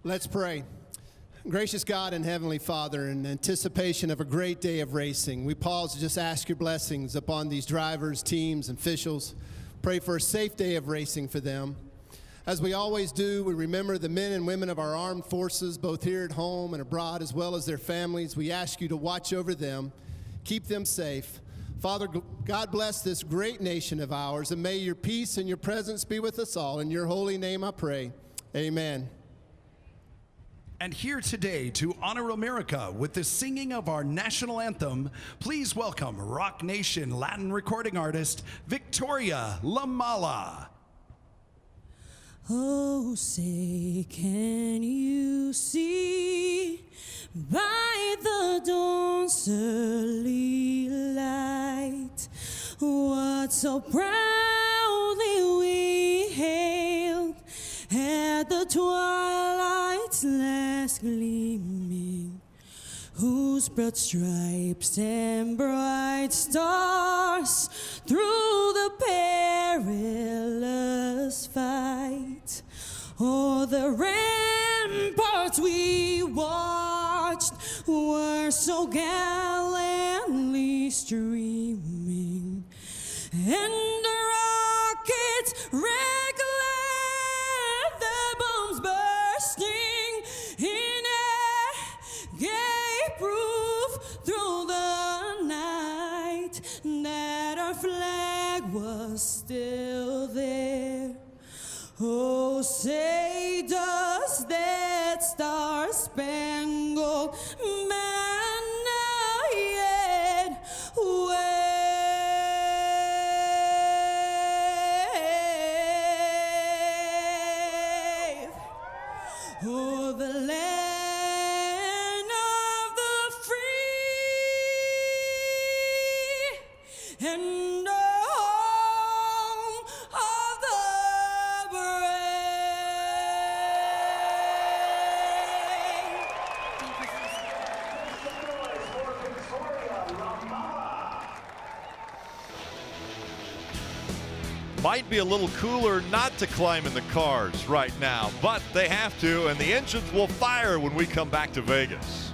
Let's pray. Gracious God and Heavenly Father, in anticipation of a great day of racing, we pause to just ask your blessings upon these drivers, teams, and officials. Pray for a safe day of racing for them. As we always do, we remember the men and women of our armed forces, both here at home and abroad, as well as their families. We ask you to watch over them, keep them safe. Father, God bless this great nation of ours, and may your peace and your presence be with us all. In your holy name I pray. Amen. And here today to honor America with the singing of our national anthem, please welcome Rock Nation Latin recording artist Victoria La Mala. Oh, say, can you see by the dawn's early light what so proudly we hailed at the twilight's last gleaming, whose broad stripes and bright stars through the perilous fight, oh, the ramparts we watched were so gallantly streaming, and the rockets reclaimed the bombs bursting in air, gave proof through the night that our flag was still there. Oh, say does that star-spangled banner yet wave? Oh, the land of the free and the home of the Might be a little cooler not to climb in the cars right now, but they have to, and the engines will fire when we come back to Vegas.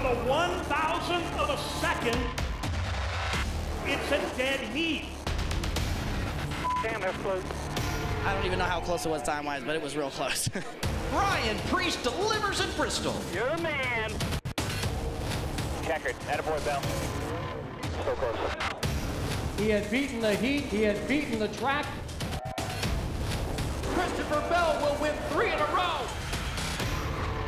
a 1,000th of a second, it's a dead heat. Damn, that's close. I don't even know how close it was time-wise, but it was real close. Brian Priest delivers at Bristol. You're the man. Checkered. Attaboy, Bell. So close. He had beaten the heat. He had beaten the track. Christopher Bell will win 3 in a row.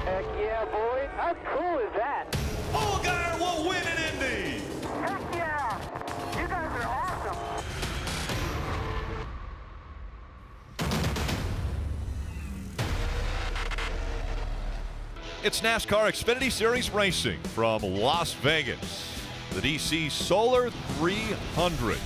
Heck yeah, boy. How cool is that? Allgaier will win in Indy. Heck yeah. You guys are awesome. It's NASCAR Xfinity Series racing from Las Vegas. The DC Solar 300.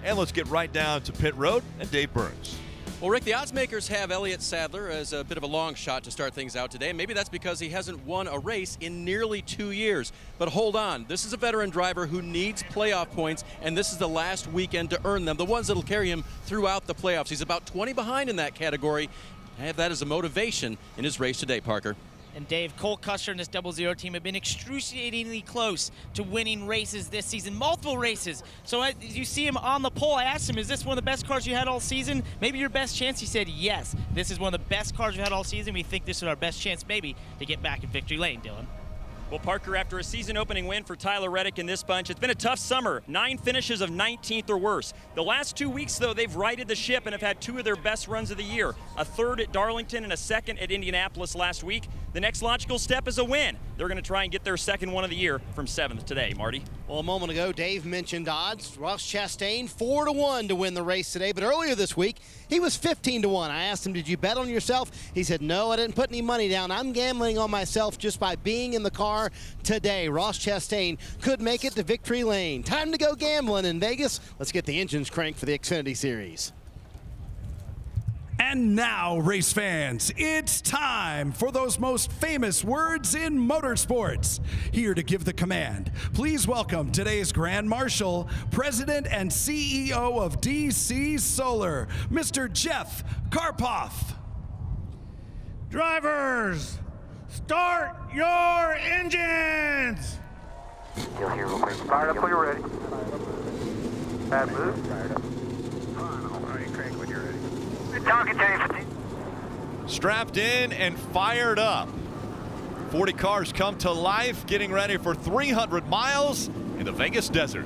And let's get right down to pit road and Dave Burns. Well, Rick, the odds makers have Elliott Sadler as a bit of a long shot to start things out today. Maybe that's because he hasn't won a race in nearly 2 years. But hold on, this is a veteran driver who needs playoff points, and this is the last weekend to earn them, the ones that'll carry him throughout the playoffs. He's about 20 behind in that category. I have that as a motivation in his race today, Parker. And Dave, Cole Custer and this 00 team have been excruciatingly close to winning races this season, multiple races. So as you see him on the pole, I asked him, is this one of the best cars you had all season? Maybe your best chance? He said, yes, this is one of the best cars we've had all season. We think this is our best chance maybe to get back in victory lane, Dylan. Well, Parker, after a season-opening win for Tyler Reddick in this bunch, it's been a tough summer. 9 finishes of 19th or worse. The last 2 weeks, though, they've righted the ship and have had 2 of their best runs of the year. A 3rd at Darlington and a 2nd at Indianapolis last week. The next logical step is a win. They're going to try and get their 2nd one of the year from 7th today. Marty? Well, a moment ago, Dave mentioned odds. Ross Chastain, 4-1 to win the race today, but earlier this week, he was 15-1. I asked him, did you bet on yourself? He said, no, I didn't put any money down. I'm gambling on myself just by being in the car today. Ross Chastain could make it to victory lane. Time to go gambling in Vegas. Let's get the engines cranked for the Xfinity Series. And now, race fans, it's time for those most famous words in motorsports. Here to give the command, please welcome today's Grand Marshal, President and CEO of DC Solar, Mr. Jeff Karpoff. Drivers, start your engines. You'll hear real quick. Fire up when you're ready. Bad move. All right, crank when you're ready. Good talking, Jenny. Strapped in and fired up. 40 cars come to life, getting ready for 300 miles in the Vegas desert.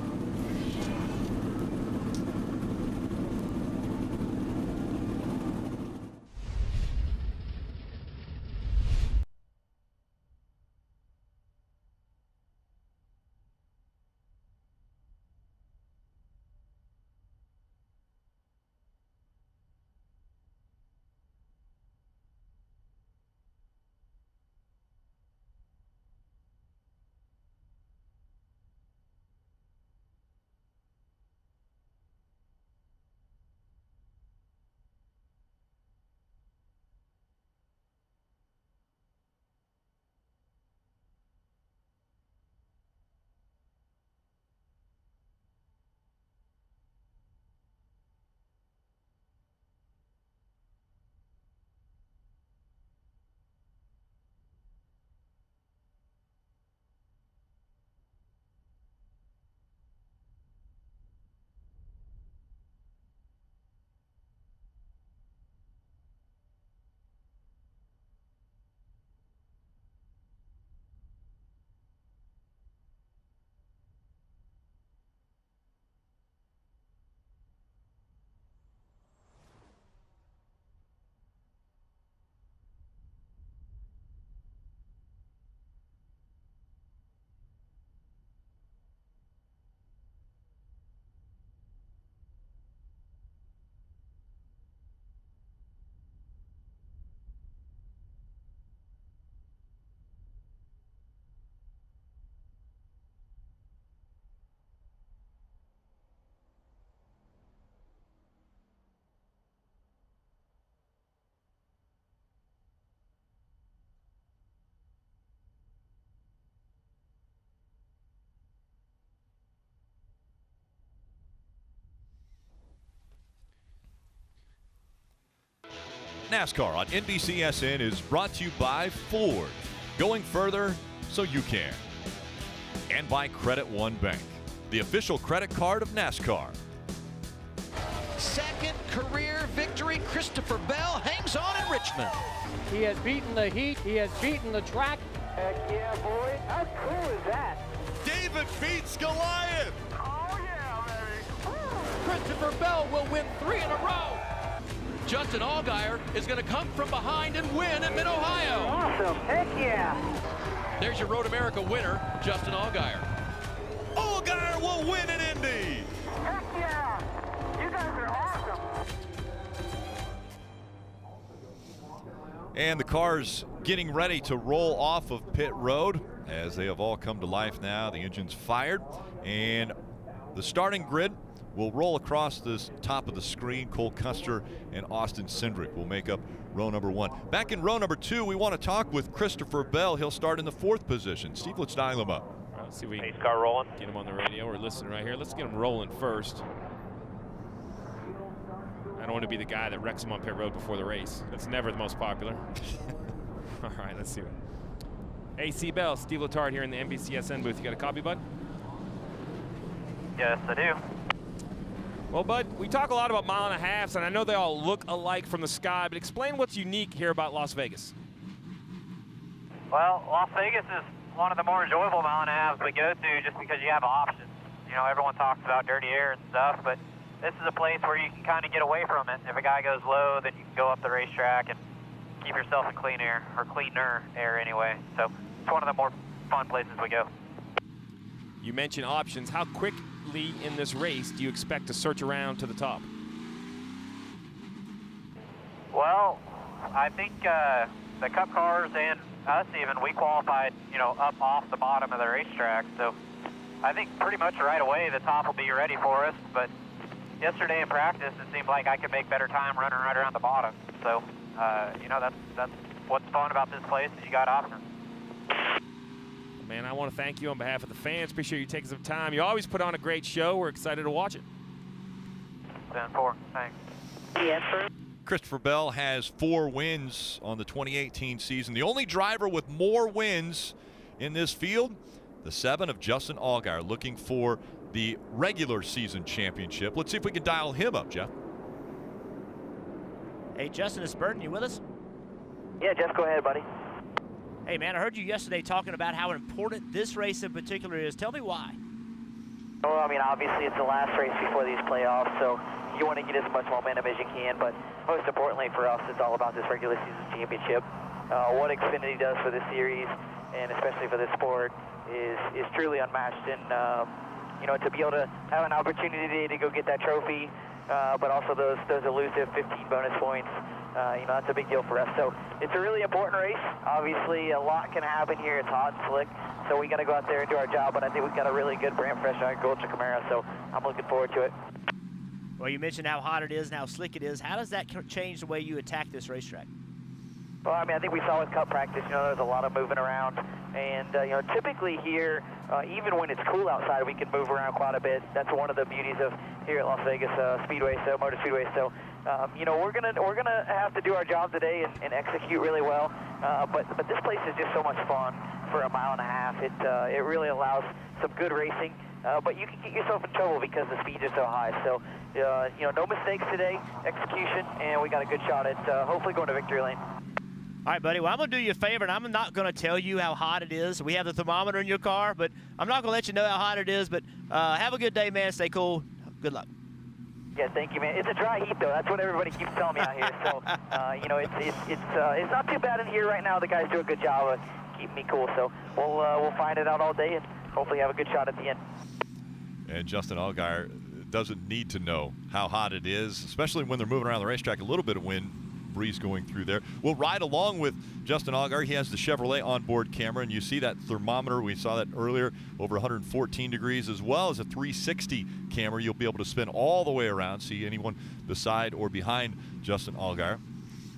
NASCAR on NBCSN is brought to you by Ford. going further so you can. And by Credit One Bank, the official credit card of NASCAR. Second career victory. Christopher Bell hangs on in Richmond. He has beaten the heat. He has beaten the track. Heck yeah, boy. How cool is that? David beats Goliath. Oh, yeah, baby. Christopher Bell will win 3 in a row. Justin Allgaier is going to come from behind and win at Mid-Ohio. Awesome. Heck yeah. There's your Road America winner, Justin Allgaier. Allgaier will win in Indy. Heck yeah. You guys are awesome. And the cars getting ready to roll off of pit road as they have all come to life now. The engine's fired, and the starting grid will roll across this top of the screen. Cole Custer and Austin Cindric will make up row number 1. Back in row number 2, we want to talk with Christopher Bell. He'll start in the 4th position. Steve, let's dial him up. All right, let's see if we can car rolling. get him on the radio or listening right here. Let's get him rolling first. I don't want to be the guy that wrecks him on pit road before the race. That's never the most popular. All right, let's see. AC Bell, Steve Letarte here in the NBCSN booth. You got a copy, bud? Yes, I do. Well, bud, we talk a lot about mile and a halves, and I know they all look alike from the sky, but explain what's unique here about Las Vegas. Well, Las Vegas is one of the more enjoyable mile and a halves we go to just because you have options. You know, everyone talks about dirty air and stuff, but this is a place where you can kind of get away from it. If a guy goes low, then you can go up the racetrack and keep yourself in clean air, or cleaner air anyway. So it's one of the more fun places we go. You mentioned options. How quickly in this race do you expect to search around to the top? Well, I think the Cup cars and us even, we qualified, you know, up off the bottom of the racetrack. So I think pretty much right away the top will be ready for us. But yesterday in practice, it seemed like I could make better time running right around the bottom. So, you know, that's what's fun about this place is you got options. Man, I want to thank you on behalf of the fans. Appreciate you taking some time. You always put on a great show. We're excited to watch it. 10-4, thanks. Yes, sir. Christopher Bell has 4 wins on the 2018 season. The only driver with more wins in this field, the 7 of Justin Allgaier, looking for the regular season championship. Let's see if we can dial him up, Jeff. Hey, Justin, it's Burton. You with us? Yeah, Jeff, go ahead, buddy. Hey, man, I heard you yesterday talking about how important this race in particular is. Tell me why. Well, I mean, obviously it's the last race before these playoffs, so you want to get as much momentum as you can, but most importantly for us, it's all about this regular season championship. What Xfinity does for this series, and especially for this sport, is truly unmatched. And, you know, to be able to have an opportunity to go get that trophy, but also those elusive 15 bonus points, you know, that's a big deal for us. So it's a really important race. Obviously, a lot can happen here. It's hot and slick, so we got to go out there and do our job. But I think we've got a really good brand fresh agriculture Camaro, so I'm looking forward to it. Well, you mentioned how hot it is and how slick it is. How does that change the way you attack this racetrack? Well, I mean, I think we saw with Cup practice, you know, there's a lot of moving around. And, you know, typically here, even when it's cool outside, we can move around quite a bit. That's one of the beauties of here at Las Vegas Speedway, Motor Speedway. So, you know, we're gonna have to do our job today and execute really well. But this place is just so much fun for a mile and a half. It really allows some good racing. But you can get yourself in trouble because the speeds are so high. So, you know, no mistakes today, execution, and we got a good shot at hopefully going to victory lane. All right, buddy. Well, I'm going to do you a favor, and I'm not going to tell you how hot it is. We have the thermometer in your car, but I'm not going to let you know how hot it is. But have a good day, man. Stay cool. Good luck. Yeah, thank you, man. It's a dry heat, though. That's what everybody keeps telling me out here. So, you know, it's not too bad in here right now. The guys do a good job of keeping me cool. So we'll find it out all day and hopefully have a good shot at the end. And Justin Allgaier doesn't need to know how hot it is, especially when they're moving around the racetrack. A little bit of wind breeze going through there. We'll ride along with Justin Allgaier. He has the Chevrolet onboard camera, and you see that thermometer. We saw that earlier, over 114 degrees, as well as a 360 camera. You'll be able to spin all the way around, see anyone beside or behind Justin Allgaier.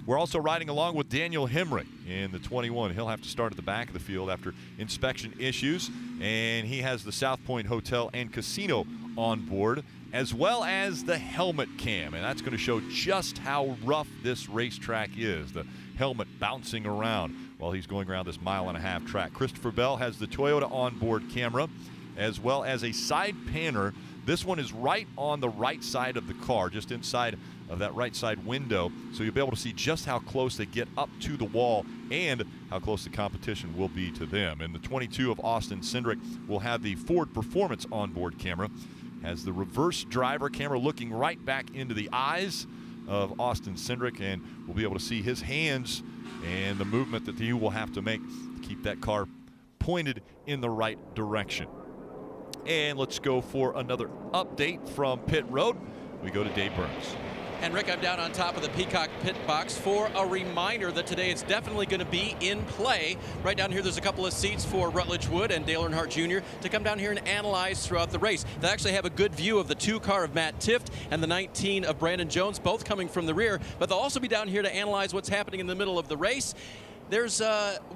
We're also riding along with Daniel Hemrick in the 21. He'll have to start at the back of the field after inspection issues, and he has the South Point Hotel and Casino on board, as well as the helmet cam, and that's going to show just how rough this racetrack is. The helmet bouncing around while he's going around this 1.5-mile track. Christopher Bell has the Toyota onboard camera as well as a side panner. This one is right on the right side of the car, just inside of that right side window, so you'll be able to see just how close they get up to the wall and how close the competition will be to them. And the 22 of Austin Cindric will have the Ford Performance onboard camera, has the reverse driver camera looking right back into the eyes of Austin Cindric, and we'll be able to see his hands and the movement that he will have to make to keep that car pointed in the right direction. And let's go for another update from pit road. We go to Dave Burns. And Rick, I'm down on top of the Peacock pit box for a reminder that today it's definitely going to be in play. Right down here, there's a couple of seats for Rutledge Wood and Dale Earnhardt Jr. to come down here and analyze throughout the race. They actually have a good view of the 2 car of Matt Tifft and the 19 of Brandon Jones, both coming from the rear, but they'll also be down here to analyze what's happening in the middle of the race. There's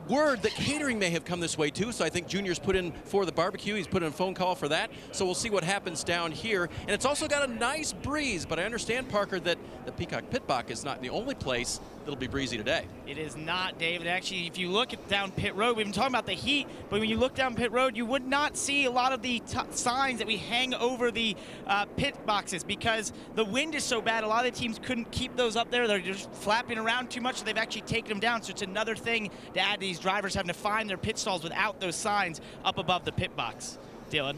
word that catering may have come this way too, so I think Junior's put in for the barbecue. He's put in a phone call for that, so we'll see what happens down here. And it's also got a nice breeze, but I understand, Parker, that the Peacock pit box is not the only place that'll be breezy today. It is not, David. Actually, if you look at down pit road, we've been talking about the heat, but when you look down pit road, you would not see a lot of the signs that we hang over the pit boxes because the wind is so bad. A lot of the teams couldn't keep those up there. They're just flapping around too much, so they've actually taken them down. So it's another thing to add to these drivers having to find their pit stalls without those signs up above the pit box. Dylan.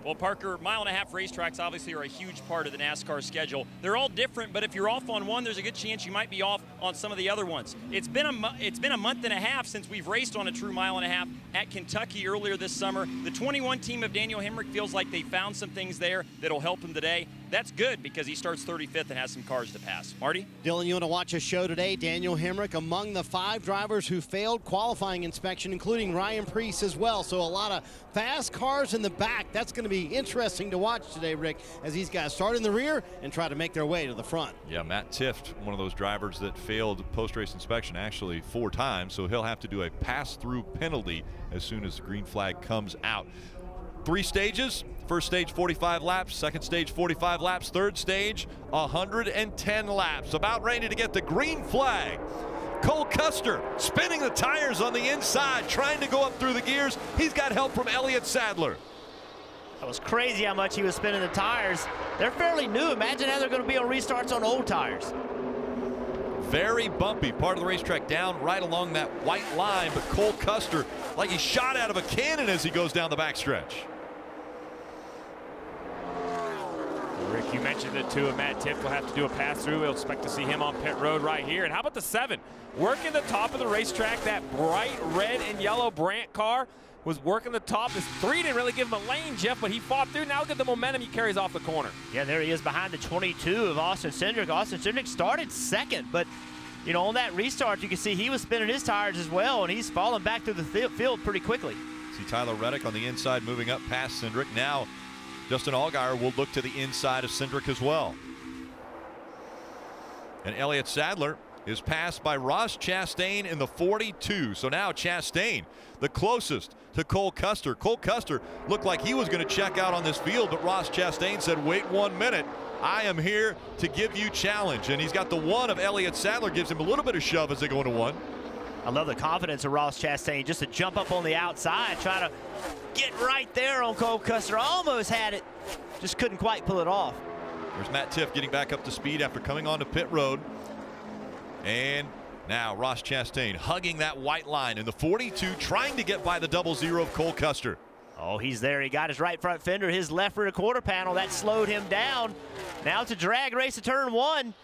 Well, Parker, 1.5-mile racetracks obviously are a huge part of the NASCAR schedule. They're all different, but if you're off on one, there's a good chance you might be off on some of the other ones. It's been a month and a half since we've raced on a true 1.5 mile at Kentucky earlier this summer. The 21 team of Daniel Hemrick feels like they found some things there that'll help him today. That's good because he starts 35th and has some cars to pass. Marty? Dylan, you want to watch a show today? Daniel Hemrick among the 5 drivers who failed qualifying inspection, including Ryan Preece as well. So a lot of fast cars in the back. That's going to be interesting to watch today, Rick, as these guys start in the rear and try to make their way to the front. Yeah, Matt Tifft, one of those drivers that failed post-race inspection actually 4 times, so he'll have to do a pass-through penalty as soon as the green flag comes out. 3 stages. First stage 45 laps, second stage 45 laps, third stage 110 laps. About ready to get the green flag. Cole Custer spinning the tires on the inside, trying to go up through the gears. He's got help from Elliott Sadler. That was crazy how much he was spinning the tires. They're fairly new. Imagine how they're going to be on restarts on old tires. Very bumpy. Part of the racetrack down right along that white line, but Cole Custer, like he shot out of a cannon as he goes down the backstretch. Rick, you mentioned that 2 of Matt Tifft will have to do a pass-through. We'll expect to see him on pit road right here. And how about the 7? Working the top of the racetrack, that bright red and yellow Brandt car was working the top. This 3 didn't really give him a lane, Jeff, but he fought through. Now look at the momentum he carries off the corner. Yeah, there he is behind the 22 of Austin Cindric. Austin Cindric started second, but you know, on that restart, you can see he was spinning his tires as well, and he's falling back through the field pretty quickly. See Tyler Reddick on the inside moving up past Cindric. Now Justin Allgaier will look to the inside of Cindric as well. And Elliott Sadler is passed by Ross Chastain in the 42. So now Chastain, the closest to Cole Custer. Cole Custer looked like he was going to check out on this field, but Ross Chastain said, wait 1 minute. I am here to give you challenge. And he's got the 1 of Elliott Sadler, gives him a little bit of shove as they go into 1. I love the confidence of Ross Chastain just to jump up on the outside, try to get right there on Cole Custer. Almost had it, just couldn't quite pull it off. There's Matt Tifft getting back up to speed after coming onto pit road. And now Ross Chastain hugging that white line in the 42, trying to get by the 00 of Cole Custer. Oh, he's there. He got his right front fender, his left rear quarter panel. That slowed him down. Now it's a drag race to turn 1.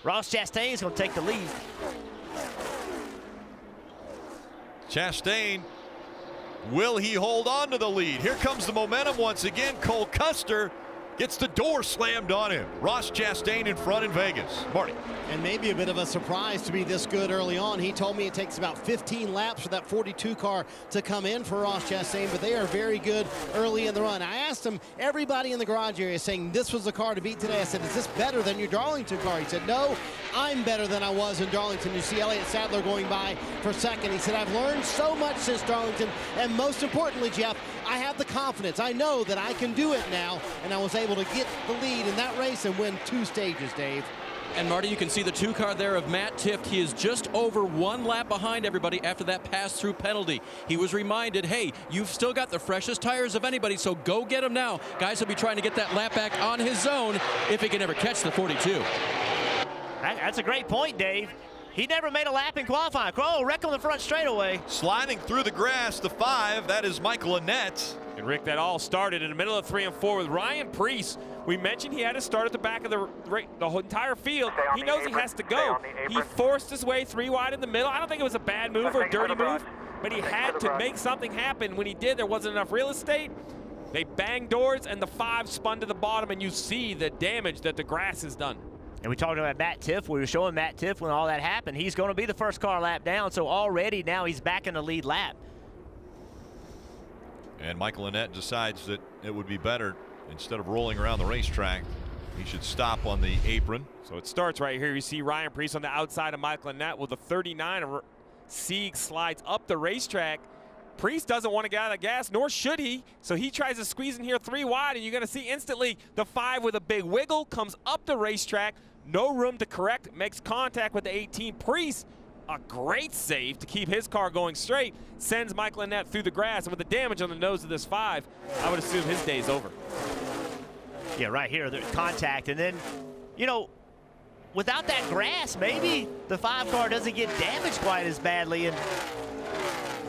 Ross Chastain's going to take the lead. Chastain, will he hold on to the lead? Here comes the momentum once again. Cole Custer gets the door slammed on him. Ross Chastain in front in Vegas. Marty. And maybe a bit of a surprise to be this good early on. He told me it takes about 15 laps for that 42 car to come in for Ross Chastain, but they are very good early in the run. I asked him, everybody in the garage area saying this was the car to beat today. I said, is this better than your Darlington car? He said, no, I'm better than I was in Darlington. You see Elliott Sadler going by for second. He said, I've learned so much since Darlington, and most importantly, Jeff, I have the confidence. I know that I can do it now, and I was able to get the lead in that race and win 2 stages, Dave. And Marty, you can see the 2 car there of Matt Tifft. He is just over 1 lap behind everybody after that pass-through penalty. He was reminded, hey, you've still got the freshest tires of anybody, so go get them now. Guys will be trying to get that lap back on his own if he can ever catch the 42. That's a great point, Dave. He never made a lap in qualifying. Crow wreck on the front straightaway. Sliding through the grass, the 5, that is Michael Annette. And Rick, that all started in the middle of 3 and 4 with Ryan Preece. We mentioned he had to start at the back of the whole entire field. He knows he has to go. He forced his way 3 wide in the middle. I don't think it was a bad move or a dirty move, but he had to make something happen. When he did, there wasn't enough real estate. They banged doors, and the 5 spun to the bottom, and you see the damage that the grass has done. And we talked about Matt Tifft. We were showing Matt Tifft when all that happened. He's going to be the first car lap down, so already now he's back in the lead lap. And Michael Annette decides that it would be better, instead of rolling around the racetrack, he should stop on the apron. So it starts right here. You see Ryan Preece on the outside of Michael Annette with the 39. Sieg slides up the racetrack. Preece doesn't want to get out of the gas, nor should he. So he tries to squeeze in here 3 wide, and you're going to see instantly the 5 with a big wiggle comes up the racetrack. No room to correct, makes contact with the 18. Preece, a great save to keep his car going straight, sends Michael Annette through the grass. And with the damage on the nose of this 5, I would assume his day's over. Yeah, right here, the contact. And then, you know, without that grass, maybe the 5 car doesn't get damaged quite as badly. And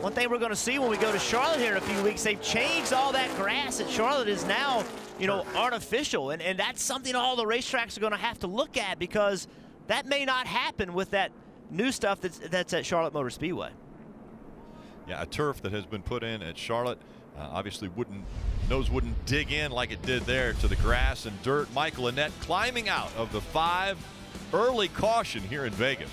one thing we're going to see when we go to Charlotte here in a few weeks, they've changed all that grass at Charlotte is now, you know, artificial. And that's something all the racetracks are going to have to look at, because that may not happen with that new stuff that's at Charlotte Motor Speedway. Yeah, a turf that has been put in at Charlotte obviously wouldn't dig in like it did there to the grass and dirt. Michael Annette climbing out of the 5. Early caution here in Vegas.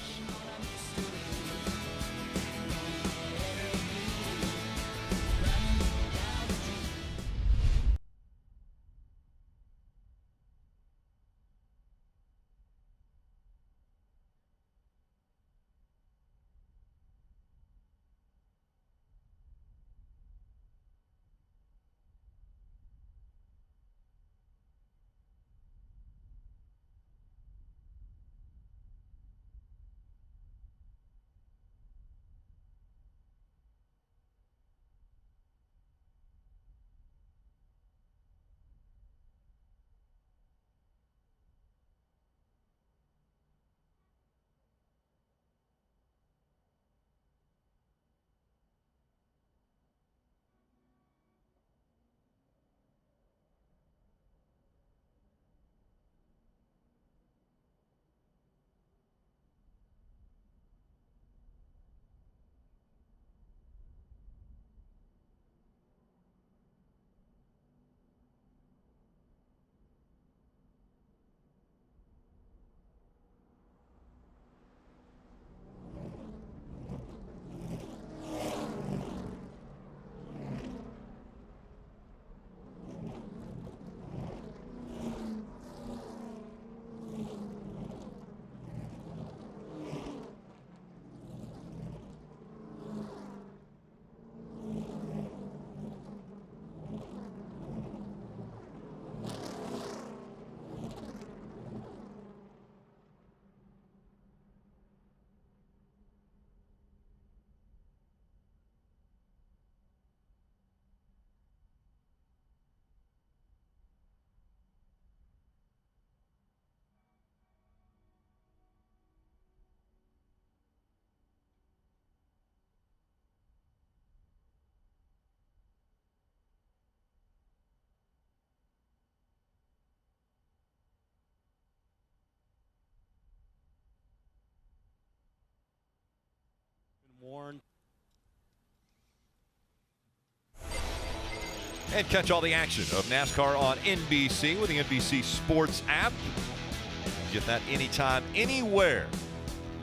Warren. And catch all the action of NASCAR on NBC with the NBC Sports app. Get that anytime, anywhere.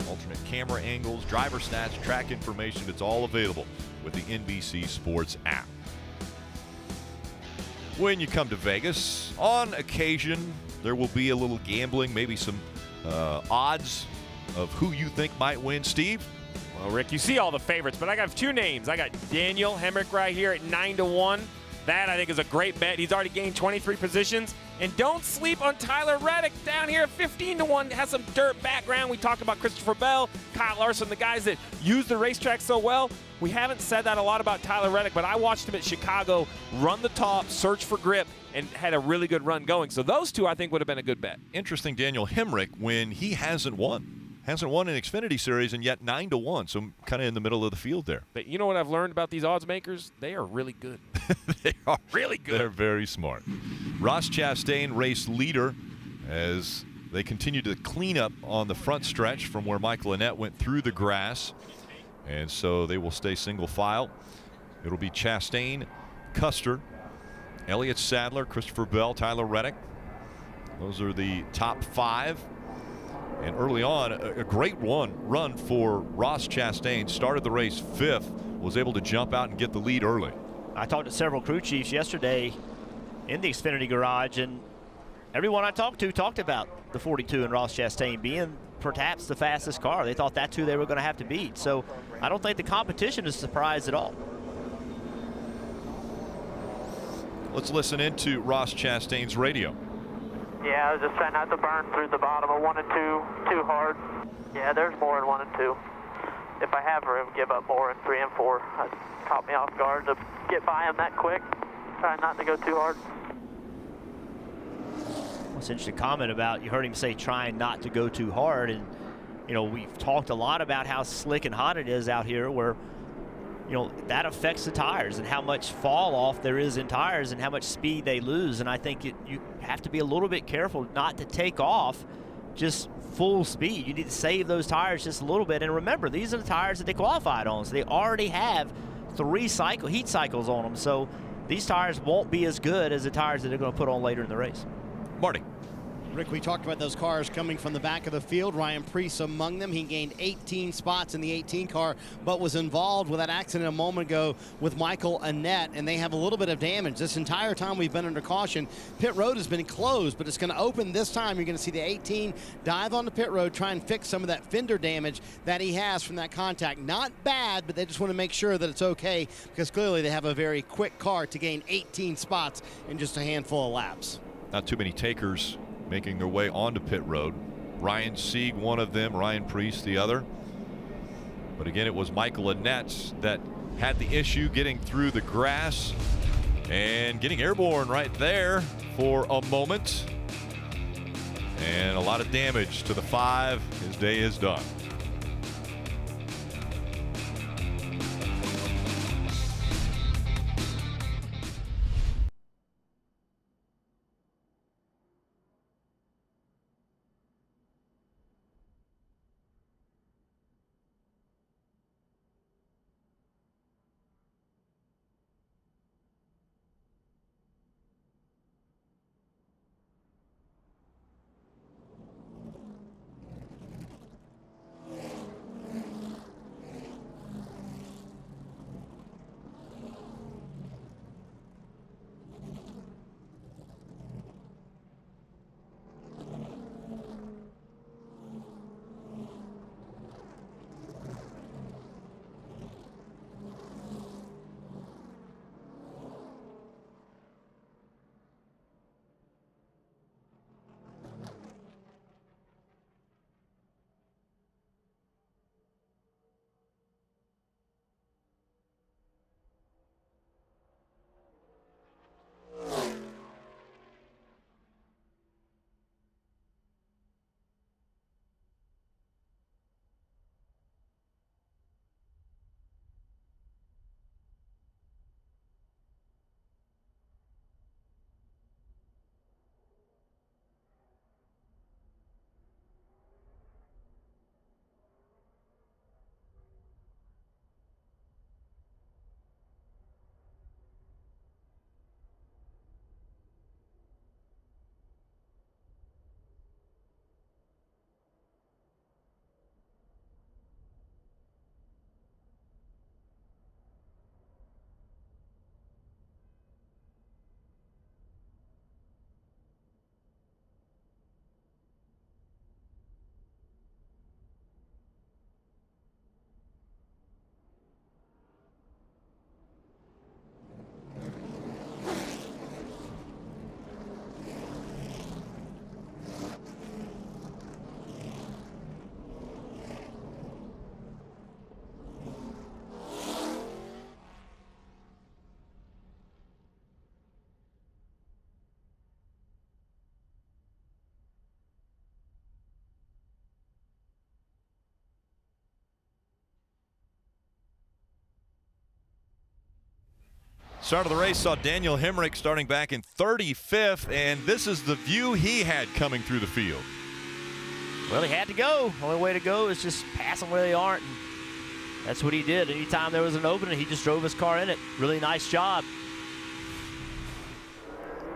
Alternate camera angles, driver stats, track information. It's all available with the NBC Sports app. When you come to Vegas, on occasion, there will be a little gambling, maybe some odds of who you think might win. Steve? Well, Rick, you see all the favorites, but I got 2 names. I got Daniel Hemrick right here at 9-1. That, I think, is a great bet. He's already gained 23 positions. And don't sleep on Tyler Reddick down here at 15-1. Has some dirt background. We talked about Christopher Bell, Kyle Larson, the guys that use the racetrack so well. We haven't said that a lot about Tyler Reddick, but I watched him at Chicago run the top, search for grip, and had a really good run going. So those two, I think, would have been a good bet. Interesting, Daniel Hemrick, when he hasn't won. Hasn't won an Xfinity Series, and yet 9-1, so kind of in the middle of the field there. But you know what I've learned about these odds makers? They are really good. They are really good. They're very smart. Ross Chastain, race leader, as they continue to clean up on the front stretch from where Michael Annett went through the grass. And so they will stay single file. It'll be Chastain, Custer, Elliott Sadler, Christopher Bell, Tyler Reddick. Those are the top 5. And early on, a great run for Ross Chastain. Started the race 5th, was able to jump out and get the lead early. I talked to several crew chiefs yesterday in the Xfinity garage, and everyone I talked to talked about the 42 and Ross Chastain being perhaps the fastest car. They thought that's who they were going to have to beat. So I don't think the competition is surprised at all. Let's listen into Ross Chastain's radio. Yeah, I was just trying not to burn through the bottom of 1 and 2 too hard. Yeah, there's more in 1 and 2. If I have room, give up more in 3 and 4. It caught me off guard to get by him that quick. Trying not to go too hard. What's interesting comment about, you heard him say trying not to go too hard, and you know, we've talked a lot about how slick and hot it is out here, where you know that affects the tires and how much fall off there is in tires and how much speed they lose. And I think you have to be a little bit careful not to take off just full speed. You need to save those tires just a little bit. And remember, these are the tires that they qualified on, so they already have 3 heat cycles on them. So these tires won't be as good as the tires that they're going to put on later in the race. Marty. Rick, we talked about those cars coming from the back of the field. Ryan Preece among them. He gained 18 spots in the 18 car, but was involved with that accident a moment ago with Michael Annett, and they have a little bit of damage. This entire time we've been under caution. Pit road has been closed, but it's going to open this time. You're going to see the 18 dive on the pit road, try and fix some of that fender damage that he has from that contact. Not bad, but they just want to make sure that it's okay, because clearly they have a very quick car to gain 18 spots in just a handful of laps. Not too many takers making their way onto pit road. Ryan Sieg, one of them, Ryan Preece, the other. But again, it was Michael Annett that had the issue getting through the grass and getting airborne right there for a moment. And a lot of damage to the 5. His day is done. Start of the race saw Daniel Hemrick starting back in 35th, and this is the view he had coming through the field. Well, he had to go. Only way to go is just pass them where they aren't. And that's what he did. Anytime there was an opening, he just drove his car in it. Really nice job.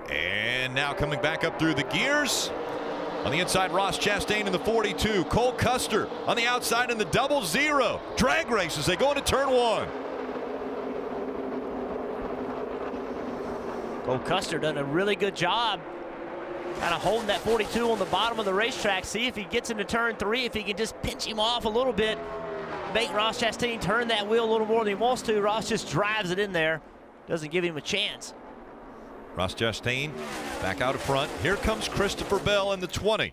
And now coming back up through the gears. On the inside, Ross Chastain in the 42. Cole Custer on the outside in the 00. Drag races, they go into turn 1. Cole Custer done a really good job kind of holding that 42 on the bottom of the racetrack. See if he gets into turn 3, if he can just pinch him off a little bit, make Ross Chastain turn that wheel a little more than he wants to. Ross just drives it in there, doesn't give him a chance. Ross Chastain back out of front. Here comes Christopher Bell in the 20.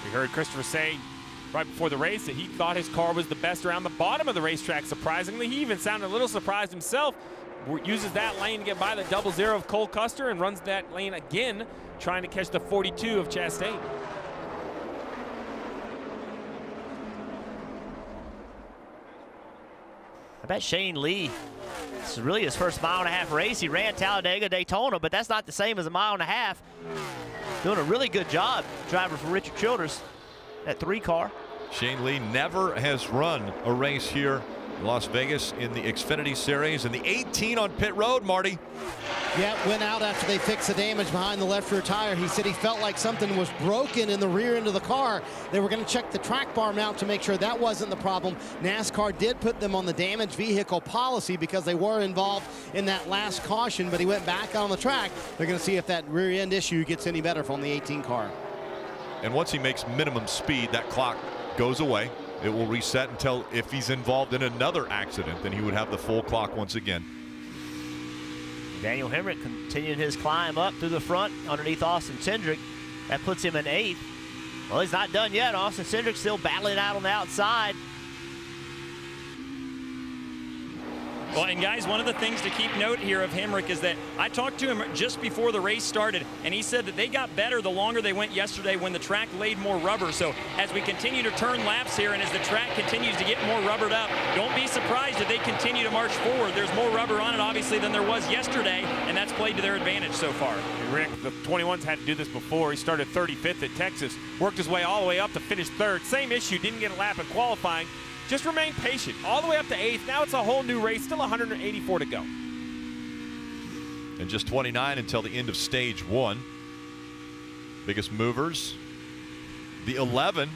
We heard Christopher say right before the race that he thought his car was the best around the bottom of the racetrack. Surprisingly, he even sounded a little surprised himself. Uses that lane to get by the 00 of Cole Custer and runs that lane again, trying to catch the 42 of Chastain. I bet Shane Lee, this is really his first mile-and-a-half race. He ran Talladega, Daytona, but that's not the same as a mile-and-a-half. Doing a really good job, driver for Richard Childress, that 3 car. Shane Lee never has run a race here in Las Vegas in the Xfinity Series, and the 18 on pit road, Marty. Yeah, went out after they fixed the damage behind the left rear tire. He said he felt like something was broken in the rear end of the car. They were going to check the track bar mount to make sure that wasn't the problem. NASCAR did put them on the damaged vehicle policy because they were involved in that last caution, but he went back on the track. They're going to see if that rear end issue gets any better from the 18 car. And once he makes minimum speed, that clock goes away. It will reset until if he's involved in another accident, then he would have the full clock once again. Daniel Hemrick continuing his climb up through the front underneath Austin Cindric. That puts him in 8th. Well, he's not done yet. Austin Cindric still battling out on the outside. Well, and guys, one of the things to keep note here of Hemrick is that I talked to him just before the race started, and he said that they got better the longer they went yesterday when the track laid more rubber. So as we continue to turn laps here and as the track continues to get more rubbered up, don't be surprised if they continue to march forward. There's more rubber on it, obviously, than there was yesterday, and that's played to their advantage so far. Rick, the 21s had to do this before. He started 35th at Texas, worked his way all the way up to finish 3rd. Same issue, didn't get a lap in qualifying. Just remain patient. All the way up to 8th. Now it's a whole new race. Still 184 to go. And just 29 until the end of stage 1. Biggest movers. The 11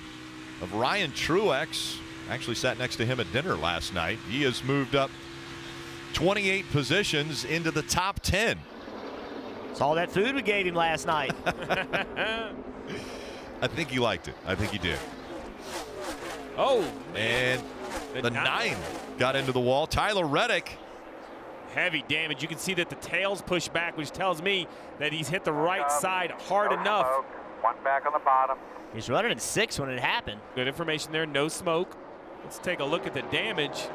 of Ryan Truex. Actually sat next to him at dinner last night. He has moved up 28 positions into the top 10. It's all that food we gave him last night. I think he liked it. I think he did. Oh, man. And the 9 got into the wall. Tyler Reddick. Heavy damage. You can see that the tail's pushed back, which tells me that he's hit the right side hard enough. One back on the bottom. He's running in 6 when it happened. Good information there. No smoke. Let's take a look at the damage.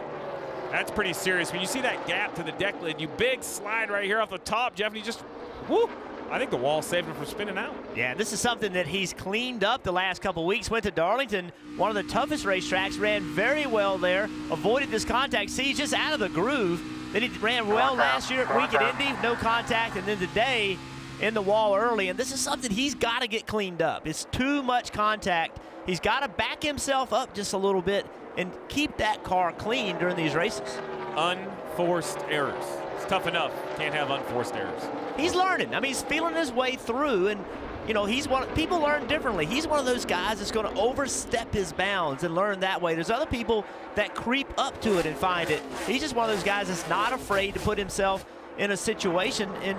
That's pretty serious. When you see that gap to the deck lid, you big slide right here off the top, Jeff, and he just, whoo. I think the wall saved him from spinning out. Yeah, this is something that he's cleaned up the last couple weeks. Went to Darlington, one of the toughest racetracks, ran very well there, avoided this contact. See, he's just out of the groove. Then he ran well last year, week at Indy, no contact, and then today in the wall early. And this is something he's got to get cleaned up. It's too much contact. He's got to back himself up just a little bit and keep that car clean during these races. Unforced errors. It's tough enough. Can't have unforced errors. He's learning. I mean, he's feeling his way through, and you know, people learn differently. He's one of those guys that's going to overstep his bounds and learn that way. There's other people that creep up to it and find it. He's just one of those guys that's not afraid to put himself in a situation, and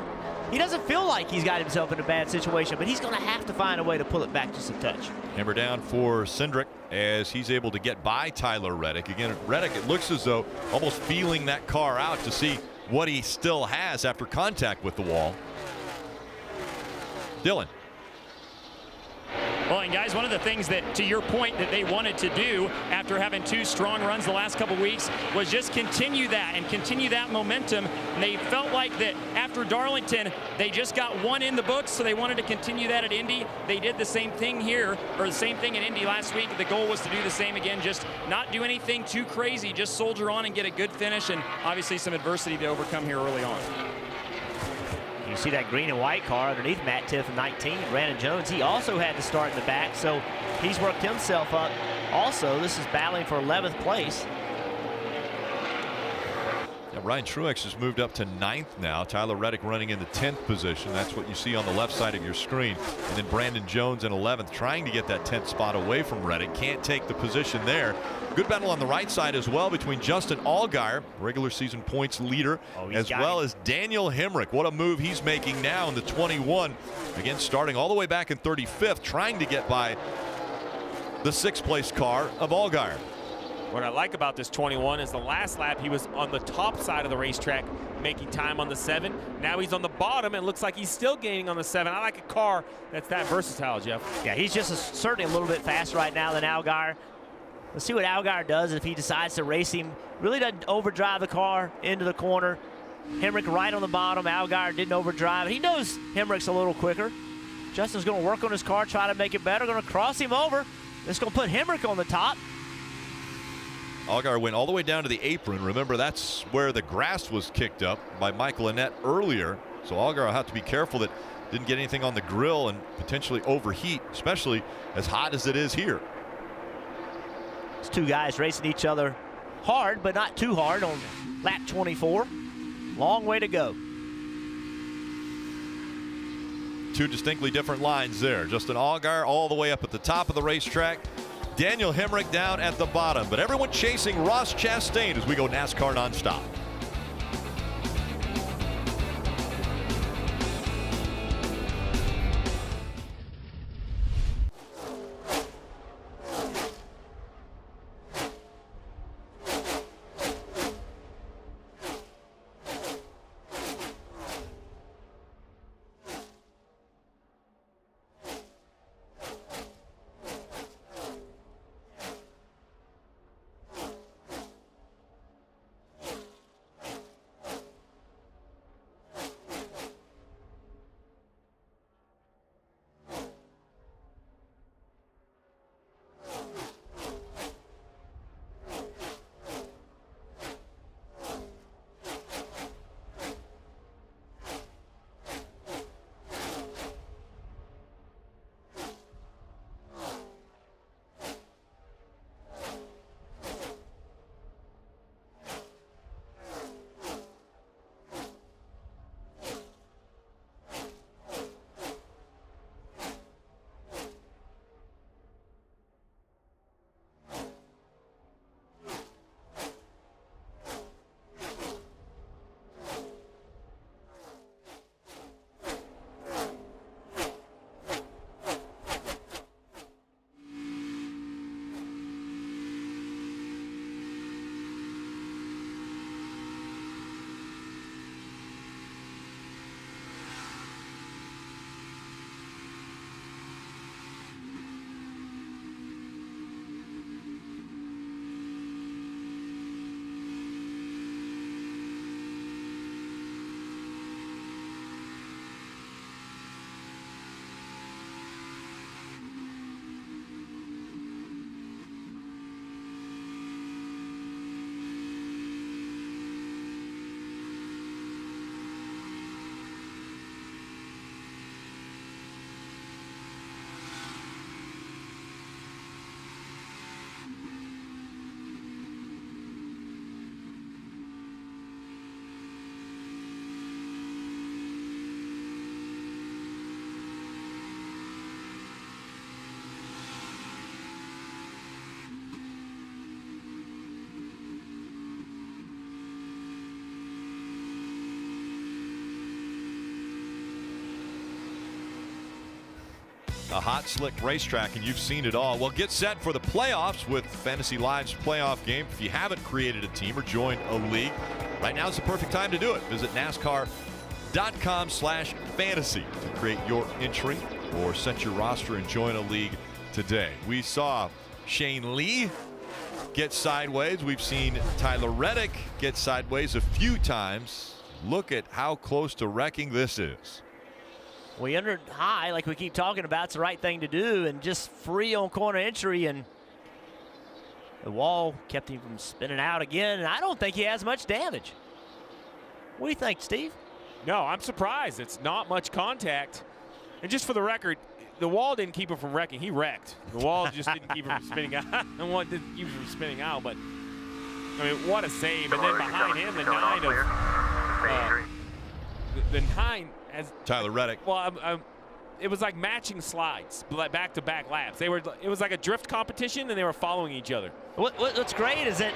he doesn't feel like he's got himself in a bad situation, but he's going to have to find a way to pull it back just a touch. Hammer down for Cindric as he's able to get by Tyler Reddick. Again, Reddick, it looks as though almost feeling that car out to see what he still has after contact with the wall. Dylan. Well, and guys, one of the things that, to your point, that they wanted to do after having 2 strong runs the last couple weeks was just continue that and continue that momentum. And they felt like that after Darlington, they just got 1 in the books, so they wanted to continue that at Indy. They did the same thing here, or the same thing at Indy last week. The goal was to do the same again, just not do anything too crazy, just soldier on and get a good finish, and obviously some adversity to overcome here early on. You see that green and white car underneath Matt Tiff in 19. Brandon Jones, he also had to start in the back, so he's worked himself up. Also, this is battling for 11th place. Yeah, Ryan Truex has moved up to 9th now. Tyler Reddick running in the 10th position. That's what you see on the left side of your screen. And then Brandon Jones in 11th, trying to get that 10th spot away from Reddick. Can't take the position there. Good battle on the right side as well between Justin Allgaier, regular season points leader, as well as Daniel Hemrick. What a move he's making now in the 21. Again, starting all the way back in 35th, trying to get by the 6th place car of Allgaier. What I like about this 21 is the last lap he was on the top side of the racetrack making time on the 7. Now he's on the bottom and looks like he's still gaining on the 7. I like a car that's that versatile, Jeff. Yeah, he's just certainly a little bit faster right now than Allgaier. Let's see what Allgaier does if he decides to race him. Really doesn't overdrive the car into the corner. Hemrick right on the bottom. Allgaier didn't overdrive. He knows Hemrick's a little quicker. Justin's going to work on his car, try to make it better. Going to cross him over. It's going to put Hemrick on the top. Allgaier went all the way down to the apron. Remember, that's where the grass was kicked up by Michael Annett earlier. So Allgaier will have to be careful that didn't get anything on the grill and potentially overheat, especially as hot as it is here. It's 2 guys racing each other hard, but not too hard on lap 24. Long way to go. 2 distinctly different lines there. Justin Allgaier all the way up at the top of the racetrack. Daniel Hemrick down at the bottom. But everyone chasing Ross Chastain as we go NASCAR nonstop. A hot, slick racetrack, and you've seen it all. Well, get set for the playoffs with Fantasy Live's playoff game. If you haven't created a team or joined a league, right now is the perfect time to do it. Visit NASCAR.com/fantasy to create your entry. or set your roster and join a league today. We saw Shane Lee get sideways. We've seen Tyler Reddick get sideways a few times. Look at how close to wrecking this is. We entered high, like we keep talking about. It's the right thing to do, and just free on corner entry, and the wall kept him from spinning out again, and I don't think he has much damage. What do you think, Steve? No, I'm surprised. It's not much contact. And just for the record, the wall didn't keep him from wrecking. He wrecked. The wall just didn't keep him from spinning out. And what didn't keep him from spinning out, but I mean, what a save. And then behind him, the 9 of the 9 as Tyler Reddick. Well, it was like matching slides, back-to-back laps. It was like a drift competition, and they were following each other. What's great is that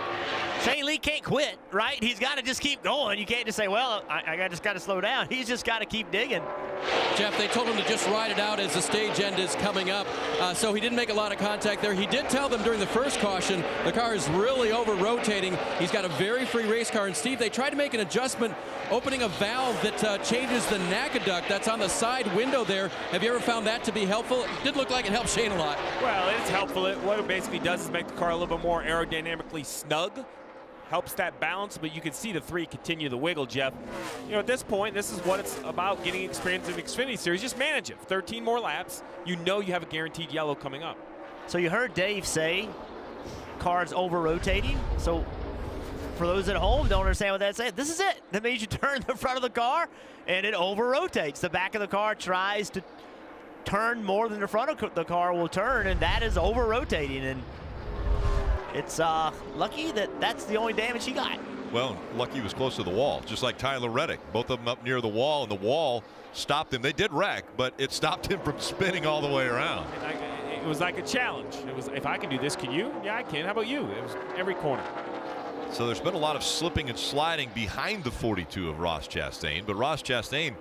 Shane Lee can't quit, right? He's got to just keep going. You can't just say, well, I just got to slow down. He's just got to keep digging. Jeff, they told him to just ride it out as the stage end is coming up, so he didn't make a lot of contact there. He did tell them during the first caution the car is really over-rotating. He's got a very free race car. And, Steve, they tried to make an adjustment, opening a valve that changes the NACA duct that's on the side window there. Have you ever found that to be helpful? It did look like it helped Shane a lot. Well, it's helpful. What it basically does is make the car a little bit more aerodynamically snug. Helps that balance, but you can see the 3 continue the wiggle, Jeff. You know, at this point, this is what it's about, getting experience in the Xfinity Series. Just manage it. 13 more laps. You know you have a guaranteed yellow coming up. So you heard Dave say car's over-rotating. So for those at home don't understand what that's saying, this is it. That means you turn the front of the car, and it over-rotates. The back of the car tries to turn more than the front of the car will turn, and that is over-rotating. And it's lucky that that's the only damage he got. Well, lucky he was close to the wall, just like Tyler Reddick. Both of them up near the wall, and the wall stopped him. They did wreck, but it stopped him from spinning all the way around. It was like a challenge. It was, if I can do this, can you? Yeah, I can. How about you? It was every corner. So there's been a lot of slipping and sliding behind the 42 of Ross Chastain, but Ross Chastain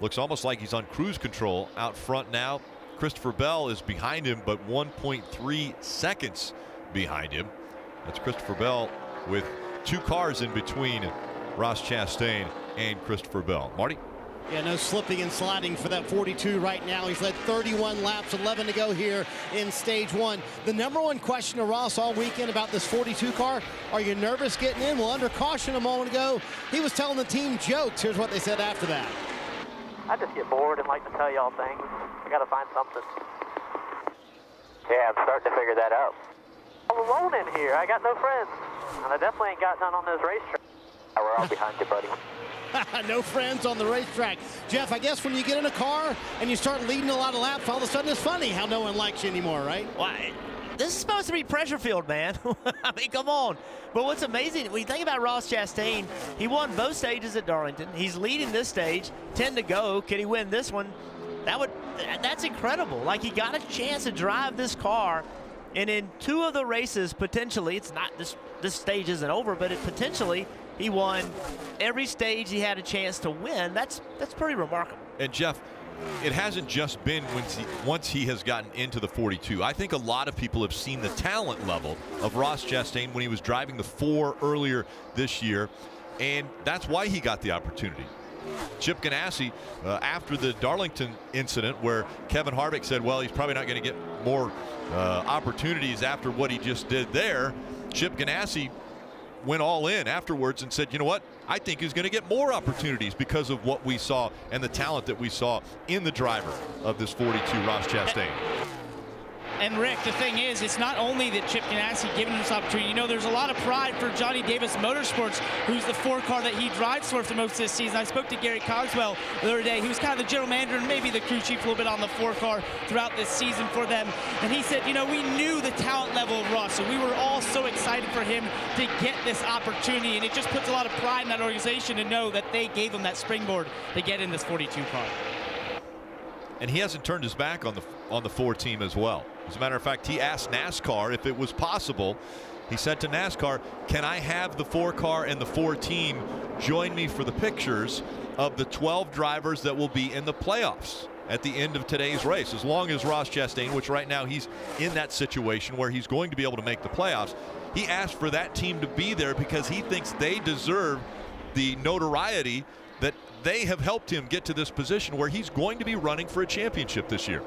looks almost like he's on cruise control out front now. Christopher Bell is behind him, but 1.3 seconds behind him. That's Christopher Bell with 2 cars in between Ross Chastain and Christopher Bell. Marty? Yeah, no slipping and sliding for that 42 right now. He's led 31 laps, 11 to go here in stage 1. The number one question to Ross all weekend about this 42 car, are you nervous getting in? Well, under caution a moment ago, he was telling the team jokes. Here's what they said after that. I just get bored and like to tell y'all things. I got to find something. Yeah, I'm starting to figure that out. I'm alone in here. I got no friends. And I definitely ain't got none on this racetrack. We're all behind you, buddy. No friends on the racetrack. Jeff, I guess when you get in a car and you start leading a lot of laps, all of a sudden it's funny how no one likes you anymore, right? Well, this is supposed to be pressure filled, man. I mean, come on. But what's amazing, when you think about Ross Chastain, he won both stages at Darlington. He's leading this stage, 10 to go. Can he win this one? That's incredible. Like, he got a chance to drive this car, and in 2 of the races, potentially, it's not this stage isn't over, but potentially he won every stage he had a chance to win. That's pretty remarkable. And Jeff, it hasn't just been once he has gotten into the 42. I think a lot of people have seen the talent level of Ross Chastain when he was driving the 4 earlier this year, and that's why he got the opportunity. Chip Ganassi, after the Darlington incident where Kevin Harvick said, well, he's probably not going to get more opportunities after what he just did there, Chip Ganassi went all in afterwards and said, you know what, I think he's going to get more opportunities because of what we saw and the talent that we saw in the driver of this 42, Ross Chastain. And Rick, the thing is, it's not only that Chip Ganassi giving him this opportunity. You know, there's a lot of pride for Johnny Davis Motorsports, who's the 4 car that he drives for most this season. I spoke to Gary Cogswell the other day. He was kind of the general manager and maybe the crew chief a little bit on the 4 car throughout this season for them. And he said, you know, we knew the talent level of Ross, so we were all so excited for him to get this opportunity. And it just puts a lot of pride in that organization to know that they gave him that springboard to get in this 42 car. And he hasn't turned his back on the 4 team as well. As a matter of fact, he asked NASCAR if it was possible. He said to NASCAR, can I have the 4 car and the 4 team join me for the pictures of the 12 drivers that will be in the playoffs at the end of today's race? As long as Ross Chastain, which right now he's in that situation where he's going to be able to make the playoffs, he asked for that team to be there because he thinks they deserve the notoriety that they have helped him get to this position where he's going to be running for a championship this year.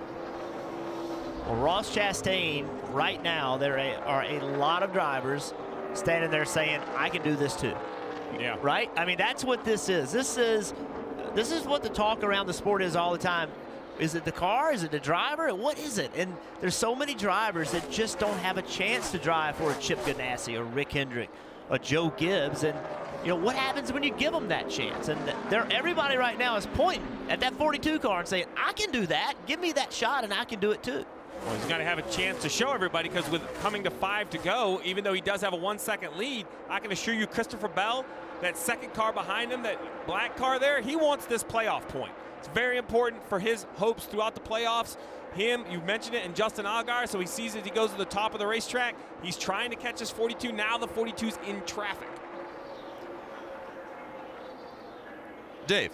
Well, Ross Chastain, right now, there are a lot of drivers standing there saying, I can do this too. Yeah. Right? I mean, that's what this is. This is what the talk around the sport is all the time. Is it the car? Is it the driver? What is it? And there's so many drivers that just don't have a chance to drive for a Chip Ganassi or Rick Hendrick or Joe Gibbs. And, you know, what happens when you give them that chance? And everybody right now is pointing at that 42 car and saying, I can do that. Give me that shot and I can do it too. Well, he's going to have a chance to show everybody, because with coming to 5 to go, even though he does have a 1-second lead, I can assure you Christopher Bell, that second car behind him, that black car there, he wants this playoff point. It's very important for his hopes throughout the playoffs. Him, you mentioned it, and Justin Allgaier, so he sees as he goes to the top of the racetrack. He's trying to catch his 42. Now the 42's in traffic. Dave.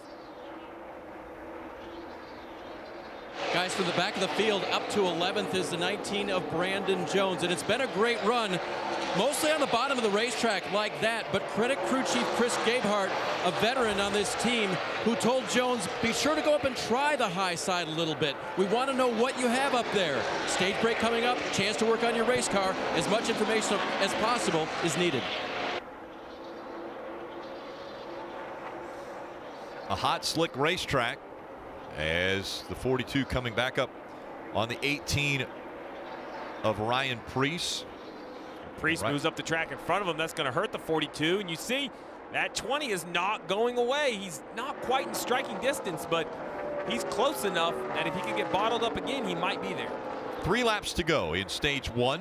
Guys, from the back of the field, up to 11th is the 19 of Brandon Jones. And it's been a great run, mostly on the bottom of the racetrack like that. But credit crew chief Chris Gabehart, a veteran on this team, who told Jones, be sure to go up and try the high side a little bit. We want to know what you have up there. Stage break coming up, chance to work on your race car. As much information as possible is needed. A hot, slick racetrack as the 42 coming back up on the 18 of Ryan Preece. Preece moves up the track in front of him. That's going to hurt the 42. And you see that 20 is not going away. He's not quite in striking distance, but he's close enough that if he can get bottled up again, he might be there. 3 laps to go in stage 1.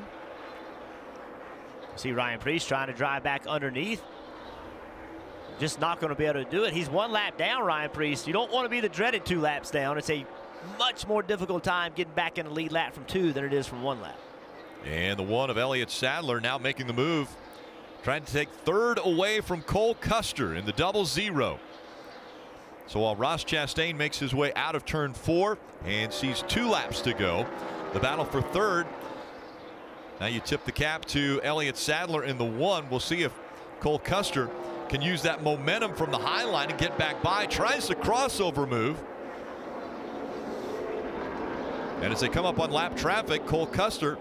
See Ryan Preece trying to drive back underneath. Just not going to be able to do it. He's 1 lap down, Ryan Preece. You don't want to be the dreaded 2 laps down. It's a much more difficult time getting back in the lead lap from 2 than it is from 1 lap. And the 1 of Elliott Sadler now making the move, trying to take 3rd away from Cole Custer in the 0-0. So while Ross Chastain makes his way out of turn 4 and sees 2 laps to go, the battle for 3rd. Now you tip the cap to Elliott Sadler in the 1. We'll see if Cole Custer can use that momentum from the high line and get back by. Tries the crossover move. And as they come up on lap traffic, Cole Custer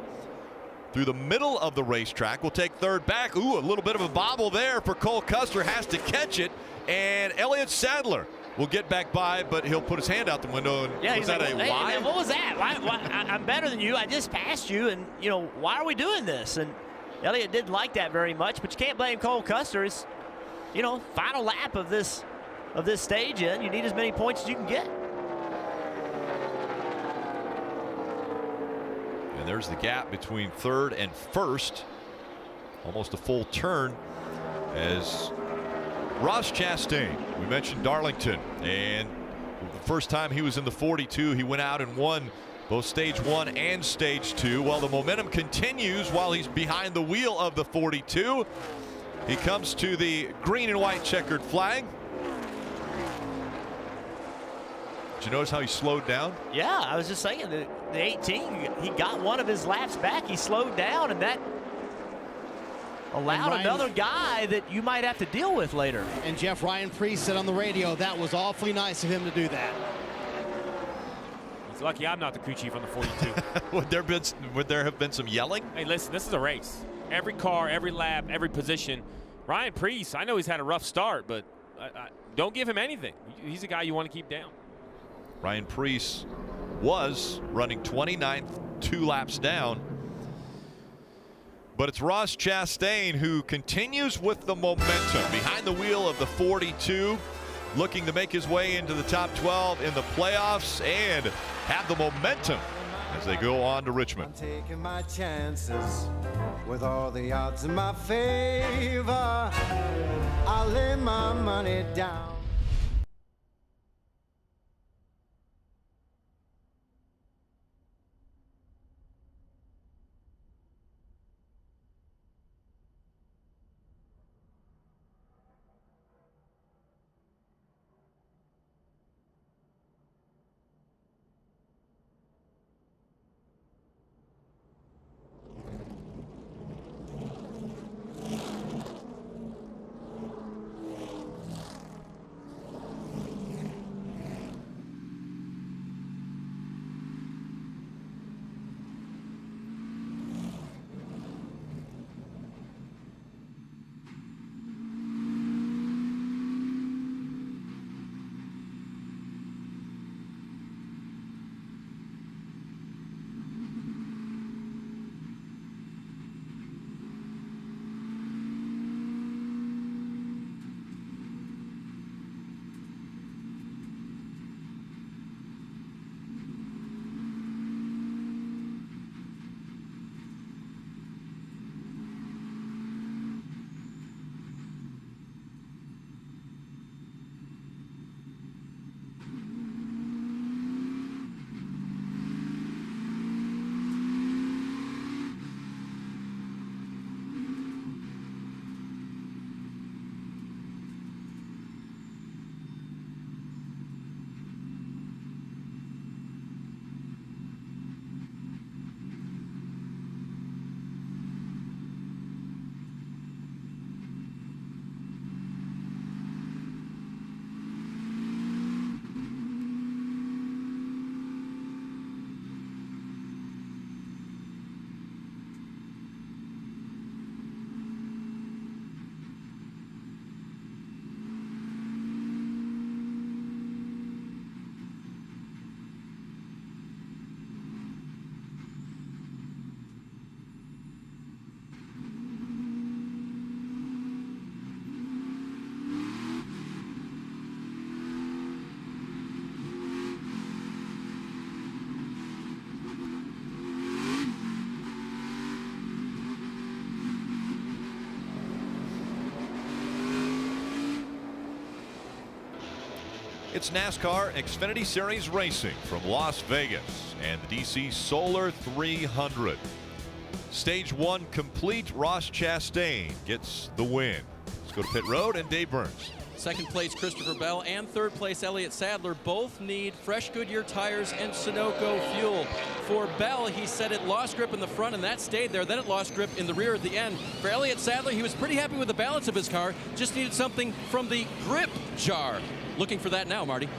through the middle of the racetrack will take 3rd back. Ooh, a little bit of a bobble there for Cole Custer. Has to catch it. And Elliott Sadler will get back by, but he'll put his hand out the window. And yeah, was that like, a hey, why? Man, what was that? Why, I'm better than you. I just passed you. And, you know, why are we doing this? And Elliott didn't like that very much, but you can't blame Cole Custer. It's, you know, final lap of this stage in. You need as many points as you can get. And there's the gap between 3rd and 1st. Almost a full turn as Ross Chastain, we mentioned Darlington, and the first time he was in the 42, he went out and won both stage 1 and stage 2. Well, the momentum continues while he's behind the wheel of the 42. He comes to the green and white checkered flag. Did you notice how he slowed down? Yeah, I was just saying the 18, he got one of his laps back. He slowed down, and that allowed another guy that you might have to deal with later. And Jeff, Ryan Preece said on the radio that was awfully nice of him to do that. He's lucky I'm not the crew chief on the 42. Would there have been some yelling? Hey, listen, this is a race. Every car, every lap, every position. Ryan Preece, I know he's had a rough start, but don't give him anything. He's a guy you want to keep down. Ryan Preece was running 29th, 2 laps down. But it's Ross Chastain who continues with the momentum behind the wheel of the 42, looking to make his way into the top 12 in the playoffs and have the momentum as they go on to Richmond. I'm taking my chances with all the odds in my favor. I'll lay my money down. It's NASCAR Xfinity Series Racing from Las Vegas and the DC Solar 300. Stage 1 complete. Ross Chastain gets the win. Let's go to pit road and Dave Burns. Second place, Christopher Bell, and third place, Elliott Sadler, both need fresh Goodyear tires and Sunoco fuel. For Bell, he said it lost grip in the front, and that stayed there. Then it lost grip in the rear at the end. For Elliott Sadler, he was pretty happy with the balance of his car, just needed something from the grip jar. Looking for that now, Marty.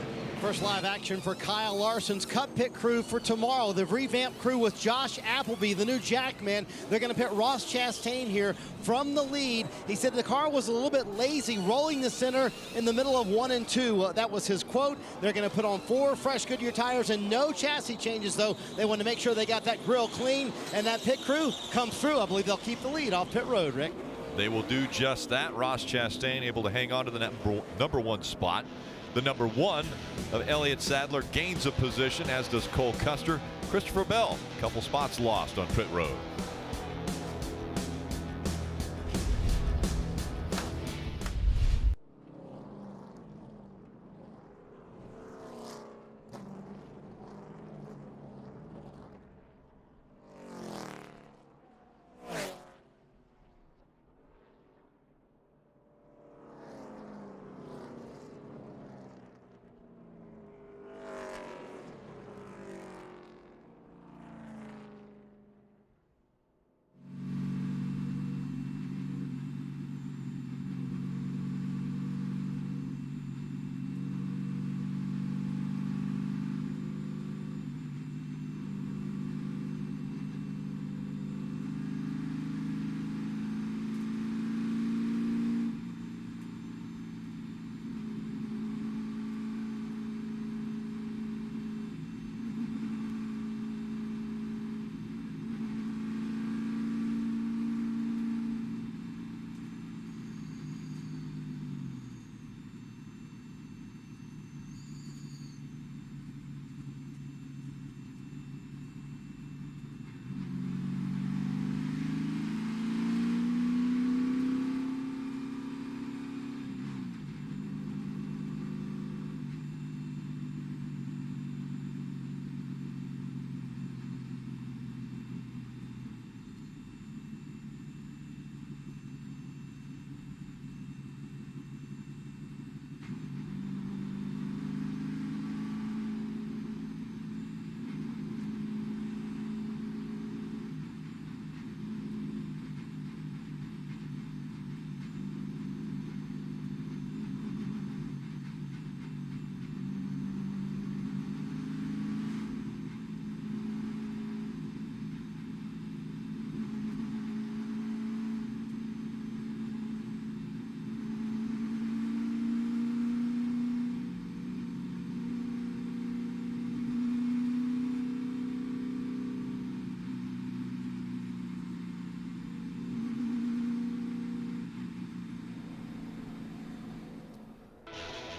First live action for Kyle Larson's Cup Pit crew for tomorrow. The revamped crew with Josh Appleby, the new Jackman. They're going to pit Ross Chastain here from the lead. He said the car was a little bit lazy, rolling the center in the middle of 1 and 2. That was his quote. They're going to put on 4 fresh Goodyear tires and no chassis changes, though. They want to make sure they got that grill clean, and that pit crew comes through. I believe they'll keep the lead off pit road, Rick. They will do just that. Ross Chastain able to hang on to the number 1 spot. The number 1 of Elliott Sadler gains a position, as does Cole Custer. Christopher Bell, a couple spots lost on pit road.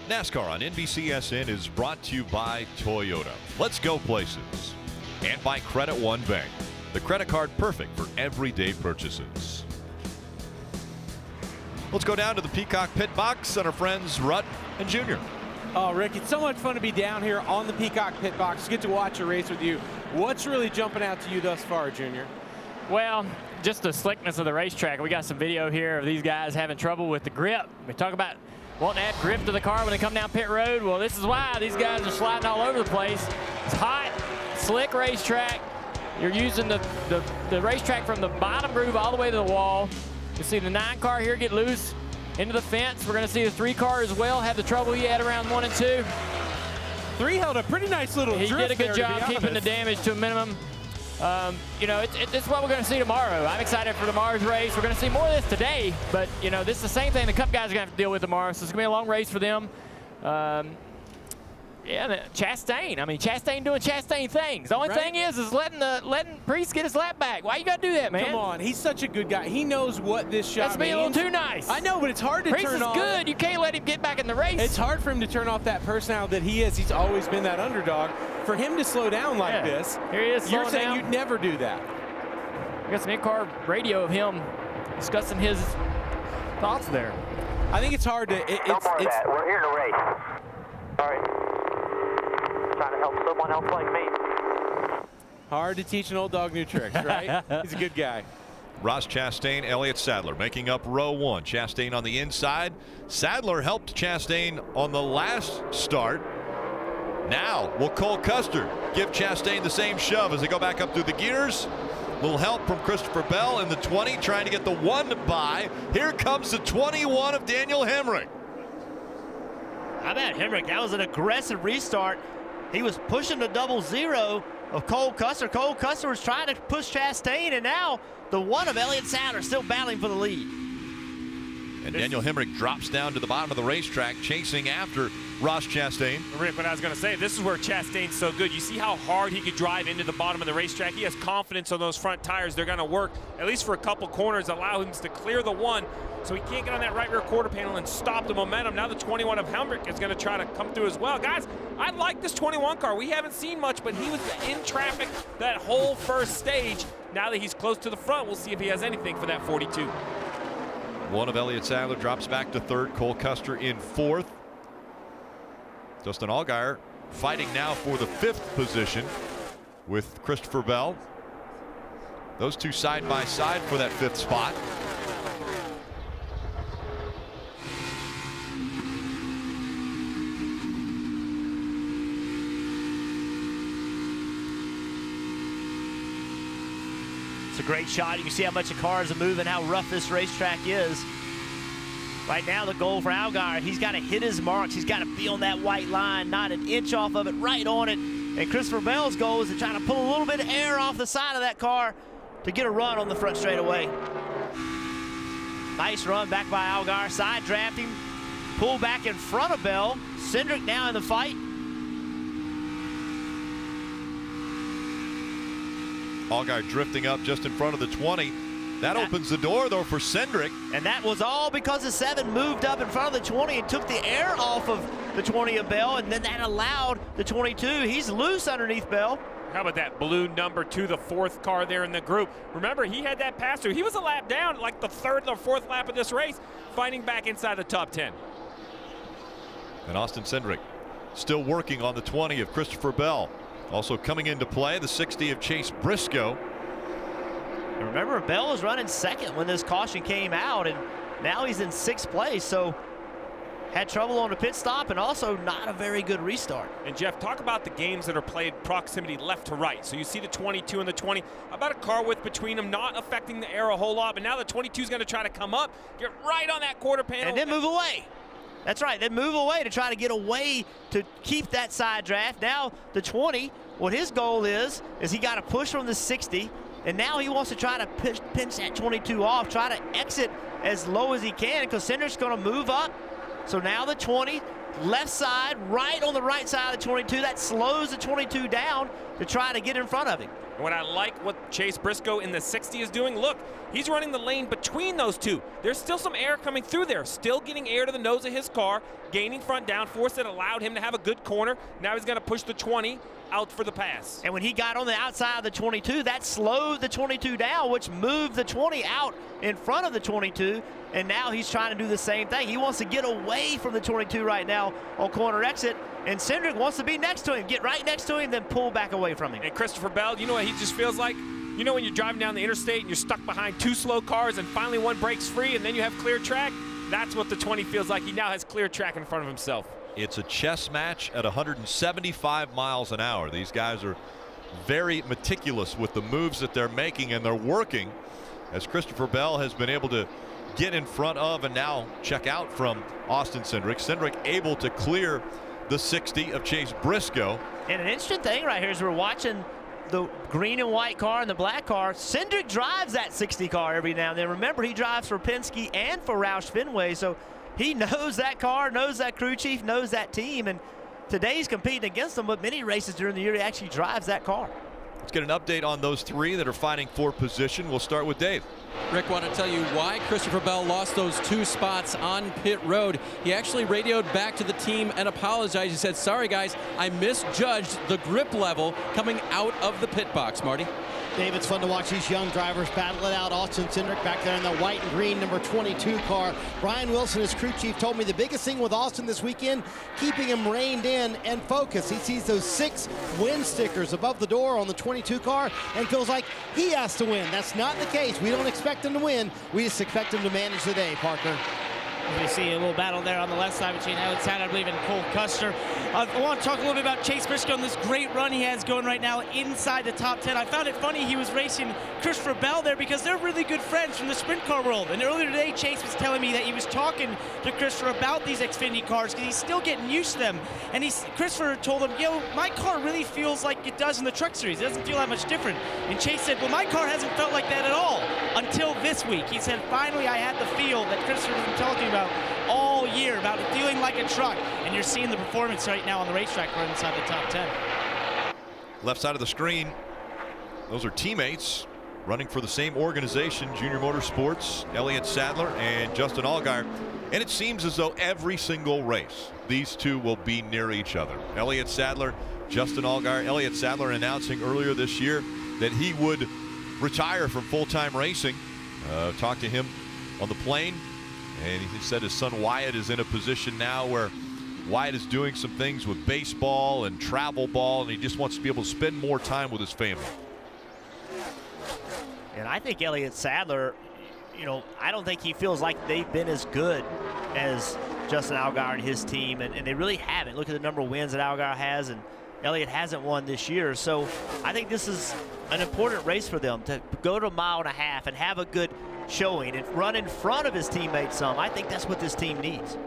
NASCAR on NBCSN is brought to you by Toyota. Let's go places. And by Credit One Bank, the credit card perfect for everyday purchases. Let's go down to the Peacock Pit Box and our friends Rutt and Junior. Oh, Rick, it's so much fun to be down here on the Peacock Pit Box. Get to watch a race with you. What's really jumping out to you thus far, Junior? Well, just the slickness of the racetrack. We got some video here of these guys having trouble with the grip. We talk about wanting to add grip to the car when they come down pit road. Well, this is why these guys are sliding all over the place. It's hot, slick racetrack. You're using the racetrack from the bottom groove all the way to the wall. You see the 9 car here get loose into the fence. We're going to see the 3 car as well have the trouble he had around 1 and 2. 3 held a pretty nice little drift. He did a good there, job keeping the damage to a minimum. You know, it's what we're going to see tomorrow. I'm excited for tomorrow's race. We're going to see more of this today, but, you know, this is the same thing the Cup guys are going to have to deal with tomorrow, so it's going to be a long race for them. Yeah, Chastain. I mean, Chastain doing Chastain things. The only thing is letting Priest get his lap back. Why you got to do that, man? Come on, he's such a good guy. He knows what this shot That's being a little too nice. I know, but it's hard to Priest turn off. Priest is good. You can't let him get back in the race. It's hard for him to turn off that personality that he is. He's always been that underdog. For him to slow down like this, here he is. You're saying you'd never do that. I got some in-car radio of him discussing his thoughts there. I think it's hard to. We're here to race. All right. Trying to help someone else like me. Hard to teach an old dog new tricks, right? He's a good guy. Ross Chastain, Elliott Sadler making up row one. Chastain on the inside. Sadler helped Chastain on the last start. Now will Cole Custer give Chastain the same shove as they go back up through the gears. Little help from Christopher Bell in the 20, trying to get the 1 by. Here comes the 21 of Daniel Hemrick. How about Hemrick? That was an aggressive restart. He was pushing the 00 of Cole Custer. Cole Custer was trying to push Chastain, and now the 1 of Elliott Sadler still battling for the lead. And Daniel Hemrick drops down to the bottom of the racetrack, chasing after Ross Chastain. Rick, what I was going to say, this is where Chastain's so good. You see how hard he could drive into the bottom of the racetrack. He has confidence on those front tires. They're going to work, at least for a couple corners, allow him to clear the 1 so he can't get on that right rear quarter panel and stop the momentum. Now the 21 of Hemrick is going to try to come through as well. Guys, I like this 21 car. We haven't seen much, but he was in traffic that whole first stage. Now that he's close to the front, we'll see if he has anything for that 42. 1 of Elliott Sadler drops back to 3rd. Cole Custer in 4th. Justin Allgaier fighting now for the 5th position with Christopher Bell. Those two side by side for that 5th spot. It's a great shot. You can see how much the cars are moving, how rough this racetrack is. Right now, the goal for Allgaier, he's got to hit his marks. He's got to be on that white line, not an inch off of it, right on it. And Christopher Bell's goal is to try to pull a little bit of air off the side of that car to get a run on the front straightaway. Nice run back by Allgaier, side drafting, pull back in front of Bell. Cindric now in the fight. Allgaier drifting up just in front of the 20. That opens the door, though, for Cindric. And that was all because the 7 moved up in front of the 20 and took the air off of the 20 of Bell, and then that allowed the 22. He's loose underneath Bell. How about that blue number 2, the 4th car there in the group? Remember, he had that pass through. He was a lap down, like the 3rd or 4th lap of this race, fighting back inside the top 10. And Austin Cindric still working on the 20 of Christopher Bell. Also coming into play, the 60 of Chase Briscoe. And remember, Bell was running 2nd when this caution came out, and now he's in 6th place. So had trouble on the pit stop and also not a very good restart. And Jeff, talk about the games that are played proximity left to right. So you see the 22 and the 20, about a car width between them, not affecting the air a whole lot. But now the 22 is going to try to come up, get right on that quarter panel. And then move away. That's right, then move away to try to get away to keep that side draft. Now the 20, what his goal is he got to push from the 60, and now he wants to try to pinch that 22 off, try to exit as low as he can, because Cindric's going to move up. So now the 20, left side, right on the right side of the 22. That slows the 22 down to try to get in front of him. What I like what Chase Briscoe in the 60 is doing, look, he's running the lane between those two. There's still some air coming through there, still getting air to the nose of his car, gaining front downforce that allowed him to have a good corner. Now he's going to push the 20 out for the pass. And when he got on the outside of the 22, that slowed the 22 down, which moved the 20 out in front of the 22. And now he's trying to do the same thing. He wants to get away from the 22 right now on corner exit. And Cindric wants to be next to him, get right next to him, then pull back away from him. And Christopher Bell, you know what he just feels like? You know when you're driving down the interstate and you're stuck behind 2 slow cars and finally one breaks free and then you have clear track? That's what the 20 feels like. He now has clear track in front of himself. It's a chess match at 175 miles an hour. These guys are very meticulous with the moves that they're making, and they're working as Christopher Bell has been able to get in front of and now check out from Austin Cindric. Cindric able to clear the 60 of Chase Briscoe. And an interesting thing right here is we're watching the green and white car and the black car. Cindric drives that 60 car every now and then. Remember, he drives for Penske and for Roush Fenway, so he knows that car, knows that crew chief, knows that team, and today he's competing against them, but many races during the year he actually drives that car. Let's get an update on those three that are fighting for position. We'll start with Dave. Rick, want to tell you why Christopher Bell lost those 2 spots on pit road. He actually radioed back to the team and apologized. He said, sorry guys, I misjudged the grip level coming out of the pit box. Marty? Dave, it's fun to watch these young drivers battle it out. Austin Cindric back there in the white and green number 22 car. Brian Wilson, his crew chief, told me the biggest thing with Austin this weekend, keeping him reined in and focused. He sees those 6 win stickers above the door on the 22 car and feels like he has to win. That's not the case. We don't expect him to win. We just expect him to manage the day, Parker. We see a little battle there on the left side between Elliott Sadler, I believe, and Cole Custer. I want to talk a little bit about Chase Briscoe and this great run he has going right now inside the top 10. I found it funny he was racing Christopher Bell there because they're really good friends from the sprint car world. And earlier today, Chase was telling me that he was talking to Christopher about these Xfinity cars because he's still getting used to them. And Christopher told him, yo, my car really feels like it does in the Truck Series. It doesn't feel that much different. And Chase said, well, my car hasn't felt like that at all until this week. He said, finally, I had the feel that Christopher's been talking about all year, about feeling like a truck. And you're seeing the performance right now on the racetrack. We're inside the top 10. Left side of the screen, those are teammates running for the same organization, Junior Motorsports, Elliott Sadler and Justin Allgaier. And it seems as though every single race, these two will be near each other. Elliott Sadler, Justin Allgaier. Elliott Sadler announcing earlier this year that he would retire from full-time racing. Talked to him on the plane, and he said his son Wyatt is in a position now where Wyatt is doing some things with baseball and travel ball, and he just wants to be able to spend more time with his family. And I think Elliott Sadler, you know, I don't think he feels like they've been as good as Justin Allgaier and his team, and they really haven't. Look at the number of wins that Allgaier has, and Elliott hasn't won this year. So I think this is an important race for them to go to a mile and a half and have a good showing and run in front of his teammates some. I think that's what this team needs.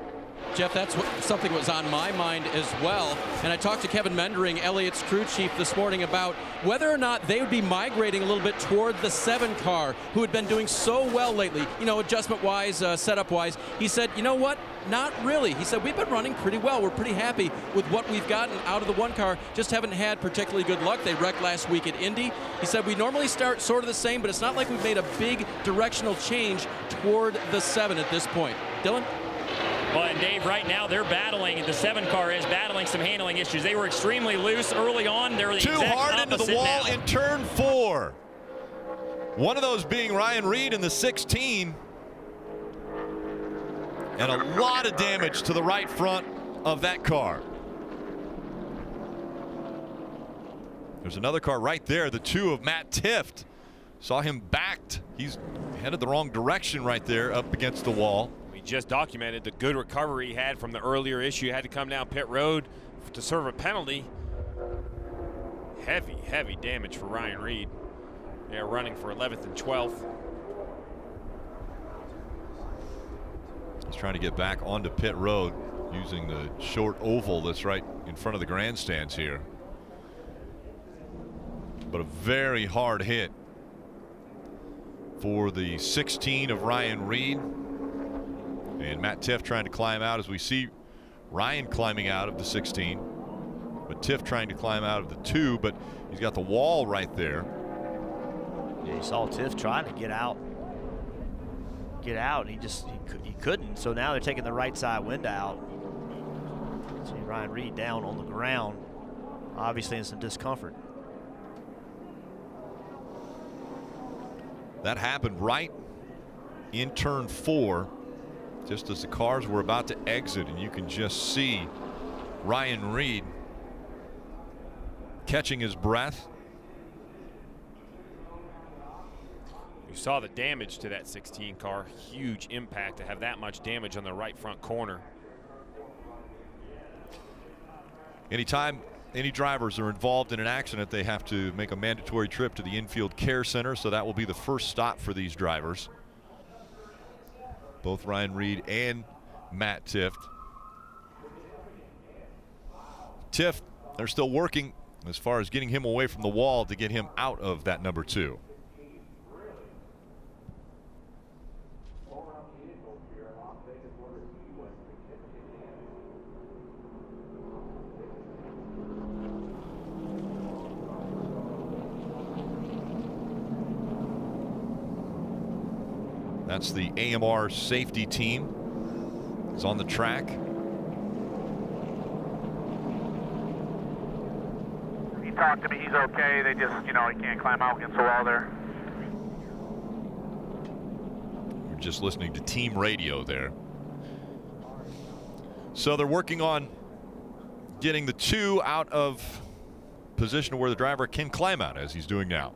Jeff, that's something that was on my mind as well. And I talked to Kevin Mendering, Elliott's crew chief, this morning about whether or not they would be migrating a little bit toward the 7 car, who had been doing so well lately, you know, adjustment-wise, setup-wise. He said, you know what? Not really. He said, we've been running pretty well. We're pretty happy with what we've gotten out of the 1 car. Just haven't had particularly good luck. They wrecked last week at Indy. He said, we normally start sort of the same, but it's not like we've made a big directional change toward the 7 at this point. Dylan? Well, and Dave, right now they're battling, the 7 car is battling some handling issues. They were extremely loose early on. They're the Too exact hard into the wall now. in turn 4. One of those being Ryan Reed in the 16. And a lot of damage to the right front of that car. There's another car right there, the 2 of Matt Tifft. Saw him backed. He's headed the wrong direction right there up against the wall. We just documented the good recovery he had from the earlier issue. Had to come down pit road to serve a penalty. Heavy, heavy damage for Ryan Reed. They're running for 11th and 12th. He's trying to get back onto pit road using the short oval that's right in front of the grandstands here. But a very hard hit for the 16 of Ryan Reed. And Matt Tifft trying to climb out as we see Ryan climbing out of the 16. But Tifft trying to climb out of the 2, but he's got the wall right there. Yeah, you saw Tifft trying to get out. And he couldn't. So now they're taking the right side window out. See Ryan Reed down on the ground, obviously in some discomfort. That happened right in turn 4, just as the cars were about to exit, and you can just see Ryan Reed catching his breath. You saw the damage to that 16 car. Huge impact to have that much damage on the right front corner. Anytime any drivers are involved in an accident, they have to make a mandatory trip to the infield care center, so that will be the first stop for these drivers. Both Ryan Reed and Matt Tifft. Tifft, they're still working as far as getting him away from the wall to get him out of that number 2. That's the AMR safety team. Is on the track. He talked to me, he's okay. They just, you know, he can't climb out against the wall there. We're just listening to team radio there. So they're working on getting the 2 out of position where the driver can climb out, as he's doing now.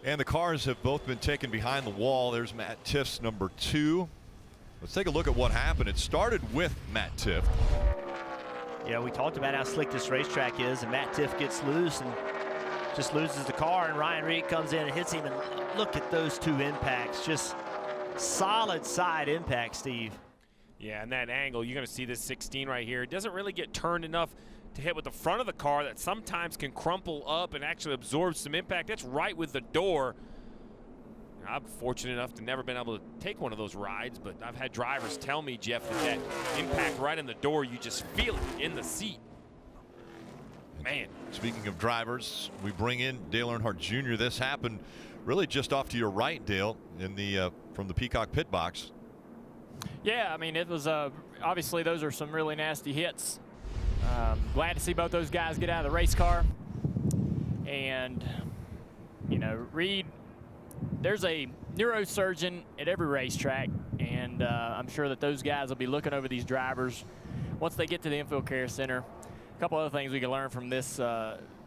And the cars have both been taken behind the wall. There's Matt Tiff's number 2. Let's take a look at what happened. It started with Matt Tiff. Yeah, we talked about how slick this racetrack is, and Matt Tiff gets loose and just loses the car, and Ryan Reed comes in and hits him, and look at those 2 impacts. Just solid side impact, Steve. Yeah, and that angle, you're going to see this 16 right here. It doesn't really get turned enough to hit with the front of the car that sometimes can crumple up and actually absorb some impact. That's right with the door. I'm fortunate enough to never been able to take one of those rides, but I've had drivers tell me, Jeff, that impact right in the door, you just feel it in the seat. Man. Speaking of drivers, we bring in Dale Earnhardt Jr. This happened really just off to your right, Dale, in the from the Peacock pit box. Yeah, I mean, it was obviously those are some really nasty hits. Glad to see both those guys get out of the race car. And, you know, Reed, there's a neurosurgeon at every racetrack, and I'm sure that those guys will be looking over these drivers once they get to the infield care center. A couple other things we can learn from this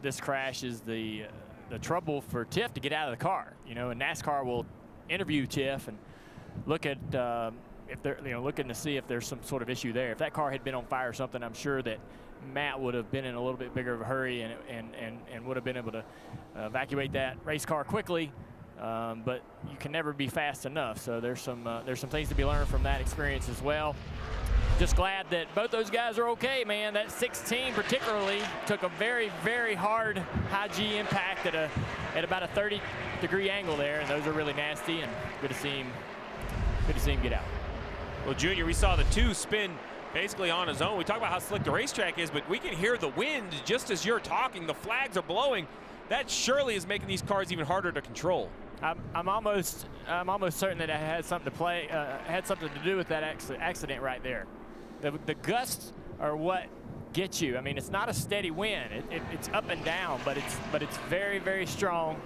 this crash is the trouble for Tiff to get out of the car. You know, and NASCAR will interview Tiff and look at if they're looking to see if there's some sort of issue there. If that car had been on fire or something, I'm sure that Matt would have been in a little bit bigger of a hurry and would have been able to evacuate that race car quickly. But you can never be fast enough. So there's some things to be learned from that experience as well. Just glad that both those guys are okay, man. That 16 particularly took a very, very hard high G impact at about a 30-degree angle there, and those are really nasty. And good to see him get out. Well, Junior, we saw the 2 spin basically on his own. We talk about how slick the racetrack is, but we can hear the wind just as you're talking. The flags are blowing. That surely is making these cars even harder to control. I'm almost certain that it had something to do with that accident right there. The gusts are what get you. I mean, it's not a steady wind. It's up and down, but it's very, very strong.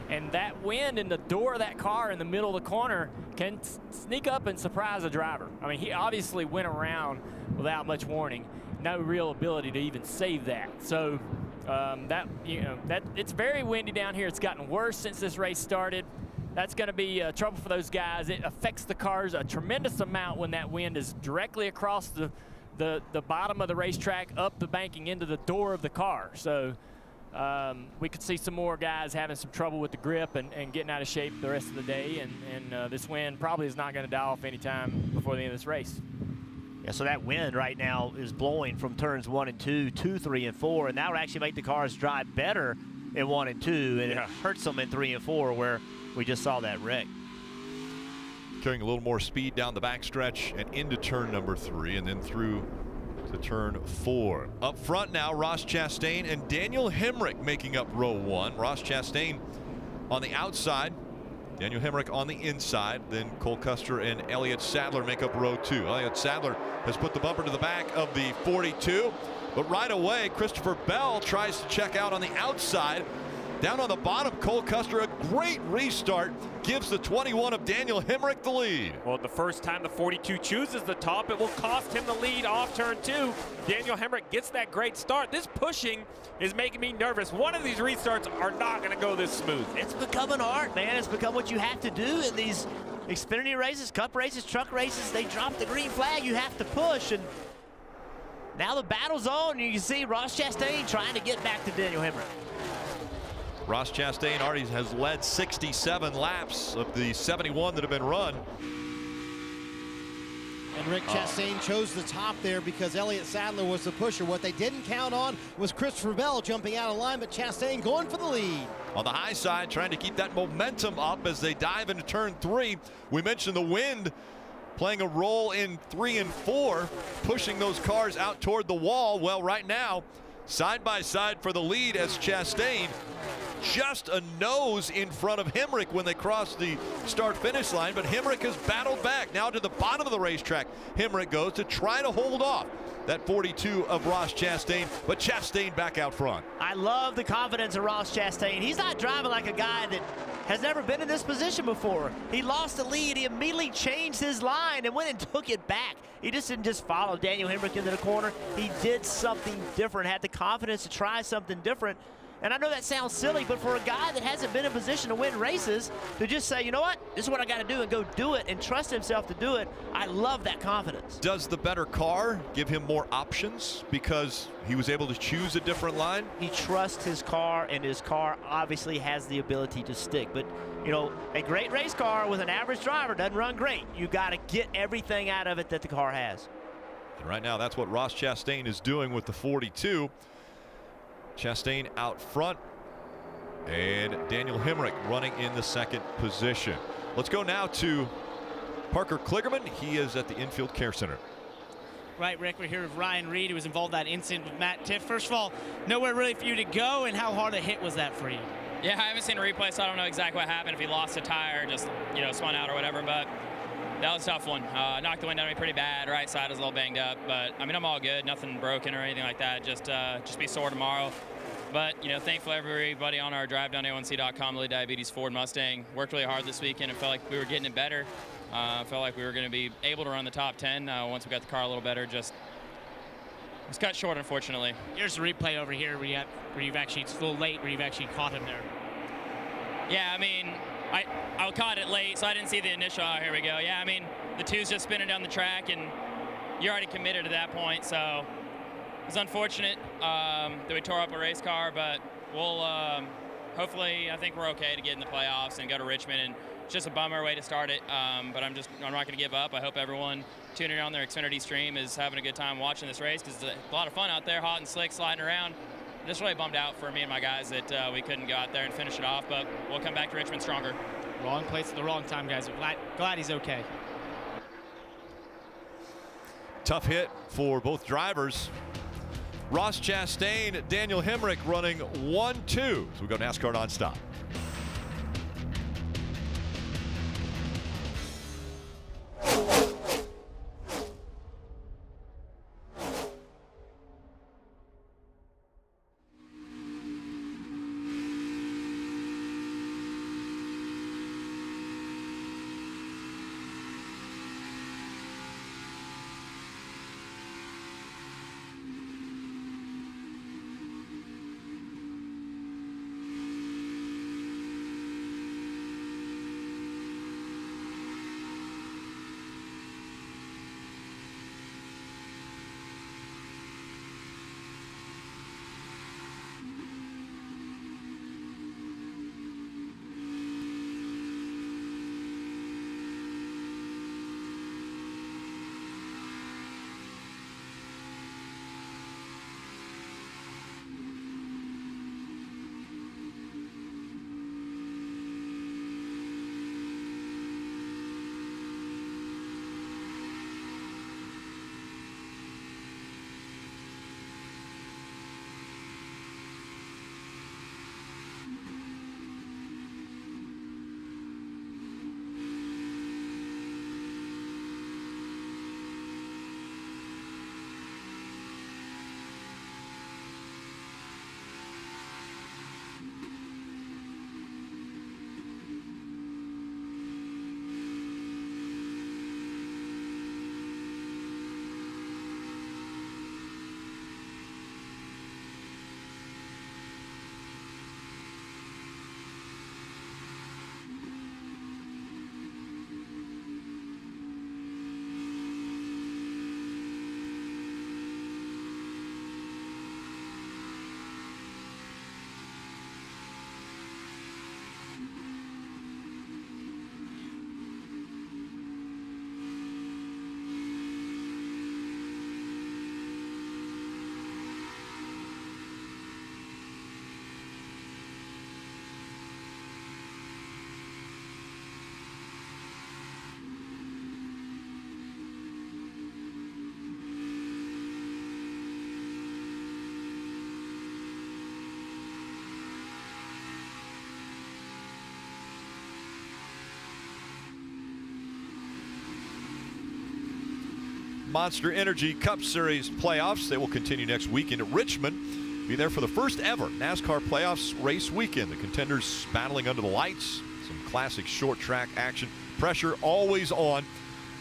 And that wind in the door of that car in the middle of the corner can sneak up and surprise a driver. I mean, he obviously went around without much warning. No real ability to even save that. So that it's very windy down here. It's gotten worse since this race started. That's going to be trouble for those guys. It affects the cars a tremendous amount when that wind is directly across the bottom of the racetrack, up the banking into the door of the car. So we could see some more guys having some trouble with the grip and getting out of shape the rest of the day. And this wind probably is not going to die off anytime before the end of this race. Yeah, so that wind right now is blowing from turns 1 and 2, 2, 3, and 4, and that would actually make the cars drive better in 1 and 2, and it hurts them in 3 and 4 where we just saw that wreck. Carrying a little more speed down the backstretch and into turn number 3, and then through to turn 4. Up front now, Ross Chastain and Daniel Hemrick making up row 1. Ross Chastain on the outside, Daniel Hemrick on the inside, then Cole Custer and Elliott Sadler make up row 2. Elliott Sadler has put the bumper to the back of the 42, but right away Christopher Bell tries to check out on the outside. Down on the bottom, Cole Custer, a great restart, gives the 21 of Daniel Hemrick the lead. Well, the first time the 42 chooses the top, it will cost him the lead off turn 2. Daniel Hemrick gets that great start. This pushing is making me nervous. One of these restarts are not going to go this smooth. It's become an art, man. It's become what you have to do in these Xfinity races, Cup races, truck races. They drop the green flag. You have to push, and now the battle's on. You can see Ross Chastain trying to get back to Daniel Hemrick. Ross Chastain already has led 67 laps of the 71 that have been run. And Rick Chastain chose the top there because Elliott Sadler was the pusher. What they didn't count on was Christopher Bell jumping out of line, but Chastain going for the lead. On the high side, trying to keep that momentum up as they dive into turn 3. We mentioned the wind playing a role in 3 and 4, pushing those cars out toward the wall. Well, right now, side by side for the lead as Chastain just a nose in front of Hemrick when they cross the start-finish line, but Hemrick has battled back. Now to the bottom of the racetrack, Hemrick goes to try to hold off that 42 of Ross Chastain, but Chastain back out front. I love the confidence of Ross Chastain. He's not driving like a guy that has never been in this position before. He lost the lead. He immediately changed his line and went and took it back. He just didn't just follow Daniel Hemrick into the corner. He did something different, had the confidence to try something different. And I know that sounds silly, but for a guy that hasn't been in position to win races, to just say, you know what, this is what I got to do, and go do it and trust himself to do it, I love that confidence. Does the better car give him more options because he was able to choose a different line? He trusts his car, and his car obviously has the ability to stick. But, you know, a great race car with an average driver doesn't run great. You got to get everything out of it that the car has. And right now, that's what Ross Chastain is doing with the 42. Chastain out front, and Daniel Hemrick running in the second position. Let's go now to Parker Kligerman. He is at the Infield Care Center. Right, Rick, we're here with Ryan Reed, who was involved in that incident with Matt Tiff. First of all, nowhere really for you to go, and how hard a hit was that for you? Yeah, I haven't seen a replay, so I don't know exactly what happened, if he lost a tire, just, spun out or whatever, but that was a tough one. Knocked the wind out of me pretty bad. Right side was a little banged up, but I mean, I'm all good. Nothing broken or anything like that. Just be sore tomorrow. But thankfully everybody on our drive down A1C.com, Lilly Diabetes Ford Mustang, worked really hard this weekend. It felt like we were getting it better. Felt like we were going to be able to run the top 10 once we got the car a little better. Just it was cut short, unfortunately. Here's the replay over here where you've actually, it's a little late, where you've actually caught him there. Yeah, I mean, I caught it late, so I didn't see the initial. Oh, here we go. Yeah, I mean, the two's just spinning down the track, and you're already committed at that point, so it was unfortunate that we tore up a race car, but we'll hopefully, I think we're okay to get in the playoffs and go to Richmond. And it's just a bummer way to start it, but I'm not going to give up. I hope everyone tuning in on their Xfinity stream is having a good time watching this race, because it's a lot of fun out there, hot and slick, sliding around. Just really bummed out for me and my guys that we couldn't go out there and finish it off, but we'll come back to Richmond stronger. Wrong place at the wrong time, guys. Glad he's okay. tough hit for both drivers. Ross Chastain, Daniel Hemrick running 1-2. So we go NASCAR nonstop. Monster Energy Cup Series playoffs. They will continue next weekend at Richmond. Be there for the first ever NASCAR playoffs race weekend. The contenders battling under the lights. Some classic short track action. Pressure always on.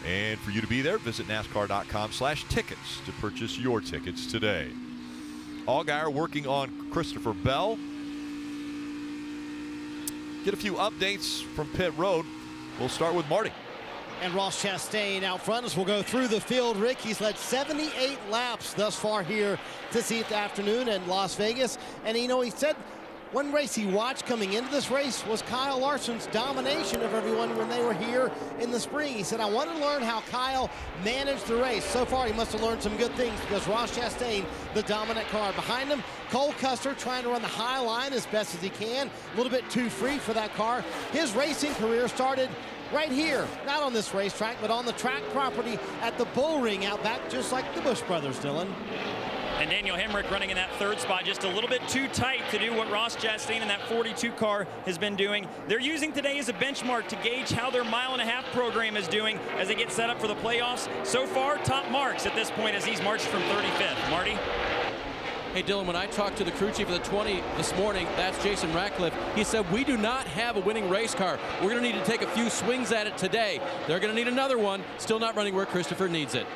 And for you to be there, visit NASCAR.com/tickets to purchase your tickets today. Allgaier working on Christopher Bell. Get a few updates from pit road. We'll start with Marty. And Ross Chastain out front as we'll go through the field. Rick, he's led 78 laps thus far here this afternoon in Las Vegas. And, you know, he said one race he watched coming into this race was Kyle Larson's domination of everyone when they were here in the spring. He said, I wanted to learn how Kyle managed the race. So far, he must have learned some good things because Ross Chastain, the dominant car. Behind him, Cole Custer trying to run the high line as best as he can. A little bit too free for that car. His racing career started right here, not on this racetrack, but on the track property at the Bull Ring out back, just like the Busch brothers, Dylan. And Daniel Hemrick running in that third spot just a little bit too tight to do what Ross Chastain in that 42 car has been doing. They're using today as a benchmark to gauge how their mile-and-a-half program is doing as they get set up for the playoffs. So far, top marks at this point as he's marched from 35th. Marty? Hey, Dylan, when I talked to the crew chief of the 20 this morning, that's Jason Ratcliffe, he said, we do not have a winning race car. We're going to need to take a few swings at it today. They're going to need another one. Still not running where Christopher needs it.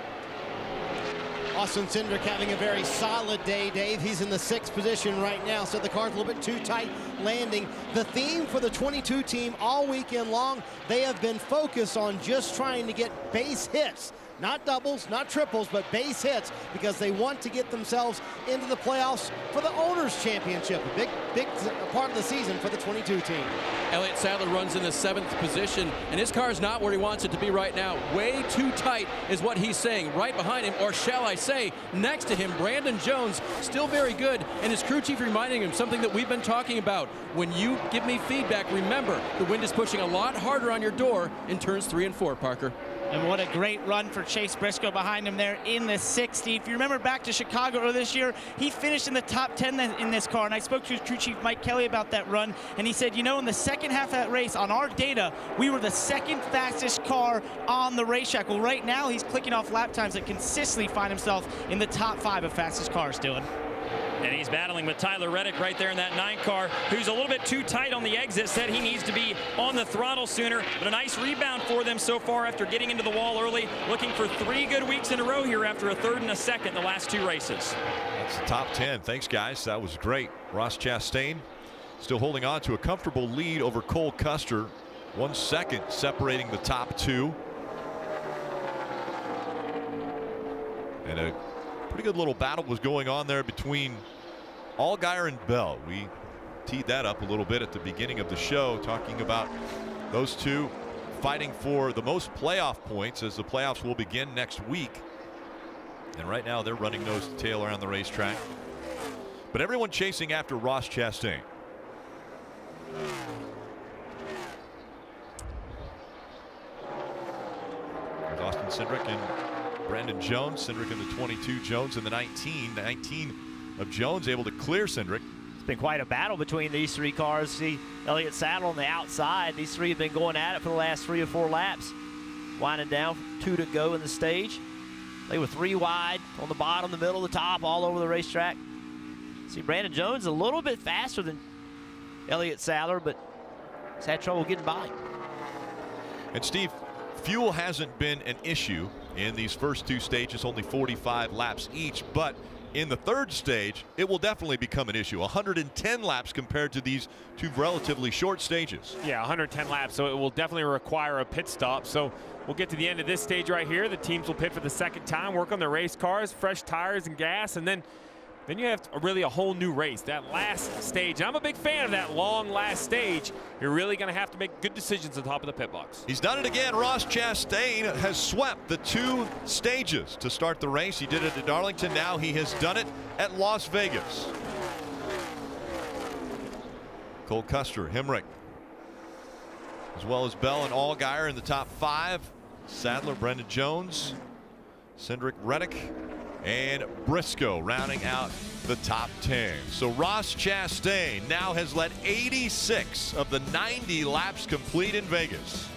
Austin Cindric having a very solid day, Dave. He's in the 6th position right now, so the car's a little bit too tight landing. The theme for the 22 team all weekend long, they have been focused on just trying to get base hits. Not doubles, not triples, but base hits because they want to get themselves into the playoffs for the Owners' Championship. A big part of the season for the 22 team. Elliott Sadler runs in the 7th position, and his car is not where he wants it to be right now. Way too tight is what he's saying. Right behind him, or shall I say, next to him, Brandon Jones, still very good, and his crew chief reminding him something that we've been talking about. When you give me feedback, remember, the wind is pushing a lot harder on your door in turns 3 and 4, Parker. And what a great run for Chase Briscoe behind him there in the 60. If you remember back to Chicago earlier this year, he finished in the top 10 in this car. And I spoke to his crew chief, Mike Kelly, about that run. And he said, you know, in the second half of that race, on our data, we were the second fastest car on the racetrack. Well, right now, he's clicking off lap times that consistently find himself in the top 5 of fastest cars, Dylan. And he's battling with Tyler Reddick right there in that 9 car, who's a little bit too tight on the exit, said he needs to be on the throttle sooner. But a nice rebound for them so far after getting into the wall early, looking for 3 good weeks in a row here after a 3rd and a 2nd the last 2 races. That's the top 10. Thanks, guys. That was great. Ross Chastain still holding on to a comfortable lead over Cole Custer. 1 second separating the top 2. And a pretty good little battle was going on there between Allgaier and Bell. We teed that up a little bit at the beginning of the show, talking about those two fighting for the most playoff points as the playoffs will begin next week. And right now they're running nose to tail around the racetrack. But everyone chasing after Ross Chastain. There's Austin Cindric and Brandon Jones. Cindric in the 22, Jones in the 19. 19 of Jones able to clear Cindric. It's been quite a battle between these 3 cars. See Elliott Sadler on the outside. These 3 have been going at it for the last 3 or 4 laps. Winding down, 2 to go in the stage. They were 3 wide on the bottom, the middle, the top, all over the racetrack. See Brandon Jones a little bit faster than Elliott Sadler, but he's had trouble getting by. And Steve, fuel hasn't been an issue in these first 2 stages, only 45 laps each, but in the 3rd stage, it will definitely become an issue. 110 laps compared to these 2 relatively short stages. Yeah, 110 laps, so it will definitely require a pit stop. So we'll get to the end of this stage right here. The teams will pit for the 2nd time, work on their race cars, fresh tires and gas, and then you have really a whole new race. That last stage, I'm a big fan of that long last stage. You're really going to have to make good decisions on top of the pit box. He's done it again. Ross Chastain has swept the 2 stages to start the race. He did it at Darlington. Now he has done it at Las Vegas. Cole Custer, Hemrick, as well as Bell and Allgaier in the top 5. Sadler, Brendan Jones, Cindric, Reddick, and Briscoe rounding out the top 10. So Ross Chastain now has led 86 of the 90 laps complete in Vegas.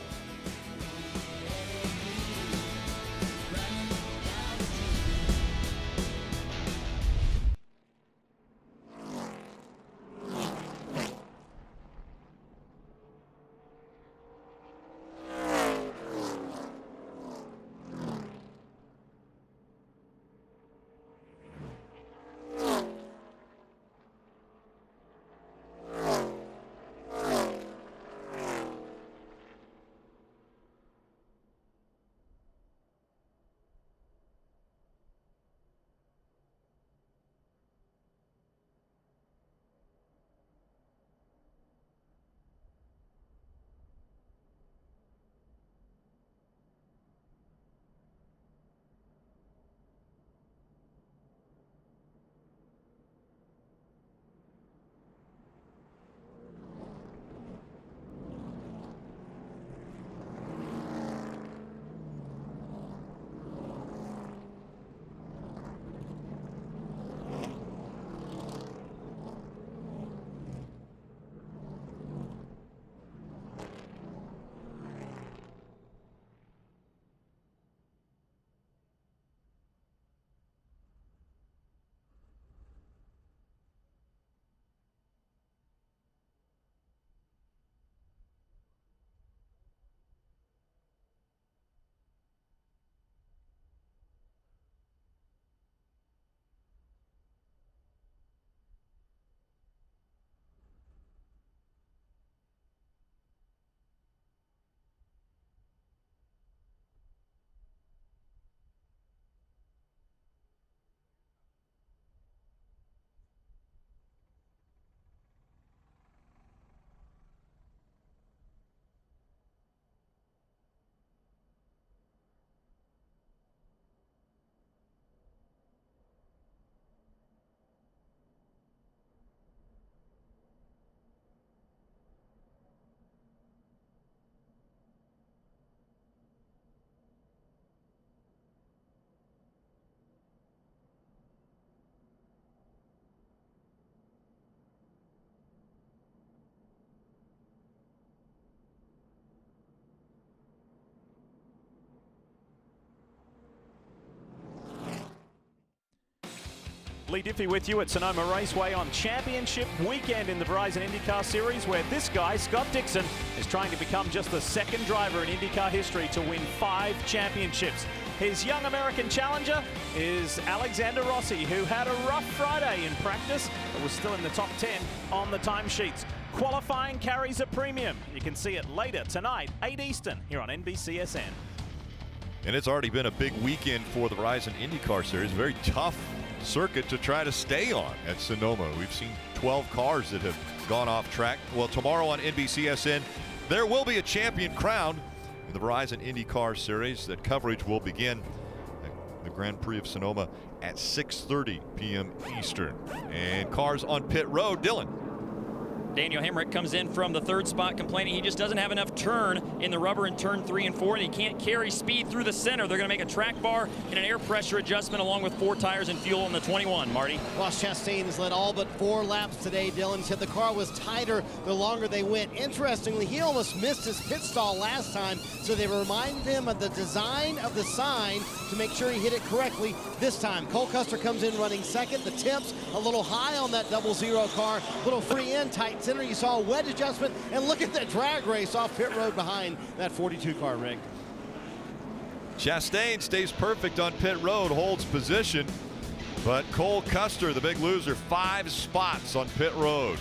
Lee Diffie with you at Sonoma Raceway on championship weekend in the Verizon IndyCar Series, where this guy, Scott Dixon, is trying to become just the second driver in IndyCar history to win 5 championships. His young American challenger is Alexander Rossi, who had a rough Friday in practice, but was still in the top 10 on the timesheets. Qualifying carries a premium. You can see it later tonight, 8 Eastern, here on NBCSN. And it's already been a big weekend for the Verizon IndyCar Series. Very tough circuit to try to stay on at Sonoma. We've seen 12 cars that have gone off track. Well, tomorrow on NBCSN, there will be a champion crowned in the Verizon IndyCar Series. That coverage will begin at the Grand Prix of Sonoma at 6:30 p.m. Eastern. And cars on pit road, Dylan. Daniel Hemrick comes in from the 3rd spot complaining he just doesn't have enough turn in the rubber in turn 3 and 4, and he can't carry speed through the center. They're going to make a track bar and an air pressure adjustment along with 4 tires and fuel in the 21. Marty. Ross Chastain has led all but 4 laps today. Dylan said the car was tighter the longer they went. Interestingly, he almost missed his pit stall last time, so they reminded him of the design of the sign to make sure he hit it correctly this time. Cole Custer comes in running 2nd. The temps a little high on that 00 car. Little free in, tight center. You saw a wedge adjustment, and look at that drag race off pit road behind that 42 car rig. Chastain stays perfect on pit road, holds position, but Cole Custer, the big loser, 5 spots on pit road.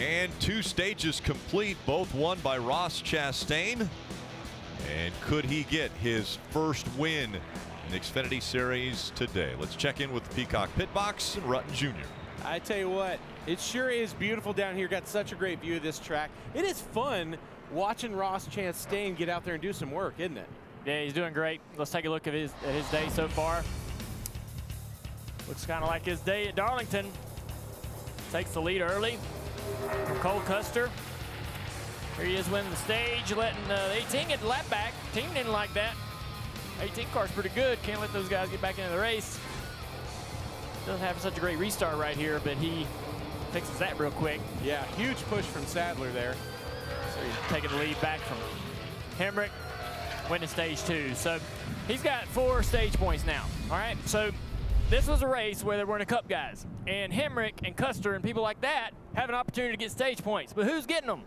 And 2 stages complete, both won by Ross Chastain. And could he get his first win in the Xfinity Series today? Let's check in with the Peacock Pit Box and Rutten Jr. I tell you what, it sure is beautiful down here. Got such a great view of this track. It is fun watching Ross Chastain get out there and do some work, isn't it? Yeah, he's doing great. Let's take a look at his day so far. Looks kind of like his day at Darlington. Takes the lead early from Cole Custer. Here he is winning the stage, letting the 18 get the lap back. Team didn't like that. 18 car's pretty good. Can't let those guys get back into the race. Doesn't have such a great restart right here, but he fixes that real quick. Yeah, huge push from Sadler there. So he's taking the lead back from Hemrick, winning stage 2. So he's got 4 stage points now. All right, so this was a race where there weren't a Cup guys. And Hemrick and Custer and people like that have an opportunity to get stage points. But who's getting them?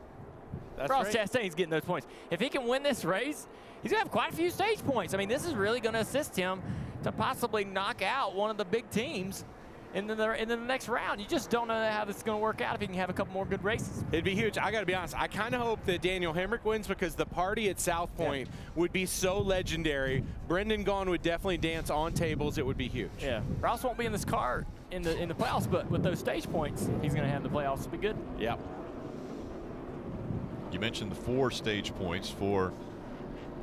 Ross Chastain's getting those points. If he can win this race, he's going to have quite a few stage points. I mean, this is really going to assist him to possibly knock out one of the big teams in the next round. You just don't know how this is going to work out if he can have a couple more good races. It'd be huge. I got to be honest. I kind of hope that Daniel Hemrick wins because the party at South Point would be so legendary. Brendan Gaughan would definitely dance on tables. It would be huge. Yeah. Ross won't be in this car in the playoffs, but with those stage points, he's going to have the playoffs. It'll be good. Yep. You mentioned the 4 stage points for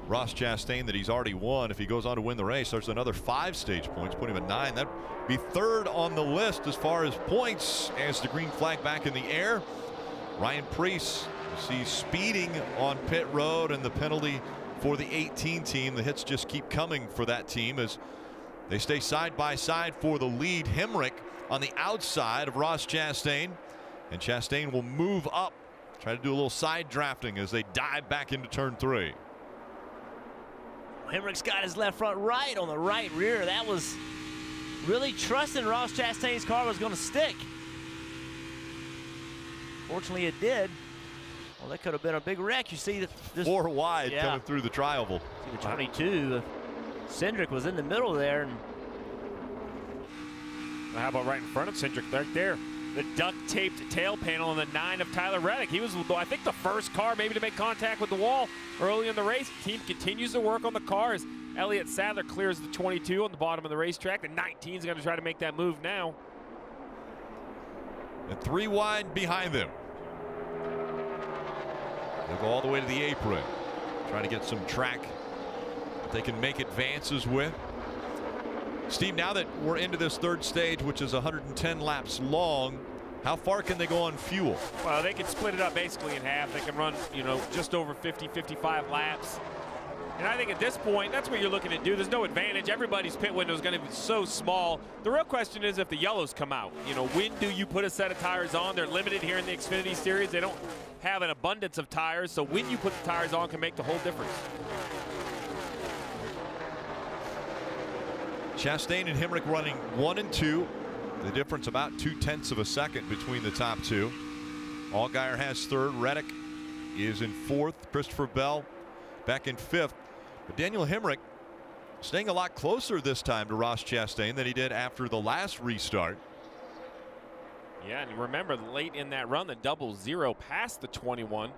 Ross Chastain that he's already won. If he goes on to win the race, there's another 5 stage points, put him at 9. That'd be 3rd on the list as far as points as the green flag back in the air. Ryan Preece, you see speeding on pit road, and the penalty for the 18 team. The hits just keep coming for that team as they stay side by side for the lead. Hemrick on the outside of Ross Chastain, and Chastain will move up, try to do a little side drafting as they dive back into turn 3. Hemrick's got his left front right on the right rear. That was really trusting Ross Chastain's car was going to stick. Fortunately, it did. Well, that could have been a big wreck. You see that this 4 wide coming through the tri-oval. See the 22. Cindric was in the middle there. And how about right in front of Cindric? Right there. The duct-taped tail panel on the 9 of Tyler Reddick. He was, I think, the first car maybe to make contact with the wall early in the race. The team continues to work on the cars. Elliott Sadler clears the 22 on the bottom of the racetrack. The 19 is going to try to make that move now. And 3 wide behind them. They'll go all the way to the apron, trying to get some track that they can make advances with. Steve, now that we're into this 3rd stage, which is 110 laps long, how far can they go on fuel? Well, they can split it up basically in half. They can run, just over 50, 55 laps. And I think at this point, that's what you're looking to do. There's no advantage. Everybody's pit window is going to be so small. The real question is if the yellows come out. When do you put a set of tires on? They're limited here in the Xfinity Series. They don't have an abundance of tires, so when you put the tires on can make the whole difference. Chastain and Hemrick running 1 and 2. The difference about 0.2 of a second between the top 2. Allgaier has 3rd. Reddick is in 4th. Christopher Bell back in 5th. But Daniel Hemrick staying a lot closer this time to Ross Chastain than he did after the last restart. Yeah, and remember late in that run, the 00 passed the 21.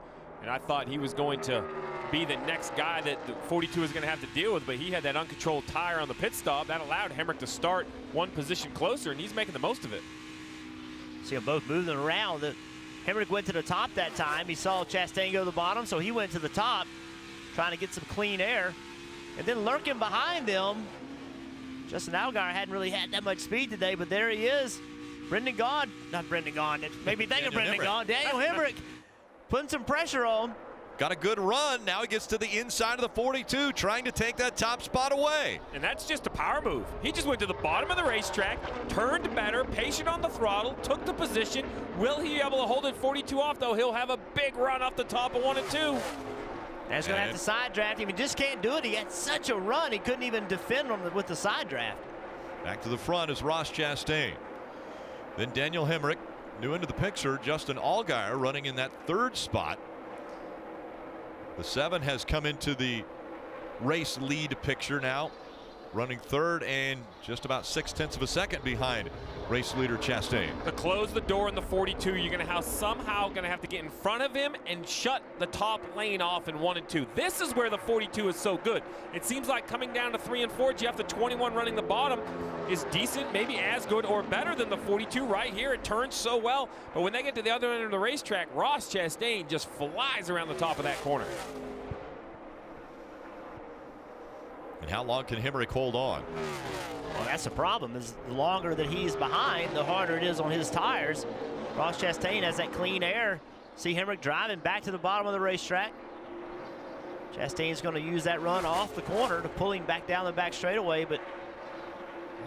And I thought he was going to be the next guy that the 42 is going to have to deal with, but he had that uncontrolled tire on the pit stop. That allowed Hemrick to start 1 position closer, and he's making the most of it. See them both moving around. Hemrick went to the top that time. He saw Chastain go to the bottom, so he went to the top, trying to get some clean air. And then lurking behind them, Justin Allgaier hadn't really had that much speed today, but there he is. Brendan Gaughan, not Brendan Gaughan, it made me think of Brendan Gaughan. Daniel Hemrick putting some pressure on. Got a good run. Now he gets to the inside of the 42, trying to take that top spot away. And that's just a power move. He just went to the bottom of the racetrack, turned better, patient on the throttle, took the position. Will he be able to hold it 42 off, though? He'll have a big run off the top of 1 and 2. That's going to have to side draft him. He just can't do it. He had such a run, he couldn't even defend him with the side draft. Back to the front is Ross Chastain. Then Daniel Hemrick, new into the picture. Justin Allgaier running in that 3rd spot. The 7 has come into the race lead picture now, running 3rd and just about 0.6 of a second behind race leader Chastain. To close the door in the 42, you're going to somehow have to get in front of him and shut the top lane off in 1 and 2. This is where the 42 is so good. It seems like coming down to 3 and 4, Jeff, the 21 running the bottom is decent, maybe as good or better than the 42 right here. It turns so well, but when they get to the other end of the racetrack, Ross Chastain just flies around the top of that corner. And how long can Hemrick hold on? Well, that's the problem, is the longer that he's behind, the harder it is on his tires. Ross Chastain has that clean air. See Hemrick driving back to the bottom of the racetrack. Chastain's going to use that run off the corner to pull him back down the back straightaway, but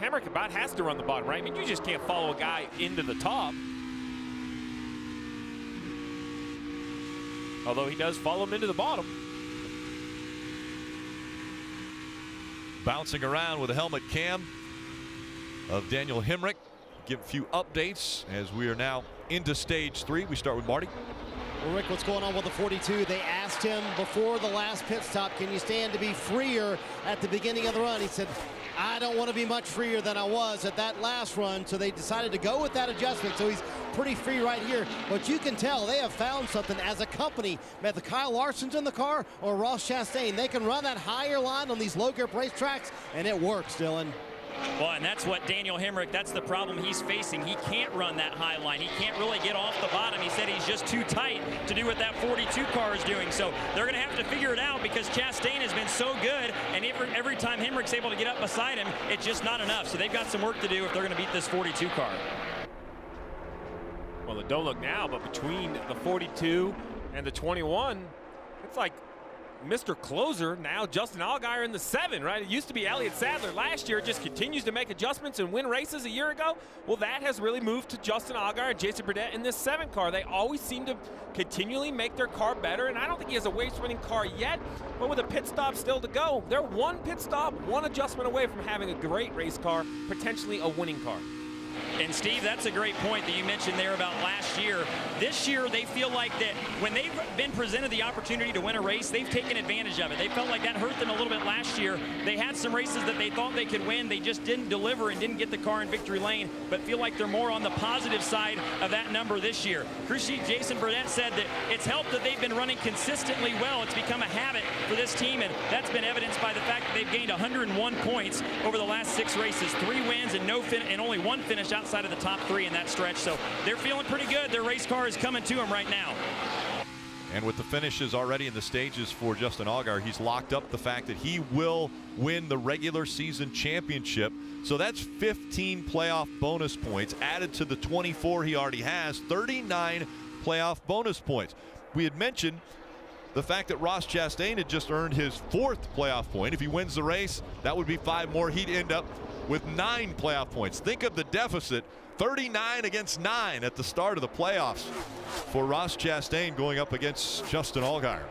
Hemrick about has to run the bottom, right? I mean, you just can't follow a guy into the top. Although he does follow him into the bottom. Bouncing around with a helmet cam of Daniel Hemrick. Give a few updates as we are now into stage 3. We start with Marty. Well, Rick, what's going on with the 42? They asked him before the last pit stop, can you stand to be freer at the beginning of the run? He said, I don't want to be much freer than I was at that last run, so they decided to go with that adjustment, so he's pretty free right here. But you can tell they have found something as a company, whether Kyle Larson's in the car or Ross Chastain. They can run that higher line on these low-grip racetracks, and it works, Dylan. Well, and that's what Daniel Hemrick, that's the problem he's facing. He can't run that high line. He can't really get off the bottom. He said he's just too tight to do what that 42 car is doing. So they're going to have to figure it out because Chastain has been so good, and every time Hemrick's able to get up beside him, it's just not enough. So they've got some work to do if they're going to beat this 42 car. Well, it don't look now, but between the 42 and the 21, it's like Mr. Closer, now Justin Allgaier in the 7, right? It used to be Elliott Sadler last year, just continues to make adjustments and win races a year ago. Well, that has really moved to Justin Allgaier and Jason Burdett in this 7 car. They always seem to continually make their car better, and I don't think he has a race-winning car yet, but with a pit stop still to go, they're one pit stop, one adjustment away from having a great race car, potentially a winning car. And Steve, that's a great point that you mentioned there about last year. This year, they feel like that when they've been presented the opportunity to win a race, they've taken advantage of it. They felt like that hurt them a little bit last year. They had some races that they thought they could win. They just didn't deliver and didn't get the car in victory lane, but feel like they're more on the positive side of that number this year. Crew chief Jason Burdett said that it's helped that they've been running consistently well. It's become a habit for this team, and that's been evidenced by the fact that they've gained 101 points over the last 6 races, 3 wins and only 1 finish outside of the top 3 in that stretch. So they're feeling pretty good. Their race car is coming to them right now. And with the finishes already in the stages for Justin Allgaier, he's locked up the fact that he will win the regular season championship. So that's 15 playoff bonus points added to the 24 he already has, 39 playoff bonus points. We had mentioned the fact that Ross Chastain had just earned his 4th playoff point. If he wins the race, that would be 5 more. He'd end up with 9 playoff points. Think of the deficit, 39 against 9 at the start of the playoffs for Ross Chastain going up against Justin Allgaier.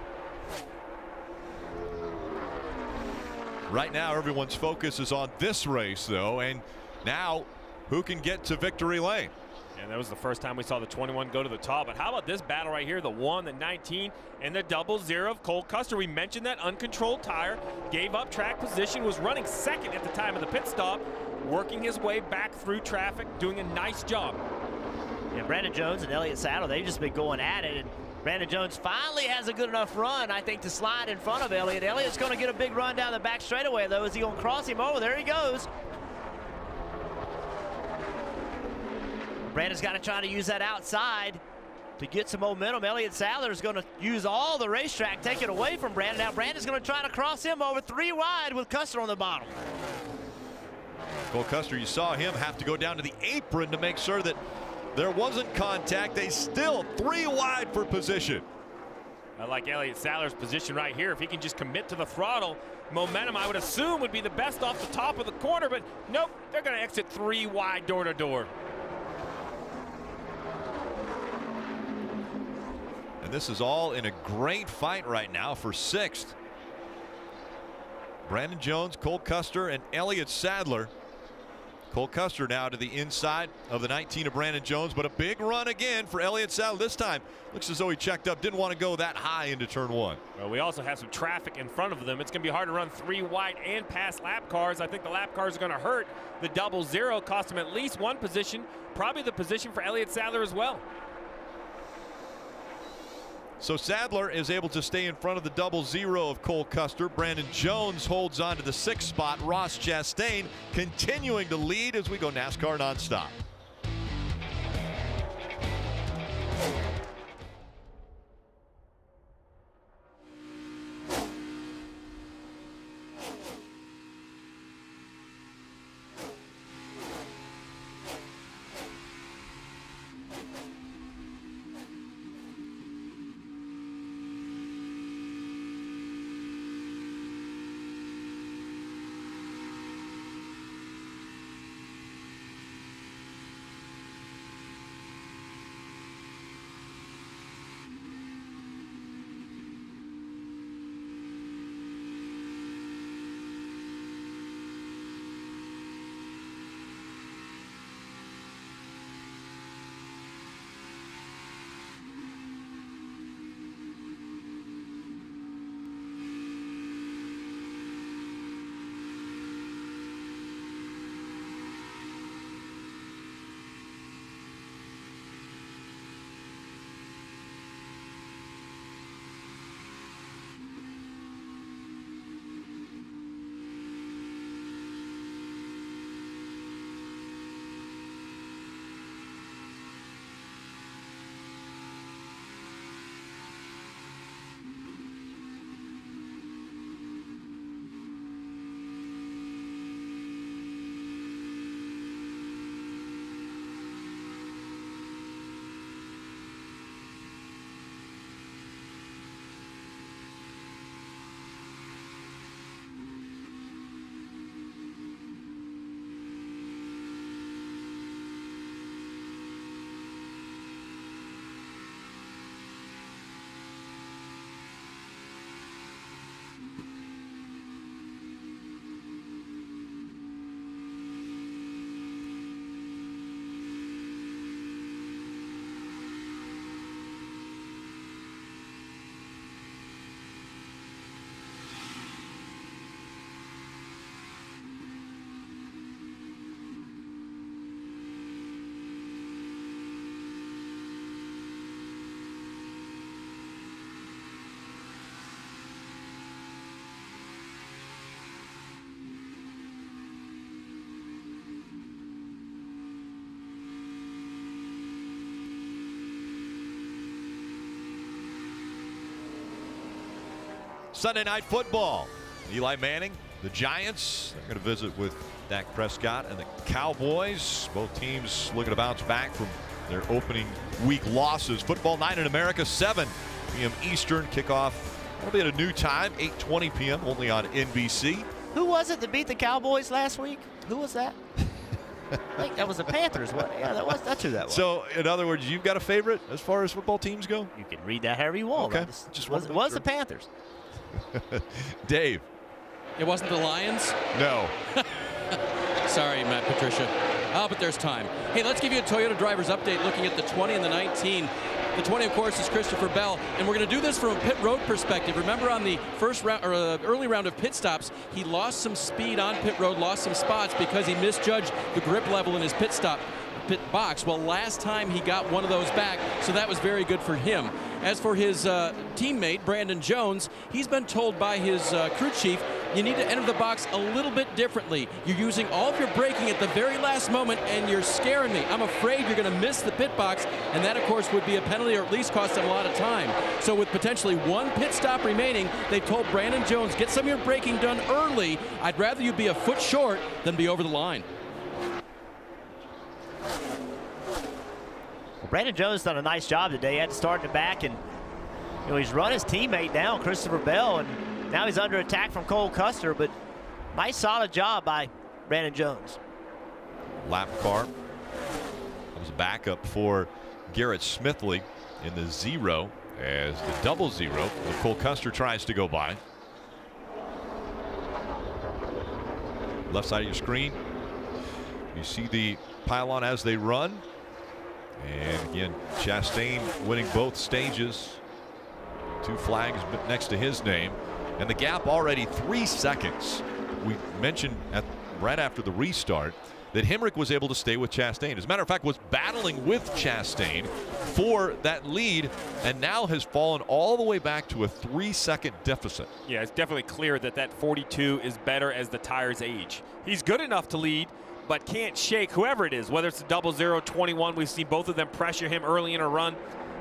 Right now, everyone's focus is on this race, though, and now who can get to victory lane? And that was the first time we saw the 21 go to the top. But how about this battle right here, the 1, the 19, and the 00 of Cole Custer? We mentioned that uncontrolled tire, gave up track position, was running 2nd at the time of the pit stop, working his way back through traffic, doing a nice job. Yeah, Brandon Jones and Elliott Sadler, they've just been going at it. And Brandon Jones finally has a good enough run, I think, to slide in front of Elliott. Elliott's going to get a big run down the back straightaway, though. Is he going to cross him over? There he goes. Brandon's got to try to use that outside to get some momentum. Elliott Sadler is going to use all the racetrack, take it away from Brandon. Now Brandon's going to try to cross him over 3 wide with Custer on the bottom. Cole Custer, you saw him have to go down to the apron to make sure that there wasn't contact. They still 3 wide for position. I like Elliott Sadler's position right here. If he can just commit to the throttle, momentum I would assume would be the best off the top of the corner, but nope, they're going to exit 3 wide door to door. And this is all in a great fight right now for 6th. Brandon Jones, Cole Custer, and Elliott Sadler. Cole Custer now to the inside of the 19 of Brandon Jones, but a big run again for Elliott Sadler. This time looks as though he checked up, didn't want to go that high into turn 1. Well, we also have some traffic in front of them. It's going to be hard to run 3 wide and past lap cars. I think the lap cars are going to hurt the 00, cost him at least 1 position, probably the position for Elliott Sadler as well. So Sadler is able to stay in front of the 00 of Cole Custer. Brandon Jones holds on to the 6th spot. Ross Chastain continuing to lead as we go NASCAR nonstop. Sunday Night Football. Eli Manning, the Giants, they're going to visit with Dak Prescott and the Cowboys. Both teams looking to bounce back from their opening week losses. Football Night in America, 7 p.m. Eastern. Kickoff will be at a new time, 8:20 p.m. only on NBC. Who was it that beat the Cowboys last week? Who was that? I think that was the Panthers. Yeah, that's who that was. So, in other words, you've got a favorite as far as football teams go? You can read that however you want. Okay. It was the Panthers. Dave. It wasn't the Lions? No. Sorry, Matt Patricia. Oh, but there's time. Hey, let's give you a Toyota driver's update looking at the 20 and the 19. The 20, of course, is Christopher Bell, and we're going to do this from a pit road perspective. Remember, on the first round or early round of pit stops, he lost some speed on pit road, lost some spots because he misjudged the grip level in his pit box. Well, last time he got one of those back, so that was very good for him. As for his teammate, Brandon Jones, he's been told by his crew chief, you need to enter the box a little bit differently. You're using all of your braking at the very last moment, and you're scaring me. I'm afraid you're going to miss the pit box, and that, of course, would be a penalty or at least cost him a lot of time. So with potentially one pit stop remaining, they told Brandon Jones, get some of your braking done early. I'd rather you be a foot short than be over the line. Well, Brandon Jones done a nice job today. He had to start in the back, and he's run his teammate down, Christopher Bell, and now he's under attack from Cole Custer, but nice solid job by Brandon Jones. Lap car. That was a backup for Garrett Smithley in the 0 as the double 0. Cole Custer tries to go by. Left side of your screen, you see the pylon as they run. And again, Chastain winning both stages. 2 flags next to his name. And the gap already 3 seconds. We mentioned right after the restart that Hemrick was able to stay with Chastain. As a matter of fact, was battling with Chastain for that lead and now has fallen all the way back to a 3-second deficit. Yeah, it's definitely clear that that 42 is better as the tires age. He's good enough to lead, but can't shake whoever it is, whether it's the 00, 21. We've seen both of them pressure him early in a run.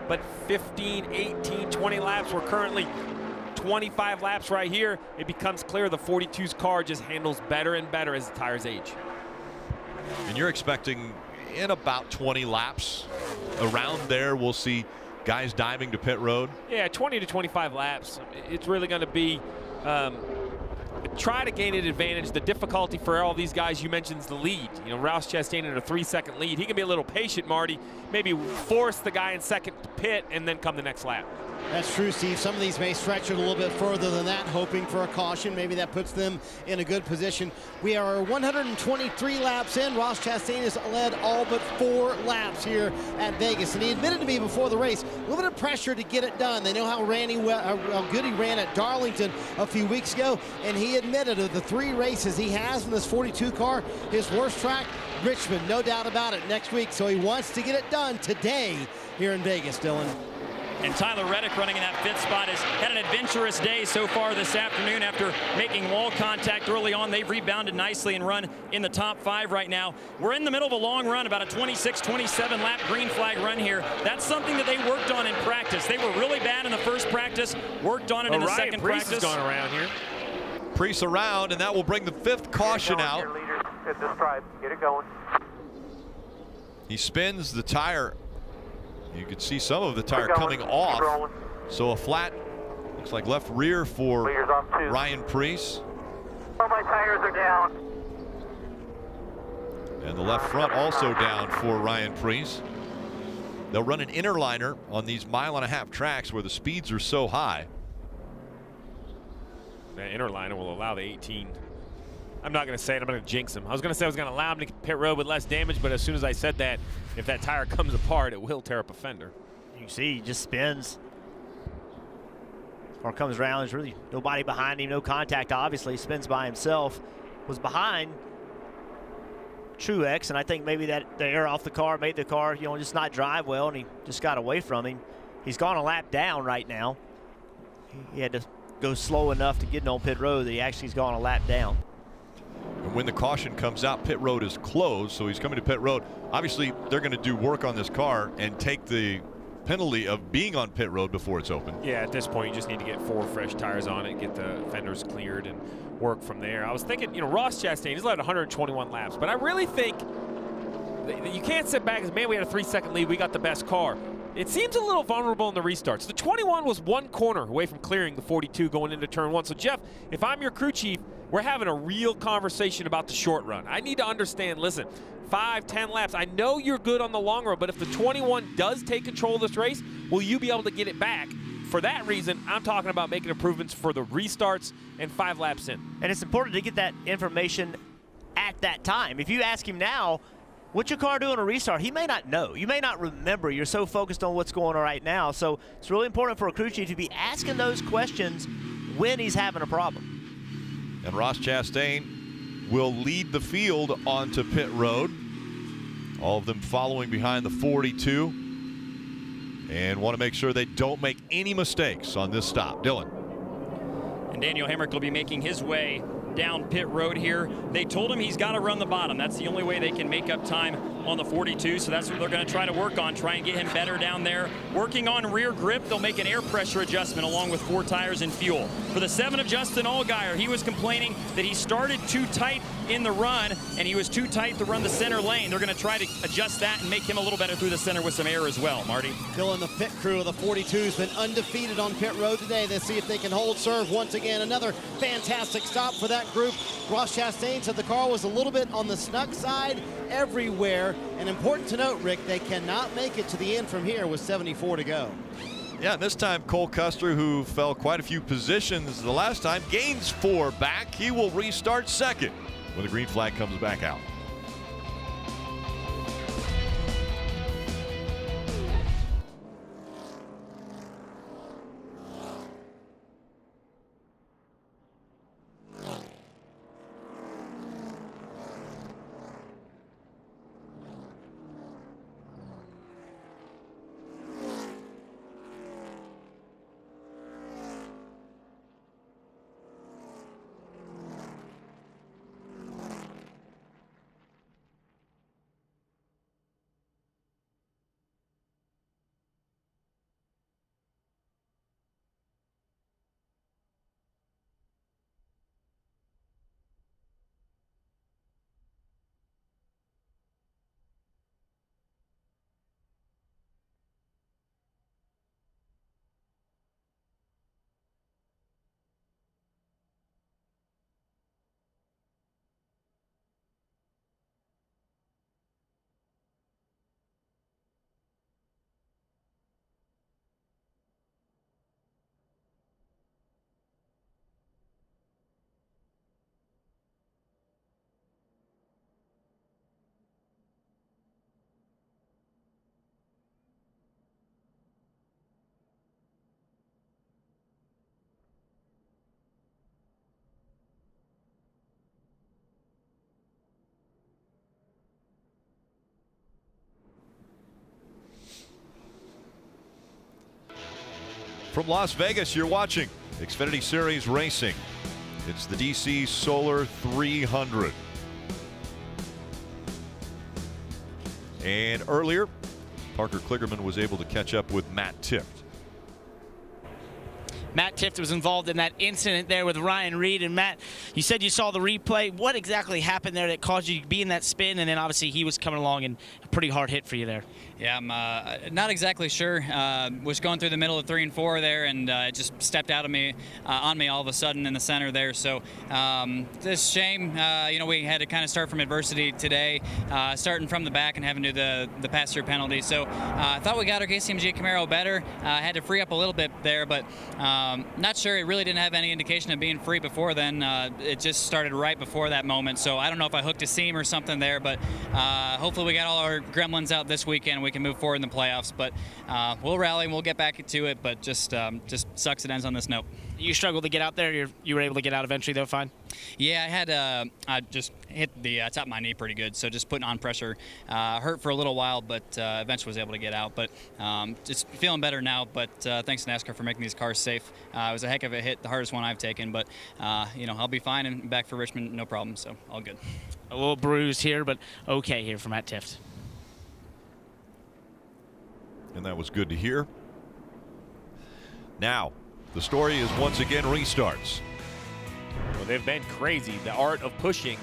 But 15, 18, 20 laps, we're currently 25 laps right here. It becomes clear the 42's car just handles better and better as the tires age. And you're expecting in about 20 laps, around there, we'll see guys diving to pit road? Yeah, 20 to 25 laps. It's really going to be try to gain an advantage. The difficulty for all these guys you mentioned is the lead. Roush Chastain in a 3-second lead. He can be a little patient, Marty. Maybe force the guy in second to pit and then come the next lap. That's true, Steve. Some of these may stretch it a little bit further than that, hoping for a caution. Maybe that puts them in a good position. We are 123 laps in. Roush Chastain has led all but 4 laps here at Vegas. And he admitted to me before the race, a little bit of pressure to get it done. They know how good he ran at Darlington a few weeks ago. And he admitted of the 3 races he has in this 42 car, his worst track, Richmond, no doubt about it, next week. So he wants to get it done today here in Vegas, Dylan. And Tyler Reddick running in that 5th spot has had an adventurous day so far this afternoon. After making wall contact early on, they've rebounded nicely and run in the top 5 right now. We're in the middle of a long run, about a 26, 27 lap green flag run here. That's something that they worked on in practice. They were really bad in the first practice, worked on it in the second practice. Priest has gone around here. Priest around, and that will bring the 5th caution out. Get this drive. Get it going. He spins the tire. You can see some of the tire coming off. So a flat, looks like left rear for Ryan Priest. All my tires are down. And the left front also down for Ryan Priest. They'll run an inner liner on these 1.5-mile tracks where the speeds are so high. That inner liner will allow the 18. I'm not going to say it. I'm going to jinx him. I was going to say I was going to allow him to pit road with less damage, but as soon as I said that, if that tire comes apart, it will tear up a fender. You can see he just spins. Or comes around. There's really nobody behind him. No contact, obviously. He spins by himself. Was behind Truex, and I think maybe that the air off the car made the car, just not drive well, and he just got away from him. He's gone a lap down right now. He had to go slow enough to get on pit road that he actually has gone a lap down. And when the caution comes out, pit road is closed, so he's coming to pit road. Obviously, they're going to do work on this car and take the penalty of being on pit road before it's open. Yeah, at this point, you just need to get 4 fresh tires on it, get the fenders cleared, and work from there. I was thinking, Ross Chastain, he's led 121 laps, but I really think that you can't sit back and say, man, we had a 3-second lead, we got the best car. It seems a little vulnerable in the restarts. The 21 was 1 corner away from clearing the 42 going into turn 1. So, Jeff, if I'm your crew chief, we're having a real conversation about the short run. I need to understand, listen, 5, 10 laps. I know you're good on the long run, but if the 21 does take control of this race, will you be able to get it back? For that reason, I'm talking about making improvements for the restarts and 5 laps in. And it's important to get that information at that time. If you ask him now, what's your car doing a restart? He may not know. You may not remember. You're so focused on what's going on right now. So it's really important for a crew chief to be asking those questions when he's having a problem. And Ross Chastain will lead the field onto pit road. All of them following behind the 42. And want to make sure they don't make any mistakes on this stop. Dylan. And Daniel Hemrick will be making his way down pit road here. They told him he's got to run the bottom. That's the only way they can make up time on the 42, so that's what they're going to try to work on, try and get him better down there. Working on rear grip, they'll make an air pressure adjustment along with 4 tires and fuel. For the 7 of Justin Allgaier, he was complaining that he started too tight in the run, and he was too tight to run the center lane. They're going to try to adjust that and make him a little better through the center with some air as well. Marty? Dylan, the pit crew of the 42 has been undefeated on pit road today. Let's see if they can hold serve once again. Another fantastic stop for that group. Ross Chastain said the car was a little bit on the snug side everywhere. And important to note, Rick, they cannot make it to the end from here with 74 to go. Yeah, and this time Cole Custer, who fell quite a few positions the last time, gains 4 back. He will restart second when the green flag comes back out. From Las Vegas, you're watching Xfinity Series Racing. It's the DC Solar 300. And earlier, Parker Kligerman was able to catch up with Matt Tifft. Matt Tifft was involved in that incident there with Ryan Reed. And Matt, you said you saw the replay. What exactly happened there that caused you to be in that spin? And then obviously he was coming along and a pretty hard hit for you there. Yeah, I'm not exactly sure. Was going through the middle of 3 and 4 there, and it just stepped out of me on me all of a sudden in the center there. So this shame. We had to kind of start from adversity today, starting from the back and having to do the pass-through penalty. So I thought we got our KCMG Camaro better. Had to free up a little bit there, but not sure. It really didn't have any indication of being free before then. It just started right before that moment. So I don't know if I hooked a seam or something there, but hopefully we got all our gremlins out this weekend and we can move forward in the playoffs. But we'll rally and we'll get back to it, but just sucks it ends on this note. You struggled to get out there. You were able to get out eventually, though, fine? Yeah, I just hit the top of my knee pretty good, so just putting on pressure. Hurt for a little while, but eventually was able to get out. But just feeling better now, but thanks to NASCAR for making these cars safe. It was a heck of a hit, the hardest one I've taken, but I'll be fine and back for Richmond, no problem, so all good. A little bruised here, but okay here for Matt Tifft. and that was good to hear. Now, the story is once again restarts. Well, they've been crazy. The art of pushing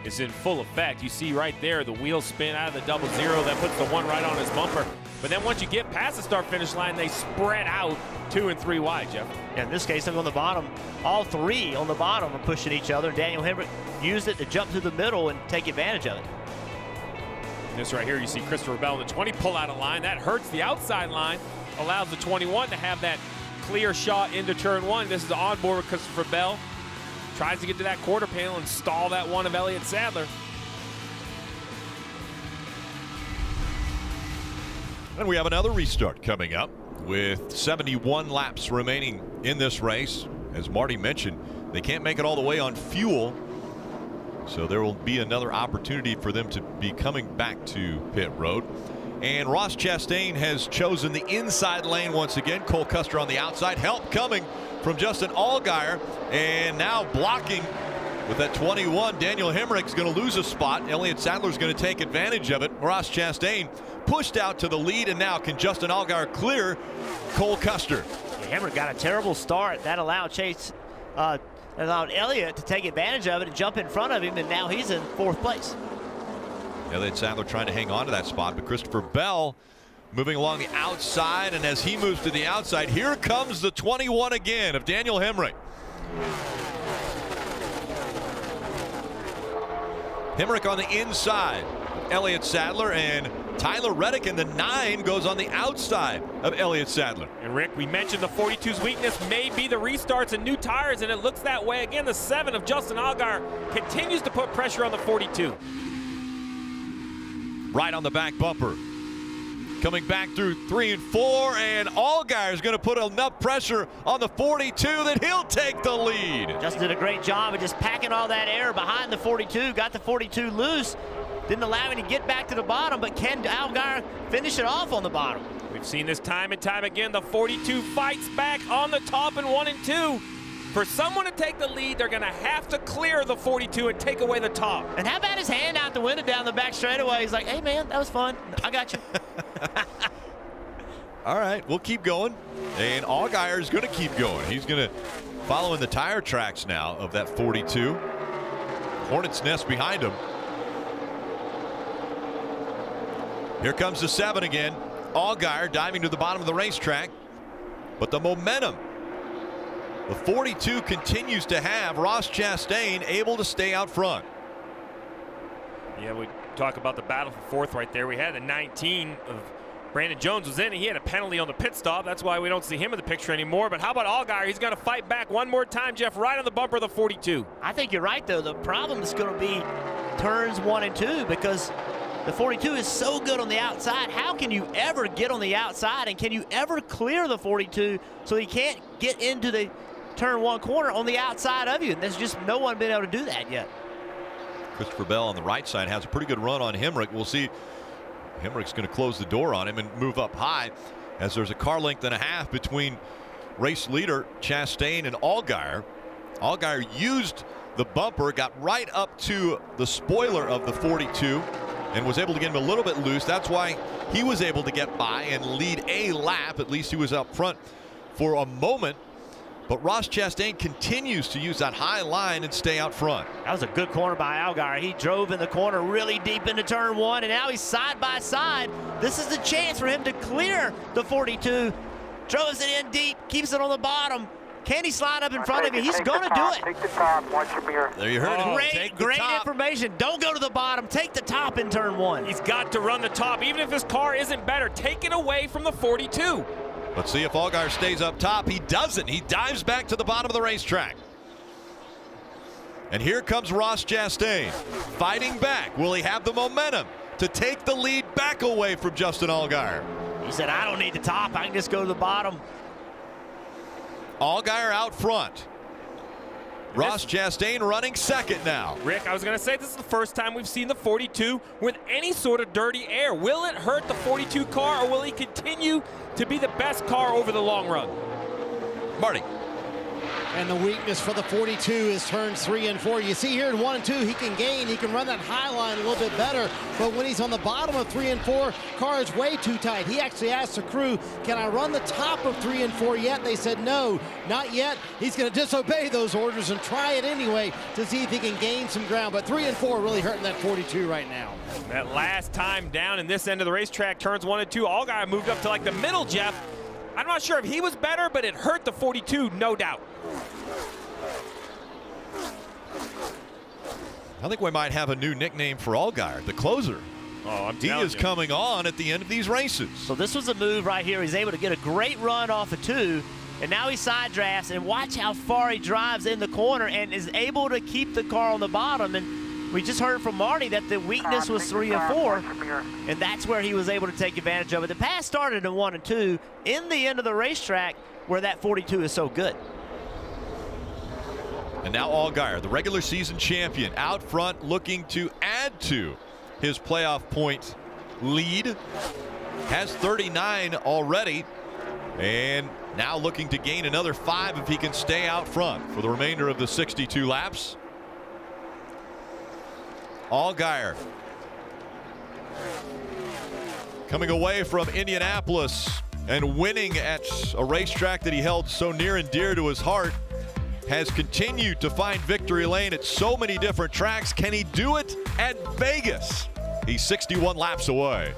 is in full effect. You see right there the wheels spin out of the 0-0. That puts the one right on his bumper. But then once you get past the start-finish line, they spread out 2 and 3 wide, Jeff. Yeah, in this case, look on the bottom. All three on the bottom are pushing each other. Daniel Hemrick used it to jump to the middle and take advantage of it. This right here, you see Christopher Bell in the 20 pull out of line. That hurts the outside line, allows the 21 to have that clear shot into turn 1. This is the onboard with Christopher Bell. Tries to get to that quarter panel and stall that one of Elliott Sadler. And we have another restart coming up with 71 laps remaining in this race. As Marty mentioned, they can't make it all the way on fuel, so there will be another opportunity for them to be coming back to pit road. And Ross Chastain has chosen the inside lane once again. Cole Custer on the outside. Help coming from Justin Allgaier, and now blocking with that 21. Daniel Hemrick's going to lose a spot. Elliott Sadler's going to take advantage of it. Ross Chastain pushed out to the lead, and now can Justin Allgaier clear Cole Custer? Yeah, Hemrick got a terrible start. That allowed allowed Elliott to take advantage of it and jump in front of him, and now he's in 4th place. Elliott Sadler trying to hang on to that spot, but Christopher Bell moving along the outside, and as he moves to the outside, here comes the 21 again of Daniel Hemrick. Hemrick on the inside, Elliott Sadler, and Tyler Reddick in the 9 goes on the outside of Elliott Sadler. And Rick, we mentioned the 42's weakness may be the restarts and new tires, and it looks that way again. The 7 of Justin Allgaier continues to put pressure on the 42. Right on the back bumper. Coming back through 3 and 4, and Allgaier is going to put enough pressure on the 42 that he'll take the lead. Justin did a great job of just packing all that air behind the 42, got the 42 loose, didn't allow him to get back to the bottom, but can Allgaier finish it off on the bottom? We've seen this time and time again. The 42 fights back on the top in 1 and 2. For someone to take the lead, they're going to have to clear the 42 and take away the top. And how about his hand out the window down the back straightaway? He's like, hey, man, that was fun. I got you. All right, we'll keep going. And Allgaier is going to keep going. He's going to follow in the tire tracks now of that 42. Hornet's nest behind him. Here comes the 7 again. Allgaier diving to the bottom of the racetrack. But the momentum the 42 continues to have. Ross Chastain able to stay out front. Yeah, we talk about the battle for 4th right there. We had the 19 of Brandon Jones was in, and he had a penalty on the pit stop. That's why we don't see him in the picture anymore. But how about Allgaier? He's going to fight back one more time, Jeff, right on the bumper of the 42. I think you're right, though. The problem is going to be turns 1 and 2 because the 42 is so good on the outside. How can you ever get on the outside, and can you ever clear the 42 so he can't get into the turn 1 corner on the outside of you? And there's just no one been able to do that yet. Christopher Bell on the right side has a pretty good run on Hemrick. We'll see. Hemrick's going to close the door on him and move up high, as there's a car length and a half between race leader Chastain and Allgaier. Allgaier used the bumper, got right up to the spoiler of the 42 and was able to get him a little bit loose. That's why he was able to get by and lead a lap. At least he was up front for a moment. But Ross Chastain continues to use that high line and stay out front. That was a good corner by Allgaier. He drove in the corner really deep into turn 1, and now he's side by side. This is the chance for him to clear the 42. Throws it in deep, keeps it on the bottom. Can he slide up in front of him? He's going to do it. Take the top, watch your mirror. There you heard it. Great information. Don't go to the bottom. Take the top in turn 1. He's got to run the top. Even if his car isn't better, take it away from the 42. Let's see if Allgaier stays up top. He doesn't. He dives back to the bottom of the racetrack. And here comes Ross Chastain fighting back. Will he have the momentum to take the lead back away from Justin Allgaier? He said, I don't need the top. I can just go to the bottom. Allgaier out front. Ross Chastain running second now. Rick, I was going to say this is the first time we've seen the 42 with any sort of dirty air. Will it hurt the 42 car, or will he continue to be the best car over the long run? Marty. And the weakness for the 42 is turns 3 and 4. You see here in 1 and 2, he can gain, he can run that high line a little bit better, but when he's on the bottom of 3 and 4, car is way too tight. He actually asked the crew, can I run the top of 3 and 4 yet? They said no, not yet. He's gonna disobey those orders and try it anyway to see if he can gain some ground, but 3 and 4 really hurting that 42 right now. That last time down in this end of the racetrack, turns 1 and 2, Allgaier moved up to like the middle, Jeff. I'm not sure if he was better, but it hurt the 42, no doubt. I think we might have a new nickname for Allgaier, the closer. Oh, he is coming on at the end of these races. So this was a move right here. He's able to get a great run off of 2, and now he side drafts, and watch how far he drives in the corner and is able to keep the car on the bottom. And we just heard from Marty that the weakness was 3 and 4, and that's where he was able to take advantage of it. The pass started in 1 and 2 in the end of the racetrack where that 42 is so good. And now Allgaier, the regular season champion, out front looking to add to his playoff point lead. Has 39 already, and now looking to gain another 5 if he can stay out front for the remainder of the 62 laps. Allgaier coming away from Indianapolis and winning at a racetrack that he held so near and dear to his heart, has continued to find victory lane at so many different tracks. Can he do it at Vegas? He's 61 laps away.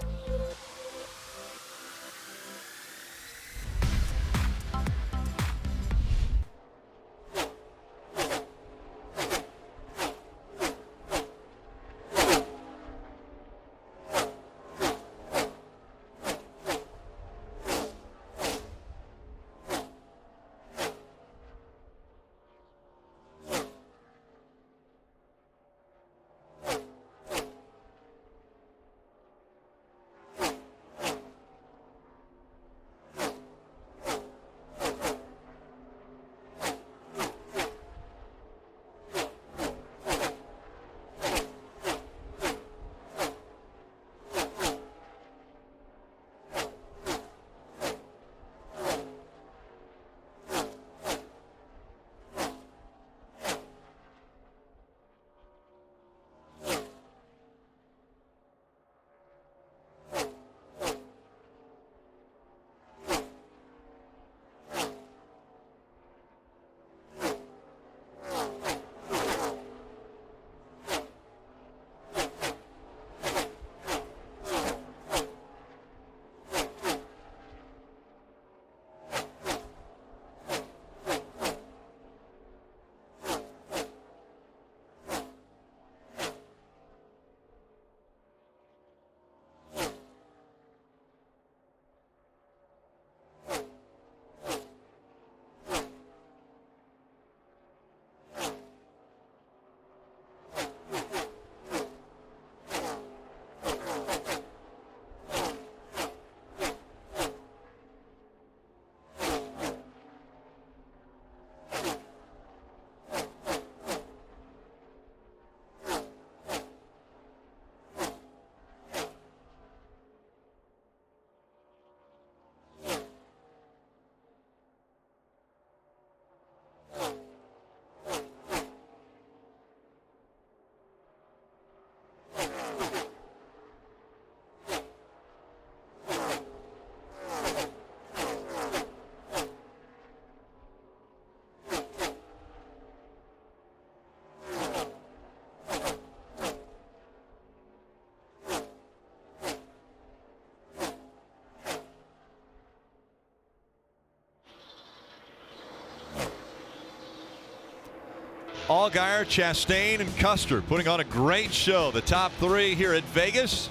Allgaier, Chastain, and Custer putting on a great show. The top 3 here at Vegas.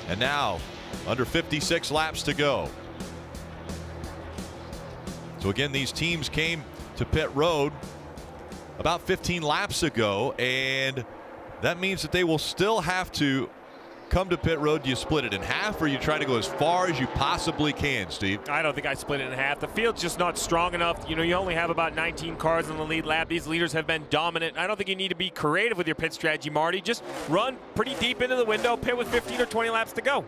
And now, under 56 laps to go. So again, these teams came to pit road about 15 laps ago, and that means that they will still have to come to pit road. Do you split it in half, or you try to go as far as you possibly can, Steve? I don't think I split it in half. The field's just not strong enough. You know, you only have about 19 cars in the lead lap. These leaders have been dominant. I don't think you need to be creative with your pit strategy, Marty. Just run pretty deep into the window, pit with 15 or 20 laps to go.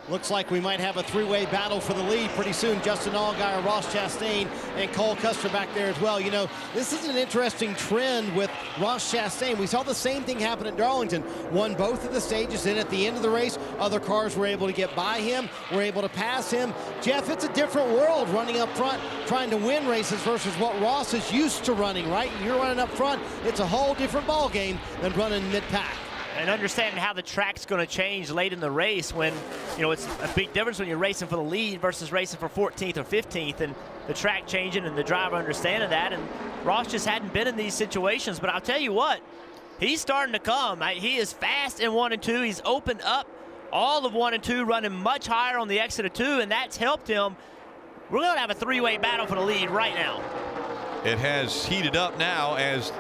Looks like we might have a three-way battle for the lead pretty soon. Justin Allgaier, Ross Chastain, and Cole Custer back there as well. You know, this is an interesting trend with Ross Chastain. We saw the same thing happen at Darlington. Won both of the stages, and at the end of the race, other cars were able to get by him, were able to pass him. Jeff, it's a different world running up front, trying to win races versus what Ross is used to running, right? You're running up front, it's a whole different ball game than running mid-pack. And understanding how the track's going to change late in the race when, you know, it's a big difference when you're racing for the lead versus racing for 14th or 15th, and the track changing and the driver understanding that. And Ross just hadn't been in these situations, but I'll tell you what, he's starting to come. He is fast in 1 and 2. He's opened up all of 1 and 2, running much higher on the exit of 2, and that's helped him. We're going to have a three-way battle for the lead right now. It has heated up now as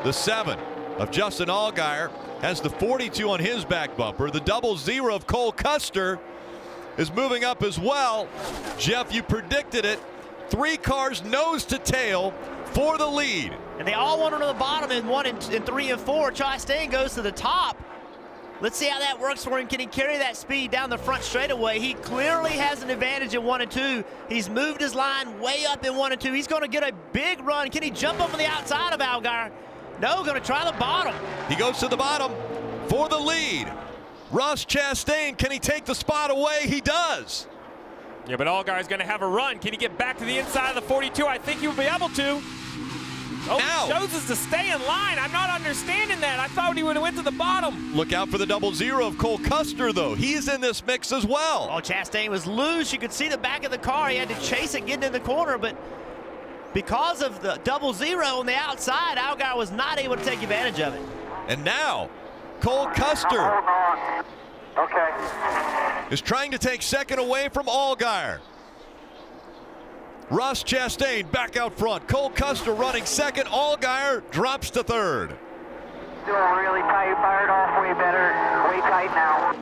the 7 of Justin Allgaier has the 42 on his back bumper. The 00 of Cole Custer is moving up as well. Jeff, you predicted it. 3 cars nose to tail for the lead. And they all went to the bottom in 1 and 3 and 4. Chastain goes to the top. Let's see how that works for him. Can he carry that speed down the front straightaway? He clearly has an advantage in 1 and 2. He's moved his line way up in 1 and 2. He's going to get a big run. Can he jump over the outside of Allgaier? No, going to try the bottom. He goes to the bottom for the lead. Ross Chastain, can he take the spot away? He does. Yeah, but Allgaier's going to have a run. Can he get back to the inside of the 42? I think he'll be able to. Oh, he chooses to stay in line. I'm not understanding that. I thought he would have went to the bottom. Look out for the 00 of Cole Custer, though. He's in this mix as well. Oh, Chastain was loose. You could see the back of the car. He had to chase it getting in the corner, but because of the 00 on the outside, Allgaier was not able to take advantage of it. And now, Cole Custer is trying to take second away from Allgaier. Ross Chastain back out front. Cole Custer running second. Allgaier drops to third. Doing really tight, fired off way better, way tight now.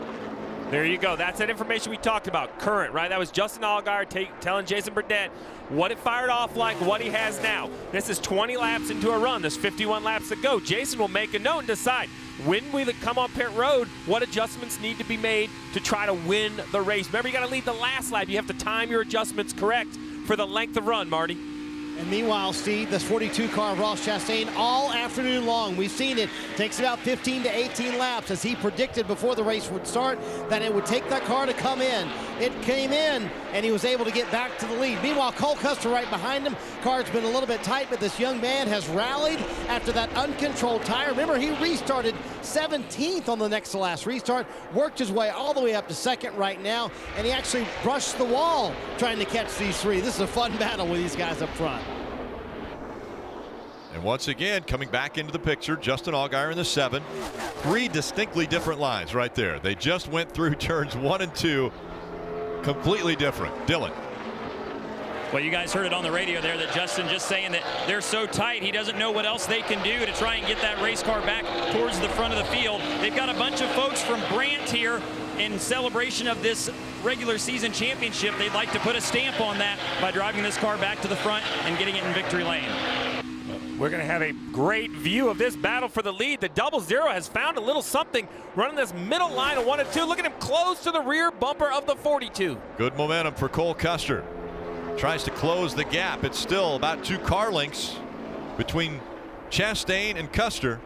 There you go. That's that information we talked about. Current, right? That was Justin Allgaier telling Jason Burdett what it fired off like, what he has now. This is 20 laps into a run. There's 51 laps to go. Jason will make a note and decide when we come on pit road, what adjustments need to be made to try to win the race. Remember, you got to lead the last lap. You have to time your adjustments correct for the length of run, Marty. And meanwhile, Steve, this 42 car of Ross Chastain all afternoon long. We've seen it. Takes about 15 to 18 laps, as he predicted before the race would start that it would take that car to come in. It came in, and he was able to get back to the lead. Meanwhile, Cole Custer right behind him. Car's been a little bit tight, but this young man has rallied after that uncontrolled tire. Remember, he restarted 17th on the next to last restart, worked his way all the way up to second right now, and he actually brushed the wall trying to catch these 3. This is a fun battle with these guys up front. And once again, coming back into the picture, Justin Allgaier in the 7. 3 distinctly different lines right there. They just went through turns 1 and 2, completely different. Dylan. Well, you guys heard it on the radio there that Justin just saying that they're so tight, he doesn't know what else they can do to try and get that race car back towards the front of the field. They've got a bunch of folks from Brandt here in celebration of this regular season championship. They'd like to put a stamp on that by driving this car back to the front and getting it in victory lane. We're going to have a great view of this battle for the lead. The 00 has found a little something running this middle line of 1 and 2. Look at him close to the rear bumper of the 42. Good momentum for Cole Custer. Tries to close the gap. It's still about 2 car lengths between Chastain and Custer.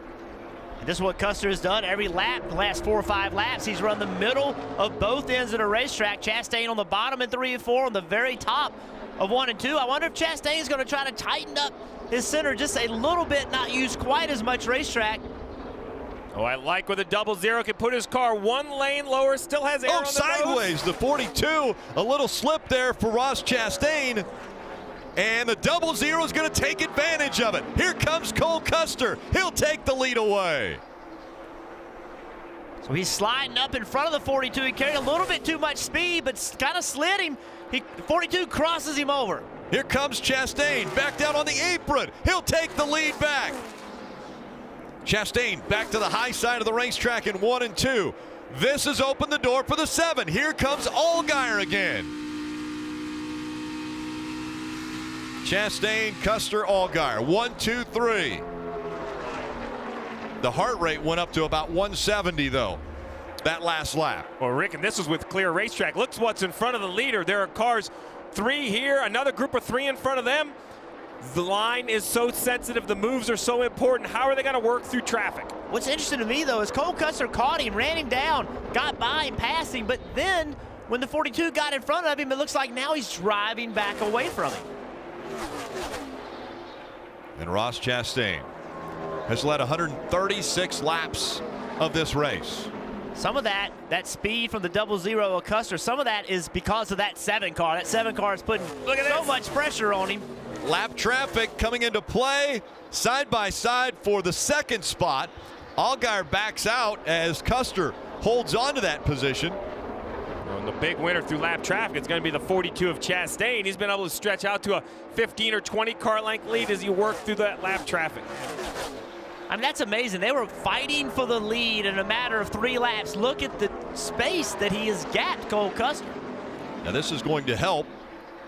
And this is what Custer has done every lap, the last 4 or 5 laps. He's run the middle of both ends of the racetrack. Chastain on the bottom in 3 and 4, on the very top of 1 and 2. I wonder if Chastain is going to try to tighten up his center just a little bit, not use quite as much racetrack. Oh, I like where the 00 can put his car 1 lane lower, still has air on the sideways, the 42. A little slip there for Ross Chastain. And the 00 is going to take advantage of it. Here comes Cole Custer. He'll take the lead away. So he's sliding up in front of the 42. He carried a little bit too much speed, but kind of slid him. The 42 crosses him over. Here comes Chastain, back down on the apron. He'll take the lead back. Chastain back to the high side of the racetrack in 1 and 2. This has opened the door for the 7. Here comes Allgaier again. Chastain, Custer, Allgaier. 1, 2, 3. The heart rate went up to about 170, though. that last lap. Well, Rick, and this is with clear racetrack. Look what's in front of the leader. There are cars 3 here, another group of 3 in front of them. The line is so sensitive. The moves are so important. How are they going to work through traffic? What's interesting to me, though, is Cole Custer caught him, ran him down, got by him, passed him, but then when the 42 got in front of him, it looks like now he's driving back away from him. And Ross Chastain has led 136 laps of this race. Some of that speed from the 00 of Custer, some of that is because of that 7 car. That 7 car is putting so much pressure on him. Lap traffic coming into play, side by side for the 2nd spot. Allgaier backs out as Custer holds on to that position. And the big winner through lap traffic is going to be the 42 of Chastain. He's been able to stretch out to a 15 or 20 car length lead as he worked through that lap traffic. I mean, that's amazing. They were fighting for the lead in a matter of 3 laps. Look at the space that he has gapped Cole Custer. Now this is going to help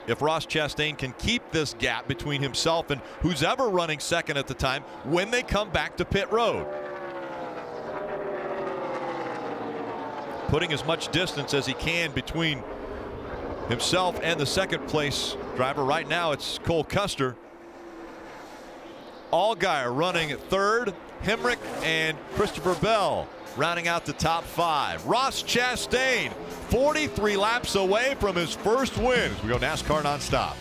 if Ross Chastain can keep this gap between himself and who's ever running 2nd at the time when they come back to pit road. Putting as much distance as he can between himself and the 2nd place driver. Right now it's Cole Custer. Allgaier running 3rd. Hemrick and Christopher Bell rounding out the top 5. Ross Chastain 43 laps away from his first win as we go NASCAR nonstop.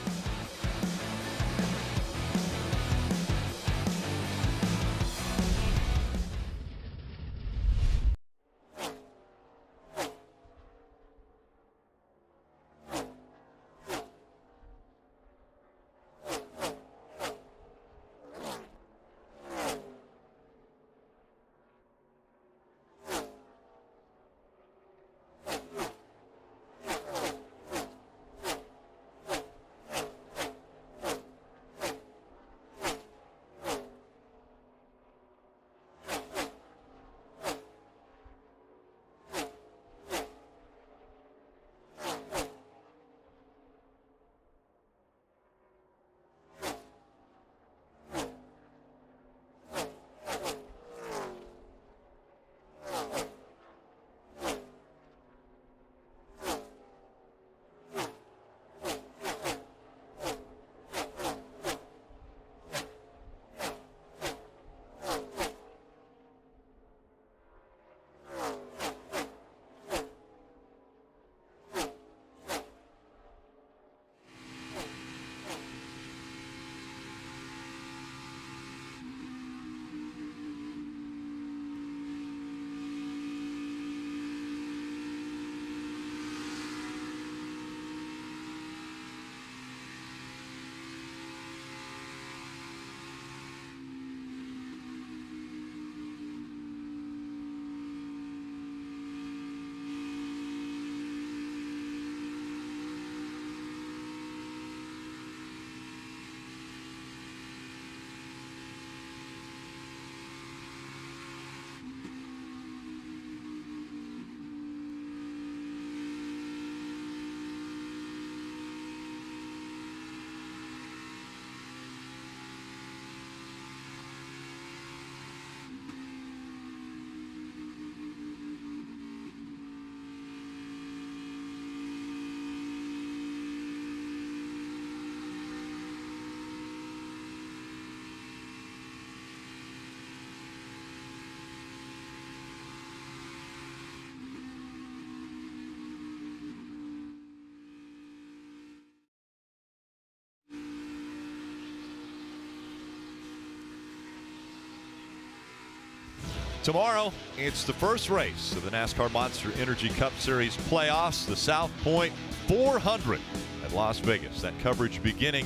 Tomorrow, it's the first race of the NASCAR Monster Energy Cup Series playoffs, the South Point 400 at Las Vegas. That coverage beginning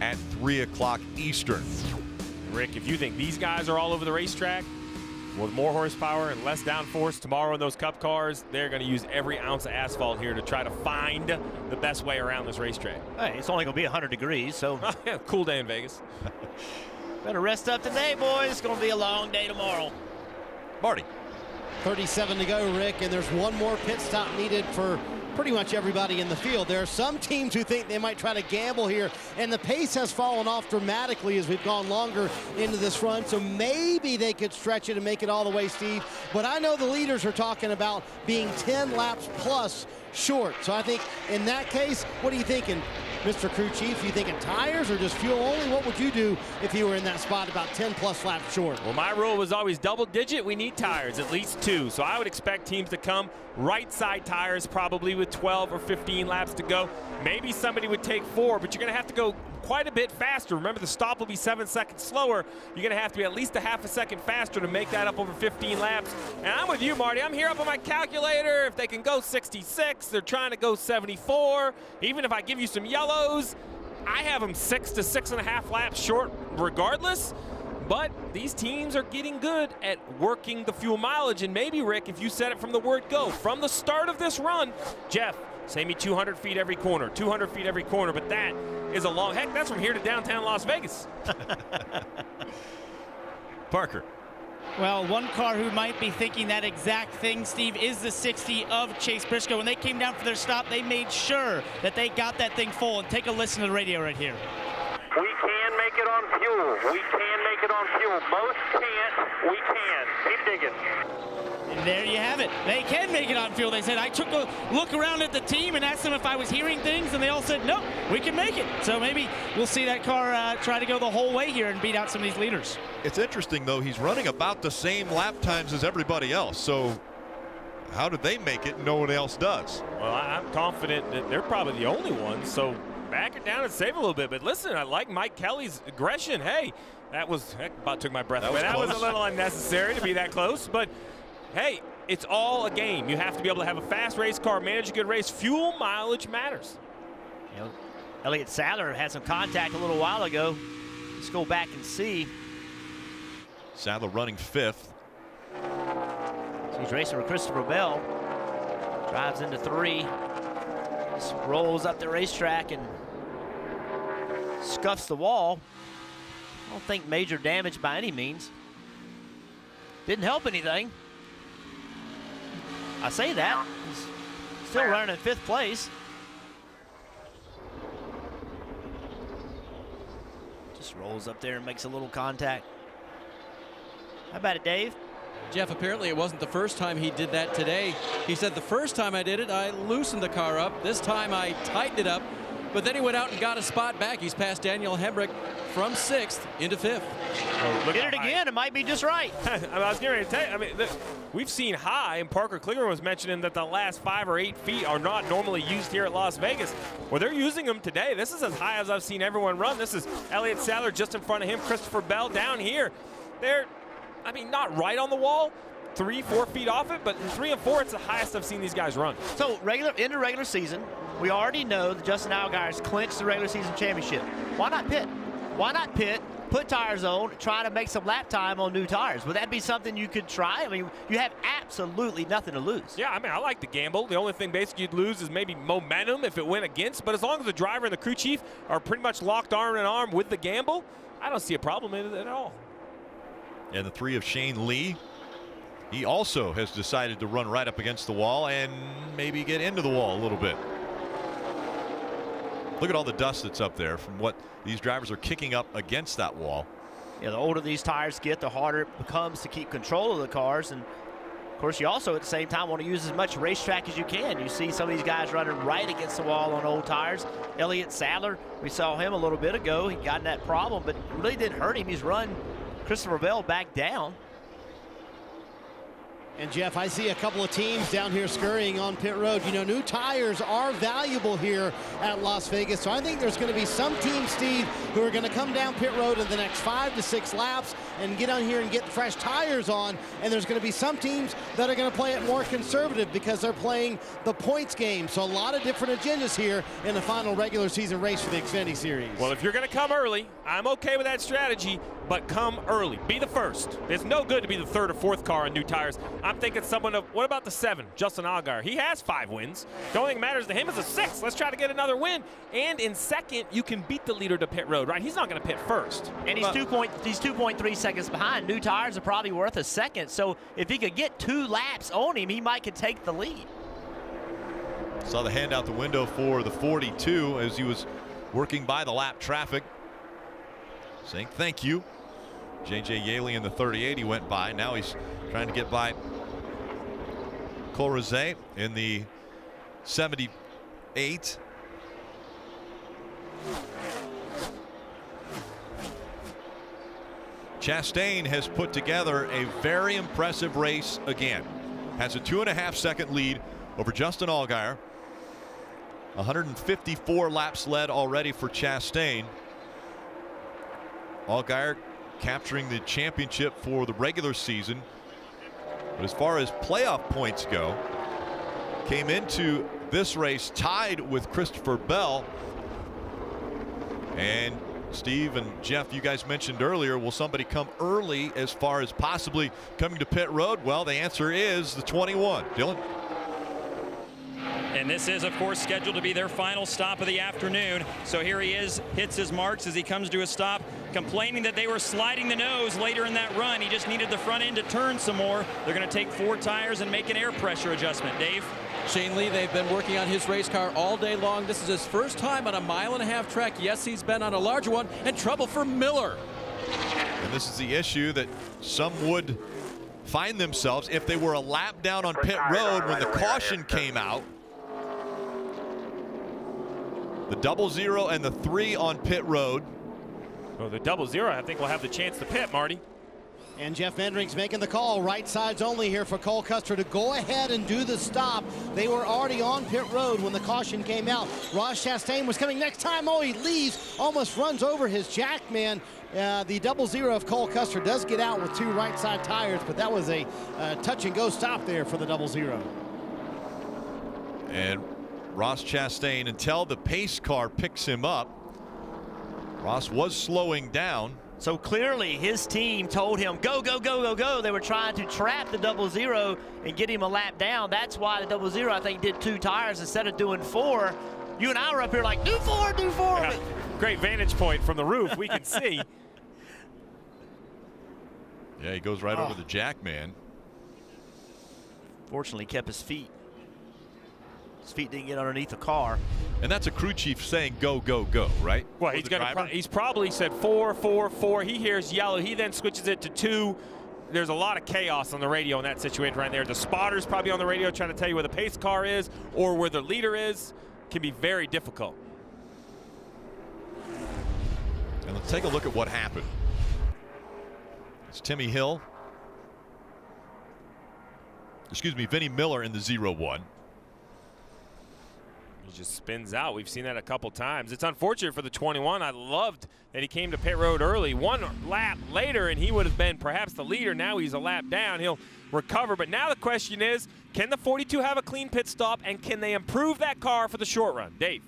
at 3 o'clock Eastern. Rick, if you think these guys are all over the racetrack with more horsepower and less downforce tomorrow in those Cup cars, they're going to use every ounce of asphalt here to try to find the best way around this racetrack. Hey, it's only going to be 100 degrees, so. Yeah, cool day in Vegas. Better rest up today, boys. It's going to be a long day tomorrow. Marty. 37 to go, Rick, and there's one more pit stop needed for pretty much everybody in the field. There are some teams who think they might try to gamble here, and the pace has fallen off dramatically as we've gone longer into this run, so maybe they could stretch it and make it all the way, Steve. But I know the leaders are talking about being 10 laps plus short. So I think in that case, what are you thinking, Mr. Crew Chief? You thinking tires or just fuel only? What would you do if you were in that spot about 10 plus laps short? Well, my rule was always double digit. We need tires, at least 2. So I would expect teams to come right side tires probably with 12 or 15 laps to go. Maybe somebody would take 4, but you're going to have to go quite a bit faster. Remember, the stop will be 7 seconds slower. You're going to have to be at least a half a second faster to make that up over 15 laps. And I'm with you, Marty. I'm here up on my calculator. If they can go 66, they're trying to go 74. Even if I give you some yellows, I have them 6 to 6.5 laps short regardless. But these teams are getting good at working the fuel mileage. And maybe, Rick, if you said it from the word go, from the start of this run, Jeff, say me 200 feet every corner, 200 feet every corner, but that is a long, heck, that's from here to downtown Las Vegas. Parker. Well, one car who might be thinking that exact thing, Steve, is the 60 of Chase Briscoe. When they came down for their stop, they made sure that they got that thing full. And take a listen to the radio right here. We can make it on fuel. We can make it on fuel. Most can't. We can. Keep digging. And there you have it. They can make it on fuel. They said, I took a look around at the team and asked them if I was hearing things, and they all said, no, we can make it. So maybe we'll see that car try to go the whole way here and beat out some of these leaders. It's interesting, though. He's running about the same lap times as everybody else. So how did they make it? No one else does. Well, I'm confident that they're probably the only ones. So back it down and save a little bit. But listen, I like Mike Kelly's aggression. Hey, that was, heck, about took my breath away. That was a little unnecessary to be that close. But hey, it's all a game. You have to be able to have a fast race car, manage a good race. Fuel mileage matters. You know, Elliott Sadler had some contact a little while ago. Let's go back and see. Sadler running 5th. So he's racing with Christopher Bell. Drives into 3. Just rolls up the racetrack and scuffs the wall. I don't think major damage by any means. Didn't help anything. I say that. He's still running in 5th place. Just rolls up there and makes a little contact. How about it, Dave? Jeff, apparently it wasn't the first time he did that today. He said, the first time I did it, I loosened the car up. This time I tightened it up. But then he went out and got a spot back. He's passed Daniel Hemrick from 6th into 5th. Oh, get it again. It might be just right. I was getting ready to tell you, I mean, we've seen high, and Parker Klinger was mentioning that the last 5 or 8 feet are not normally used here at Las Vegas. Well, they're using them today. This is as high as I've seen everyone run. This is Elliott Sadler just in front of him, Christopher Bell down here. They're, I mean, not right on the wall, 3-4 feet off it, but in 3 and 4, it's the highest I've seen these guys run. So in the regular season, we already know that Justin Allgaier's clinched the regular season championship. Why not pit? Why not pit, put tires on, try to make some lap time on new tires? Would that be something you could try? I mean, you have absolutely nothing to lose. Yeah, I mean, I like the gamble. The only thing basically you'd lose is maybe momentum if it went against. But as long as the driver and the crew chief are pretty much locked arm in arm with the gamble, I don't see a problem in it at all. And the 3 of Shane Lee. He also has decided to run right up against the wall and maybe get into the wall a little bit. Look at all the dust that's up there from what these drivers are kicking up against that wall. Yeah, the older these tires get, the harder it becomes to keep control of the cars. And of course, you also at the same time want to use as much racetrack as you can. You see some of these guys running right against the wall on old tires. Elliott Sadler, we saw him a little bit ago. He got in that problem, but really didn't hurt him. He's run Christopher Bell back down. And Jeff, I see a couple of teams down here scurrying on pit road. You know, new tires are valuable here at Las Vegas. So I think there's going to be some teams, Steve, who are going to come down pit road in the next 5 to 6 laps and get on here and get fresh tires on. And there's going to be some teams that are going to play it more conservative because they're playing the points game. So a lot of different agendas here in the final regular season race for the Xfinity Series. Well, if you're going to come early, I'm okay with that strategy. but come early. Be the first. It's no good to be the third or fourth car on new tires. I'm thinking someone of, what about the 7, Justin Allgaier? He has 5 wins. The only thing that matters to him is a 6. Let's try to get another win. And in second, you can beat the leader to pit road, right? He's not going to pit first. And he's 2.3 seconds behind. New tires are probably worth a second. So if he could get 2 laps on him, he might could take the lead. Saw the hand out the window for the 42 as he was working by the lap traffic, saying thank you. J.J. Yaley in the 38 he went by. Now he's trying to get by Cole Rosé in the 78. Chastain has put together a very impressive race again. Has a 2.5 second lead over Justin Allgaier. 154 laps led already for Chastain. Allgaier capturing the championship for the regular season. But as far as playoff points go, came into this race tied with Christopher Bell. And Steve and Jeff, you guys mentioned earlier, will somebody come early as far as possibly coming to pit road? Well, the answer is the 21. Dylan? And this is, of course, scheduled to be their final stop of the afternoon. So here he is, hits his marks as he comes to a stop, complaining that they were sliding the nose later in that run. He just needed the front end to turn some more. They're going to take 4 tires and make an air pressure adjustment. Dave? Shane Lee, they've been working on his race car all day long. This is his first time on a 1.5 mile track. Yes, he's been on a larger one, and trouble for Miller. And this is the issue that some would find themselves if they were a lap down on pit road when the caution came out. The 00 and the 3 on pit road. Well, the 00, I think, will have the chance to pit, Marty. And Jeff Mendring's making the call. Right sides only here for Cole Custer to go ahead and do the stop. They were already on pit road when the caution came out. Ross Chastain was coming next time. Oh, he leaves, almost runs over his jack man. The 00 of Cole Custer does get out with 2 right side tires, but that was a touch and go stop there for the 00. And Ross Chastain, until the pace car picks him up, Ross was slowing down. So clearly his team told him, go, go, go, go, go. They were trying to trap the 00 and get him a lap down. That's why the 00, I think, did 2 tires instead of doing 4. You and I were up here like, do 4, do 4. Yeah, great vantage point from the roof. We can see. Yeah, he goes right over the jack man. Fortunately, kept his feet. His feet didn't get underneath the car. And that's a crew chief saying go, go, go, right? Well, he's probably said 4, 4, 4. He hears yellow. He then switches it to 2. There's a lot of chaos on the radio in that situation right there. The spotter's probably on the radio trying to tell you where the pace car is or where the leader is. Can be very difficult. And let's take a look at what happened. It's Timmy Hill. Excuse me, Vinnie Miller in the 01. He just spins out. We've seen that a couple times. It's unfortunate for the 21. I loved that he came to pit road early. 1 lap later, and he would have been perhaps the leader. Now he's a lap down. He'll recover. But now the question is, can the 42 have a clean pit stop, and can they improve that car for the short run? Dave.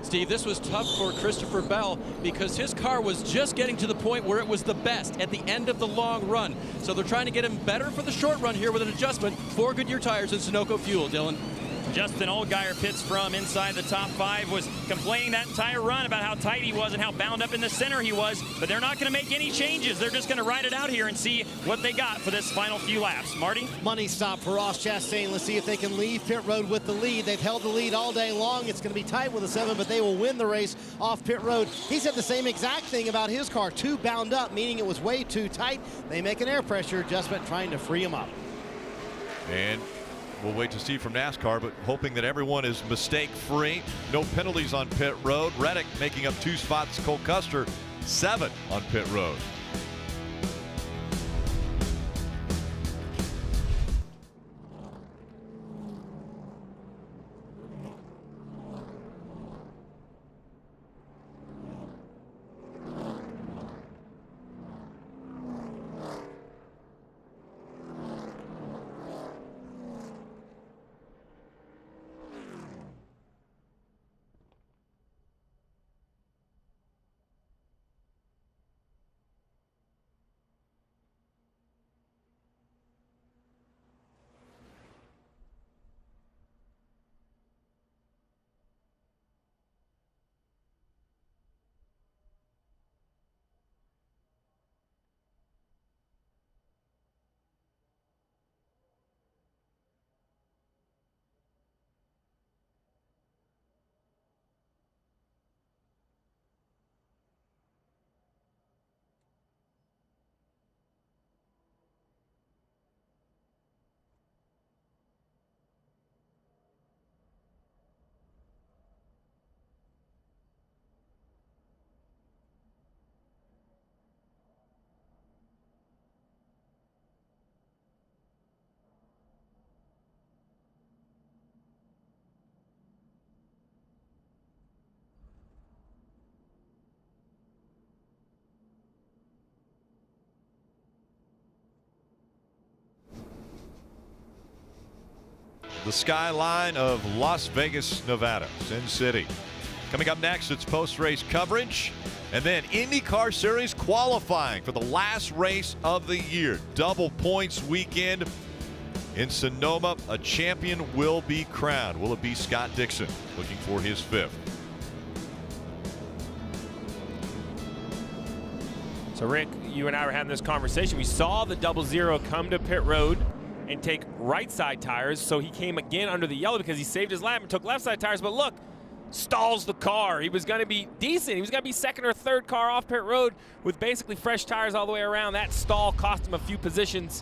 Steve, this was tough for Christopher Bell because his car was just getting to the point where it was the best at the end of the long run. So they're trying to get him better for the short run here with an adjustment. 4 Goodyear tires and Sunoco fuel, Dylan. Justin Allgaier pits from inside the top 5, was complaining that entire run about how tight he was and how bound up in the center he was, but they're not going to make any changes. They're just going to ride it out here and see what they got for this final few laps. Marty? Money stop for Ross Chastain. Let's see if they can leave pit road with the lead. They've held the lead all day long. It's going to be tight with a 7, but they will win the race off pit road. He said the same exact thing about his car. Too bound up, meaning it was way too tight. They make an air pressure adjustment trying to free him up. And we'll wait to see from NASCAR, but hoping that everyone is mistake-free. No penalties on pit road. Reddick making up 2 spots. Cole Custer, 7 on pit road. the skyline of Las Vegas, Nevada, Sin City. Coming up next, it's post-race coverage, and then IndyCar Series qualifying for the last race of the year. Double points weekend in Sonoma. A champion will be crowned. Will it be Scott Dixon, looking for his 5th? So Rick, you and I were having this conversation. We saw the 00 come to pit road and take right side tires. So he came again under the yellow because he saved his lap and took left side tires. But look, stalls the car. He was going to be decent. He was going to be second or third car off pit road with basically fresh tires all the way around. That stall cost him a few positions.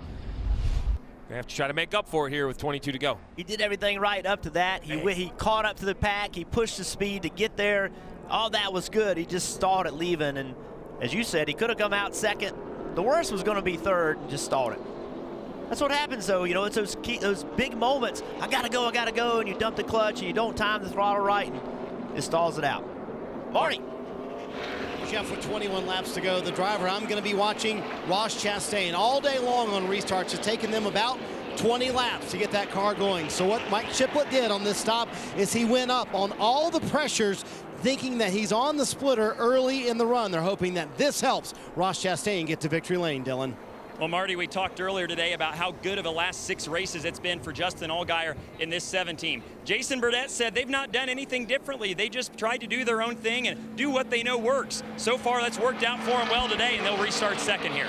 They have to try to make up for it here with 22 to go. He did everything right up to that. He caught up to the pack. He pushed the speed to get there. All that was good. He just stalled it leaving. And as you said, he could have come out second. The worst was going to be third and just stalled it. That's what happens, though. You know, it's those big moments. I got to go, and you dump the clutch, and you don't time the throttle right, and it stalls it out. Marty. Jeff, with 21 laps to go, the driver I'm going to be watching, Ross Chastain, all day long on restarts. It's taken them about 20 laps to get that car going. So what Mike Chiplett did on this stop is he went up on all the pressures, thinking that he's on the splitter early in the run. They're hoping that this helps Ross Chastain get to victory lane, Dylan. Well, Marty, we talked earlier today about how good of the last 6 races it's been for Justin Allgaier in this 7 team. Jason Burdett said they've not done anything differently. They just tried to do their own thing and do what they know works. So far, that's worked out for them well today, and they'll restart second here.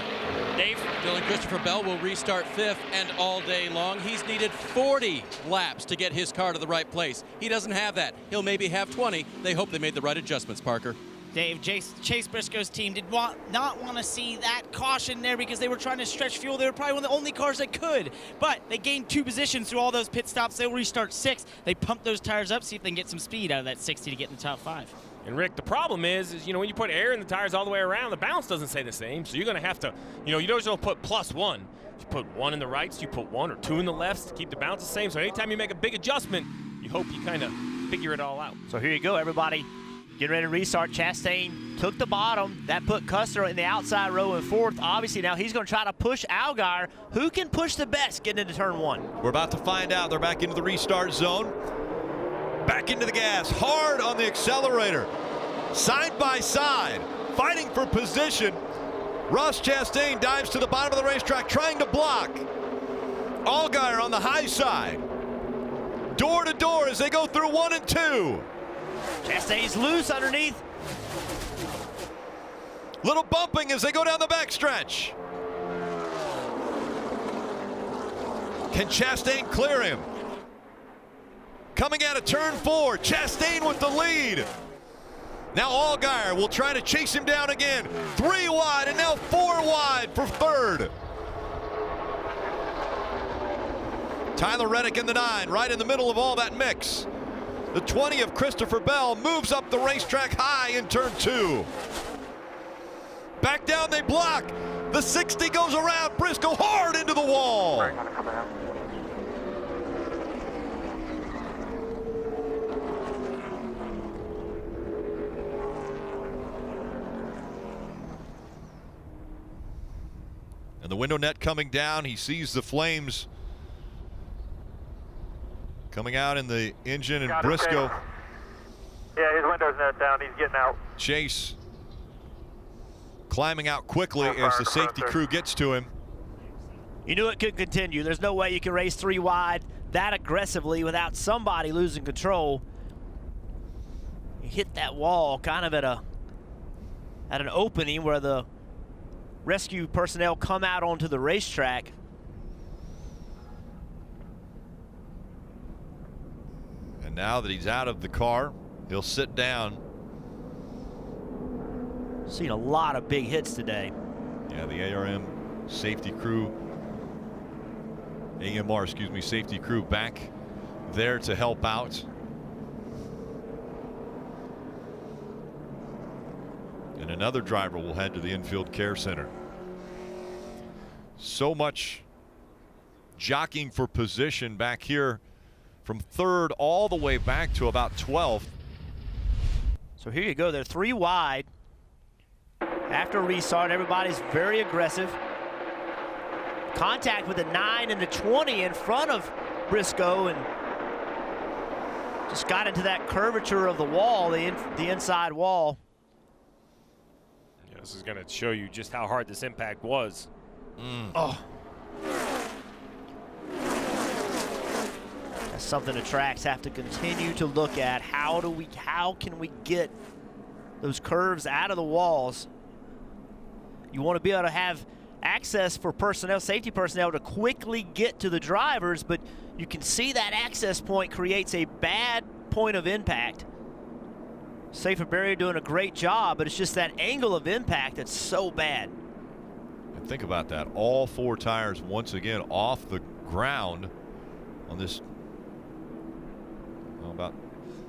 Dave? Dylan Christopher Bell will restart 5th, and all day long, he's needed 40 laps to get his car to the right place. He doesn't have that. He'll maybe have 20. They hope they made the right adjustments, Parker. Dave, Chase Briscoe's team did not want to see that caution there because they were trying to stretch fuel. They were probably one of the only cars that could, but they gained 2 positions through all those pit stops. They'll restart 6th. They pump those tires up, see if they can get some speed out of that 60 to get in the top 5. And Rick, the problem is you know, when you put air in the tires all the way around, the balance doesn't stay the same. So you're going to have to, you know, you don't just put +1. You put 1 in the rights, you put 1 or 2 in the lefts to keep the balance the same. So anytime you make a big adjustment, you hope you kind of figure it all out. So here you go, everybody. Getting ready to restart. Chastain took the bottom. That put Custer in the outside row in 4th. Obviously, now he's going to try to push Allgaier. Who can push the best getting into turn 1? We're about to find out. They're back into the restart zone. Back into the gas. Hard on the accelerator. Side by side. Fighting for position. Ross Chastain dives to the bottom of the racetrack trying to block. Allgaier on the high side. Door to door as they go through 1 and 2. Chastain's loose underneath. Little bumping as they go down the backstretch. Can Chastain clear him? Coming out of turn 4, Chastain with the lead. Now Allgaier will try to chase him down again. 3 wide and now 4 wide for 3rd. Tyler Reddick in the 9, right in the middle of all that mix. The 20 of Christopher Bell moves up the racetrack high in turn 2. Back down they block. The 60 goes around. Briscoe hard into the wall. And the window net coming down. He sees the flames coming out in the engine, and Briscoe. Yeah, his window's net down. He's getting out. Chase climbing out quickly as the safety crew gets to him. You knew it could continue. There's no way you can race 3 wide that aggressively without somebody losing control. You hit that wall kind of at an opening where the rescue personnel come out onto the racetrack. And now that he's out of the car, he'll sit down. Seen a lot of big hits today. Yeah, the AMR safety crew back there to help out. And another driver will head to the infield care center. So much jockeying for position back here from 3rd all the way back to about 12th. So here you go. They're 3 wide. After restart, everybody's very aggressive. Contact with the 9 and the 20 in front of Briscoe, and Just got into that curvature of the wall, the inside wall. Yeah, this is going to show you just how hard this impact was. Oh. That's something the tracks have to continue to look at. How can we get those curves out of the walls? You want to be able to have access for personnel, safety personnel, to quickly get to the drivers, but you can see that access point creates a bad point of impact. Safer barrier doing a great job, but it's just that angle of impact that's so bad. And think about that. All 4 tires once again off the ground on this about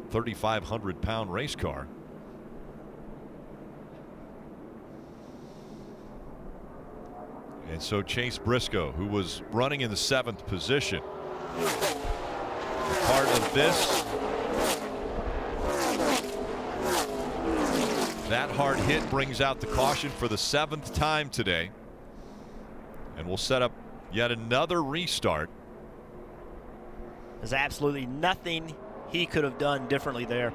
3,500-pound race car. And so Chase Briscoe, who was running in the 7th position, part of this. That hard hit brings out the caution for the 7th time today. And we'll set up yet another restart. There's absolutely nothing he could have done differently there.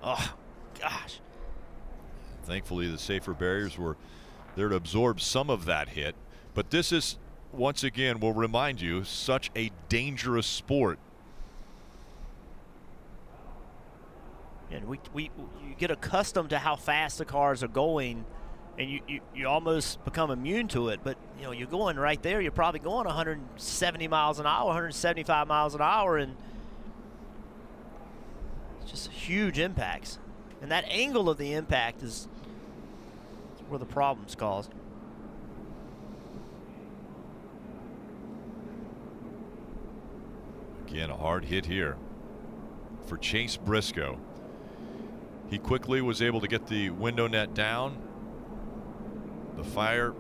Oh, gosh. Thankfully, the safer barriers were there to absorb some of that hit. But this is, once again, will remind you, such a dangerous sport. And you get accustomed to how fast the cars are going, and you almost become immune to it. But you know, you're going right there. You're probably going 170 miles an hour, 175 miles an hour, and it's just huge impacts. And that angle of the impact is where the problem's caused. Again, a hard hit here for Chase Briscoe. He quickly was able to get the window net down, the fire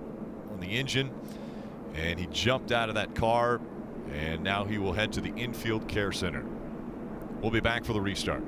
on the engine, and he jumped out of that car, and now he will head to the infield care center. We'll be back for the restart.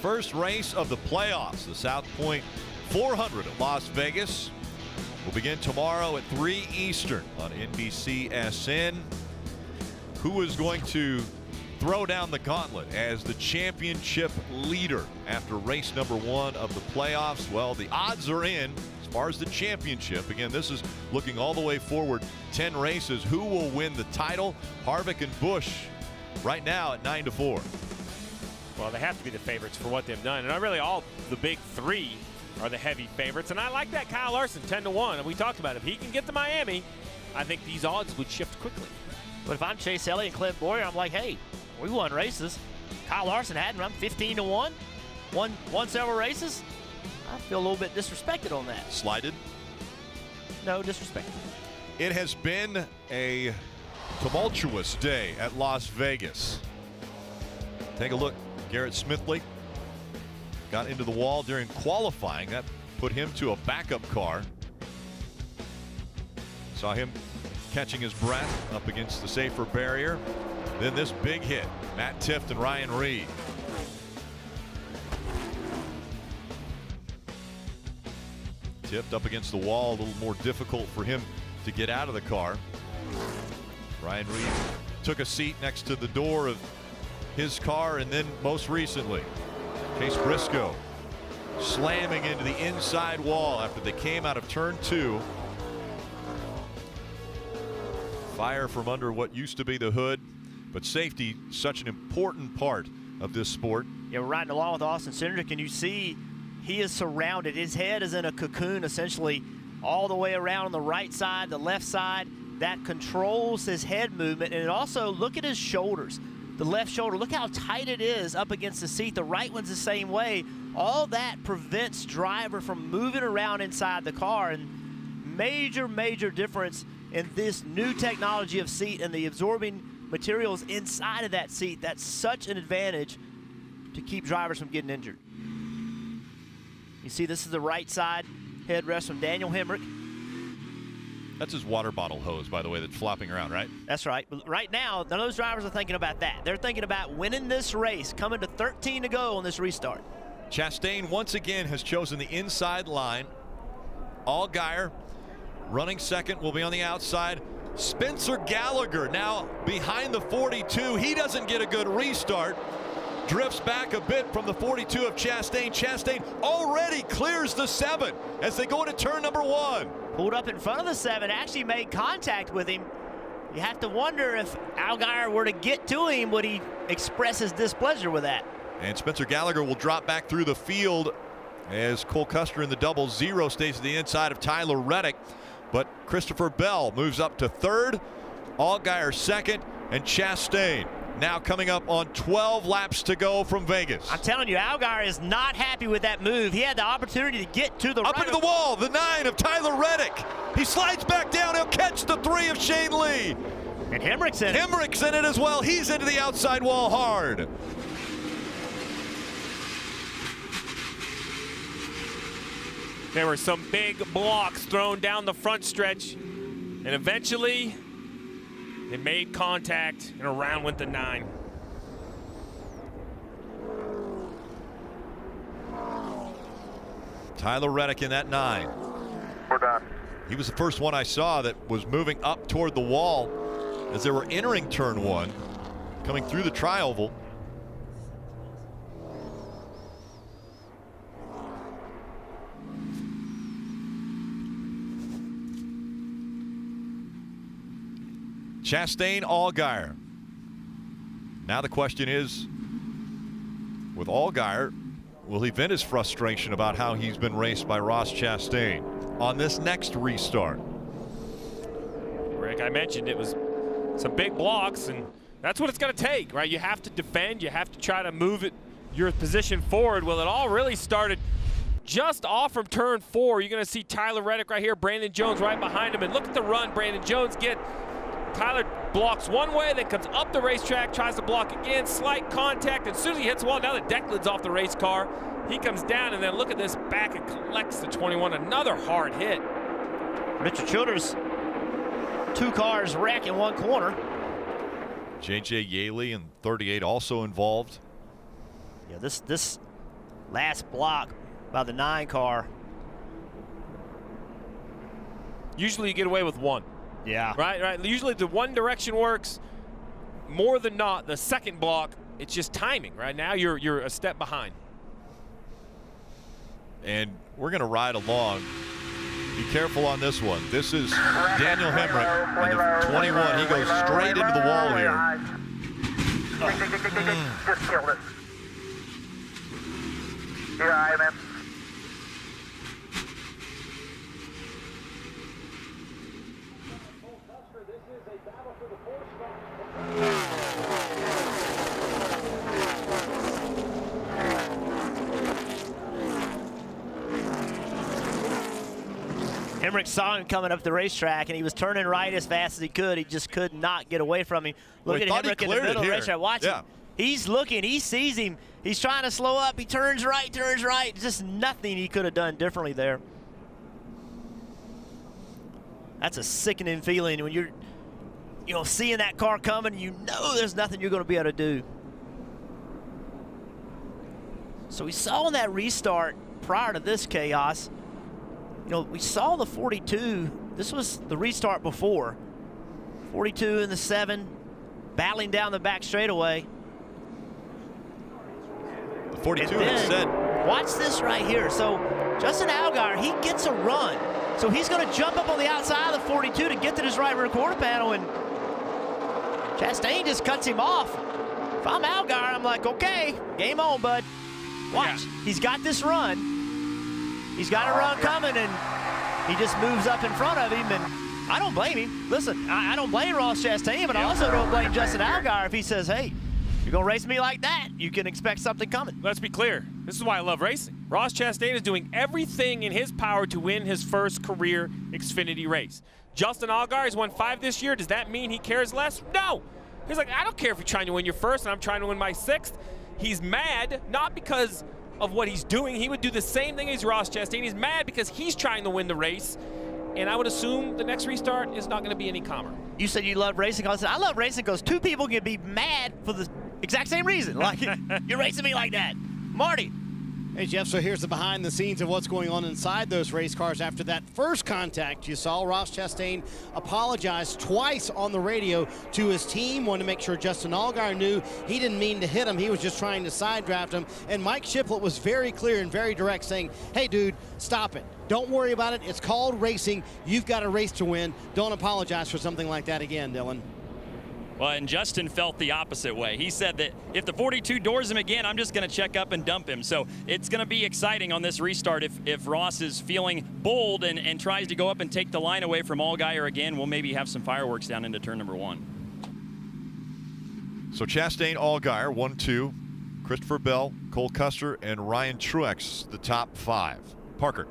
First race of the playoffs, the South Point 400 at Las Vegas, will begin tomorrow at 3 Eastern on NBCSN. Who is going to throw down the gauntlet as the championship leader after race number 1 of the playoffs? Well, the odds are in as far as the championship. Again, this is looking all the way forward 10 races. Who will win the title? Harvick and Busch right now at 9-4. Well, they have to be the favorites for what they've done. And really all the big 3 are the heavy favorites. And I like that Kyle Larson 10-1. And we talked about it. If he can get to Miami, I think these odds would shift quickly. But if I'm Chase Elliott and Clint Boyer, I'm like, hey, we won races. Kyle Larson hadn't. I'm 15-1. Won several races. I feel a little bit disrespected on that. Slighted? No, disrespected. It has been a tumultuous day at Las Vegas. Take a look. Garrett Smithley got into the wall during qualifying. That put him to a backup car. Saw him catching his breath up against the safer barrier. Then this big hit, Matt Tifft and Ryan Reed. Tifft up against the wall, a little more difficult for him to get out of the car. Ryan Reed took a seat next to the door of his car, and then most recently, Chase Briscoe slamming into the inside wall after they came out of turn 2. Fire from under what used to be the hood, but safety such an important part of this sport. Yeah, we're riding along with Austin Cindric, and you see he is surrounded. His head is in a cocoon essentially all the way around on the right side, the left side. That controls his head movement. And also look at his shoulders. The left shoulder, look how tight it is up against the seat. The right one's the same way. All that prevents driver from moving around inside the car. And major, major difference in this new technology of seat and the absorbing materials inside of that seat. That's such an advantage to keep drivers from getting injured. You see, this is the right side headrest from Daniel Hemrick. That's his water bottle hose, by the way, that's flopping around, right? That's right. But right now, none of those drivers are thinking about that. They're thinking about winning this race, coming to 13 to go on this restart. Chastain once again has chosen the inside line. Allgaier running second will be on the outside. Spencer Gallagher now behind the 42. He doesn't get a good restart. Drifts back a bit from the 42 of Chastain. Chastain already clears the 7 as they go into turn number 1. Pulled up in front of the 7, actually made contact with him. You have to wonder if Allgaier were to get to him, would he express his displeasure with that? And Spencer Gallagher will drop back through the field as Cole Custer in the double zero stays to the inside of Tyler Reddick. But Christopher Bell moves up to 3rd, Allgaier 2nd, and Chastain now coming up on 12 laps to go from Vegas. I'm telling you, Allgaier is not happy with that move. He had the opportunity to get to the up into the wall, the 9 of Tyler Reddick. He slides back down. He'll catch the 3 of Shane Lee. And Hemrick's in it. Hemrick's in it as well. He's into the outside wall hard. There were some big blocks thrown down the front stretch, and eventually they made contact, and around went the 9. Tyler Reddick in that 9. We're done. He was the first one I saw that was moving up toward the wall as they were entering turn 1, coming through the tri-oval. Chastain, Allgaier. Now the question is, with Allgaier, will he vent his frustration about how he's been raced by Ross Chastain on this next restart? Rick, I mentioned it was some big blocks, and that's what it's going to take, right? You have to defend. You have to try to move it, your position forward. Well, it all really started just off from turn 4. You're going to see Tyler Reddick right here, Brandon Jones right behind him, and look at the run Brandon Jones get. Tyler blocks one way, then comes up the racetrack, tries to block again, slight contact, and as soon as he hits the wall, now the deck lid's off the race car. He comes down, and then look at this back and collects the 21. Another hard hit. Richard Childers, 2 cars wreck in 1 corner. J.J. Yaley and 38 also involved. Yeah, this last block by the 9 car. Usually you get away with 1. Yeah. Right. Usually the one direction works. More than not, the second block, it's just timing. Right now, you're a step behind. And we're going to ride along. Be careful on this one. This is Daniel Hemrick in the 21. He goes straight into the wall here. Just killed it. You're all right, man. Hemrick saw him coming up the racetrack, and he was turning right as fast as he could. He just could not get away from him. Look at Hemrick in the middle of the racetrack. Watch him. He's looking, he sees him. He's trying to slow up. He turns right. Just nothing he could have done differently there. That's a sickening feeling when you're, seeing that car coming. You know there's nothing you're going to be able to do. So we saw in that restart prior to this chaos, we saw the 42. This was the restart before. 42 in the 7, battling down the back straightaway. The 42 had said. Watch this right here. So Justin Allgaier, he gets a run. So he's going to jump up on the outside of the 42 to get to this right rear quarter panel, and Chastain just cuts him off. If I'm Allgaier, I'm like, okay, game on, bud. Watch. Yeah. He's got this run. He's got a run coming, and he just moves up in front of him, and I don't blame him. Listen, I don't blame Ross Chastain, but I also don't blame Justin Allgaier if he says, hey, you're going to race me like that, you can expect something coming. Let's be clear. This is why I love racing. Ross Chastain is doing everything in his power to win his first career Xfinity race. Justin Allgaier has won 5 this year. Does that mean he cares less? No. He's like, I don't care if you're trying to win your first and I'm trying to win my 6th. He's mad, not because of what he's doing. He would do the same thing as Ross Chastain. He's mad because he's trying to win the race. And I would assume the next restart is not going to be any calmer. You said you love racing. I said, I love racing because 2 people can be mad for the exact same reason. Like, you're racing me like that. Marty. Hey, Jeff, so here's the behind the scenes of what's going on inside those race cars. After that first contact you saw, Ross Chastain apologized twice on the radio to his team, wanted to make sure Justin Allgaier knew he didn't mean to hit him. He was just trying to side draft him. And Mike Shiplett was very clear and very direct, saying, hey, dude, stop it. Don't worry about it. It's called racing. You've got a race to win. Don't apologize for something like that again, Dylan. Well, and Justin felt the opposite way. He said that if the 42 doors him again, I'm just going to check up and dump him. So it's going to be exciting on this restart if Ross is feeling bold and tries to go up and take the line away from Allgaier again. We'll maybe have some fireworks down into turn number 1. So Chastain, Allgaier, 1-2. Christopher Bell, Cole Custer, and Ryan Truex, the top 5. Parker.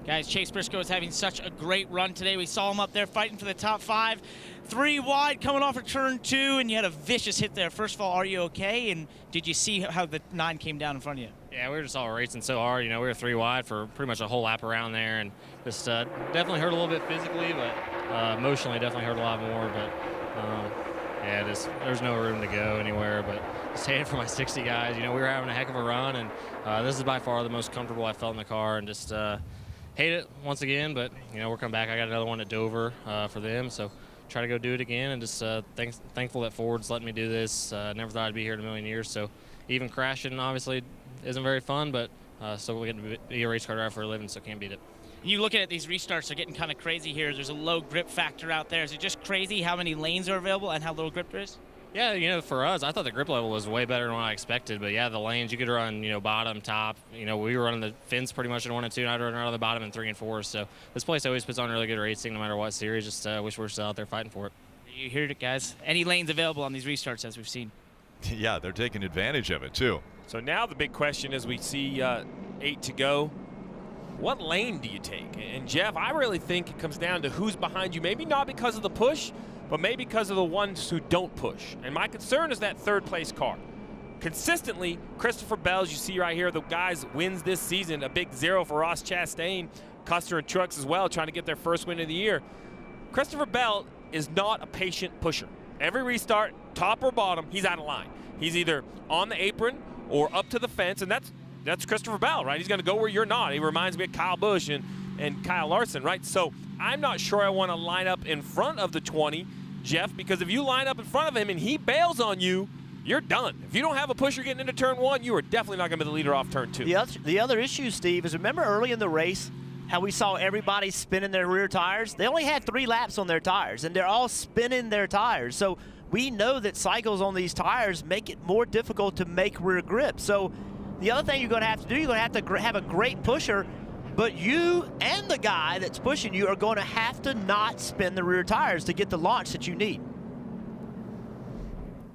Guys, Chase Briscoe is having such a great run today. We saw him up there fighting for the top 5. 3 wide coming off of turn 2, and you had a vicious hit there. First of all, are you okay? And did you see how the 9 came down in front of you? Yeah, we were just all racing so hard. We were 3 wide for pretty much a whole lap around there, and just definitely hurt a little bit physically, but emotionally definitely hurt a lot more. But yeah, there's no room to go anywhere. But just heading for my 60 guys. We were having a heck of a run, and this is by far the most comfortable I felt in the car, and just hate it once again. But we're coming back. I got another one at Dover for them, so try to go do it again, and just thankful that Ford's letting me do this. Never thought I'd be here in a million years. So even crashing obviously isn't very fun, but still we get to be a race car driver for a living, so can't beat it. You looking at these restarts are getting kind of crazy here. There's a low grip factor out there. Is it just crazy how many lanes are available and how little grip there is? Yeah, for us, I thought the grip level was way better than what I expected. But yeah, the lanes, you could run, bottom, top. We were running the fins pretty much in 1 and 2, and I'd run around the bottom in 3 and 4. So this place always puts on really good racing no matter what series. Just wish we were still out there fighting for it. You heard it, guys. Any lanes available on these restarts as we've seen? Yeah, they're taking advantage of it, too. So now the big question is we see 8 to go. What lane do you take? And Jeff, I really think it comes down to who's behind you. Maybe not because of the push, but maybe because of the ones who don't push. And my concern is that 3rd place car. Consistently, Christopher Bell, as you see right here, the guys wins this season. A big 0 for Ross Chastain, Custer and Truex as well, trying to get their first win of the year. Christopher Bell is not a patient pusher. Every restart, top or bottom, he's out of line. He's either on the apron or up to the fence, and that's Christopher Bell, right? He's going to go where you're not. He reminds me of Kyle Busch and Kyle Larson, right? So I'm not sure I want to line up in front of the 20, Jeff, because if you line up in front of him and he bails on you, you're done. If you don't have a pusher getting into turn 1, you are definitely not going to be the leader off turn 2. The other issue, Steve, is remember early in the race how we saw everybody spinning their rear tires? They only had 3 laps on their tires, and they're all spinning their tires. So we know that cycles on these tires make it more difficult to make rear grip. So the other thing you're going to have to do, you're going to have a great pusher, but you and the guy that's pushing you are going to have to not spin the rear tires to get the launch that you need.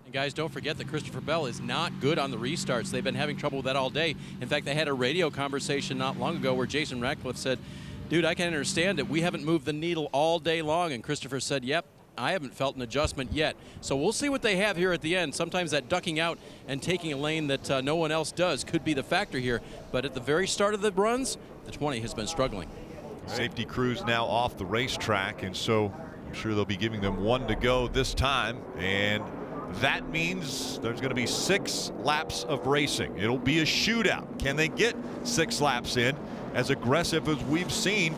And guys, don't forget that Christopher Bell is not good on the restarts. They've been having trouble with that all day. In fact, they had a radio conversation not long ago where Jason Ratcliffe said, dude, I can understand it. We haven't moved the needle all day long. And Christopher said, yep, I haven't felt an adjustment yet. So we'll see what they have here at the end. Sometimes that ducking out and taking a lane that no one else does could be the factor here. But at the very start of the runs, the 20 has been struggling. Safety crews now off the racetrack, and so I'm sure they'll be giving them 1 to go this time. And that means there's going to be 6 laps of racing. It'll be a shootout. Can they get 6 laps in? As aggressive as we've seen.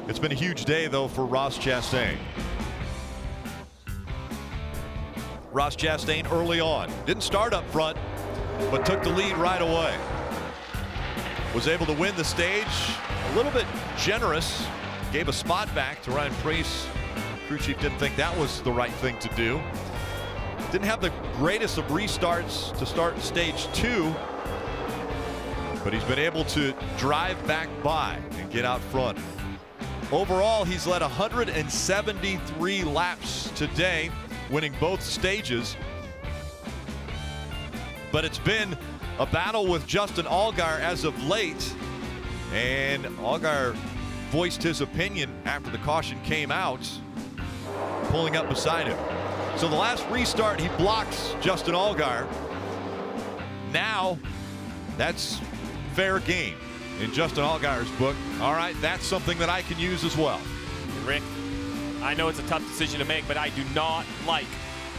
It's been a huge day, though, for Ross Chastain. Ross Chastain early on. Didn't start up front, but took the lead right away. Was able to win the stage. A little bit generous. Gave a spot back to Ryan Preece. Crew chief didn't think that was the right thing to do. Didn't have the greatest of restarts to start stage 2. But he's been able to drive back by and get out front. Overall, he's led 173 laps today, winning both stages. But it's been a battle with Justin Allgaier as of late. And Allgaier voiced his opinion after the caution came out, pulling up beside him. So the last restart, he blocks Justin Allgaier. Now, that's fair game in Justin Allgaier's book. All right, that's something that I can use as well. Rick, I know it's a tough decision to make, but I do not like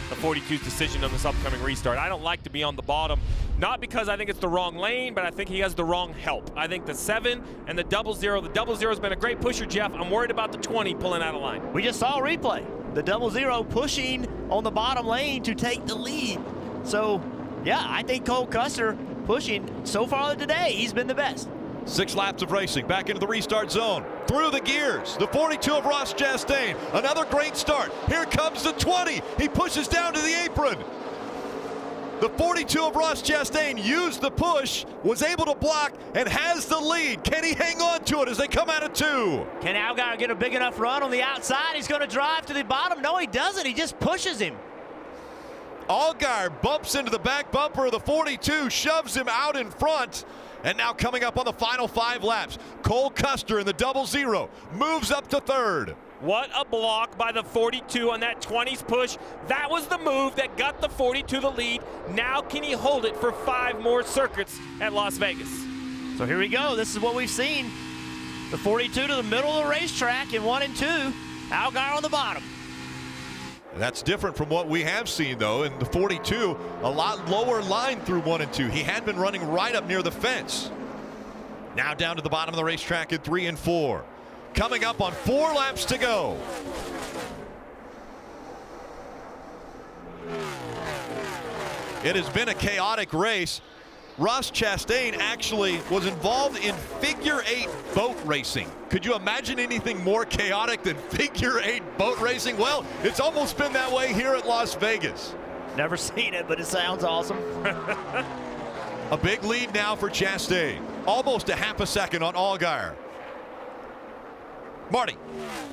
the 42's decision on this upcoming restart. I don't like to be on the bottom, not because I think it's the wrong lane, but I think he has the wrong help. I think the 7 and the 00, the 00 has been a great pusher, Jeff. I'm worried about the 20 pulling out of line. We just saw a replay. The 00 pushing on the bottom lane to take the lead. So, yeah, I think Cole Custer pushing so far today, he's been the best. 6 laps of racing, back into the restart zone. Through the gears, the 42 of Ross Chastain. Another great start. Here comes the 20. He pushes down to the apron. The 42 of Ross Chastain used the push, was able to block, and has the lead. Can he hang on to it as they come out of 2? Can Allgaier get a big enough run on the outside? He's going to drive to the bottom. No, he doesn't. He just pushes him. Allgaier bumps into the back bumper of the 42, shoves him out in front. And now coming up on the final 5 laps, Cole Custer in the 00 moves up to 3rd. What a block by the 42 on that 20's push. That was the move that got the 42 the lead. Now can he hold it for 5 more circuits at Las Vegas? So here we go. This is what we've seen. The 42 to the middle of the racetrack in 1 and 2. Allgaier on the bottom. That's different from what we have seen, though. In the 42, a lot lower line through 1 and 2. He had been running right up near the fence. Now down to the bottom of the racetrack in 3 and 4. Coming up on 4 laps to go. It has been a chaotic race. Ross Chastain actually was involved in figure-8 boat racing. Could you imagine anything more chaotic than figure-8 boat racing? Well, it's almost been that way here at Las Vegas. Never seen it, but it sounds awesome. A big lead now for Chastain. Almost a half a second on Allgaier. Marty.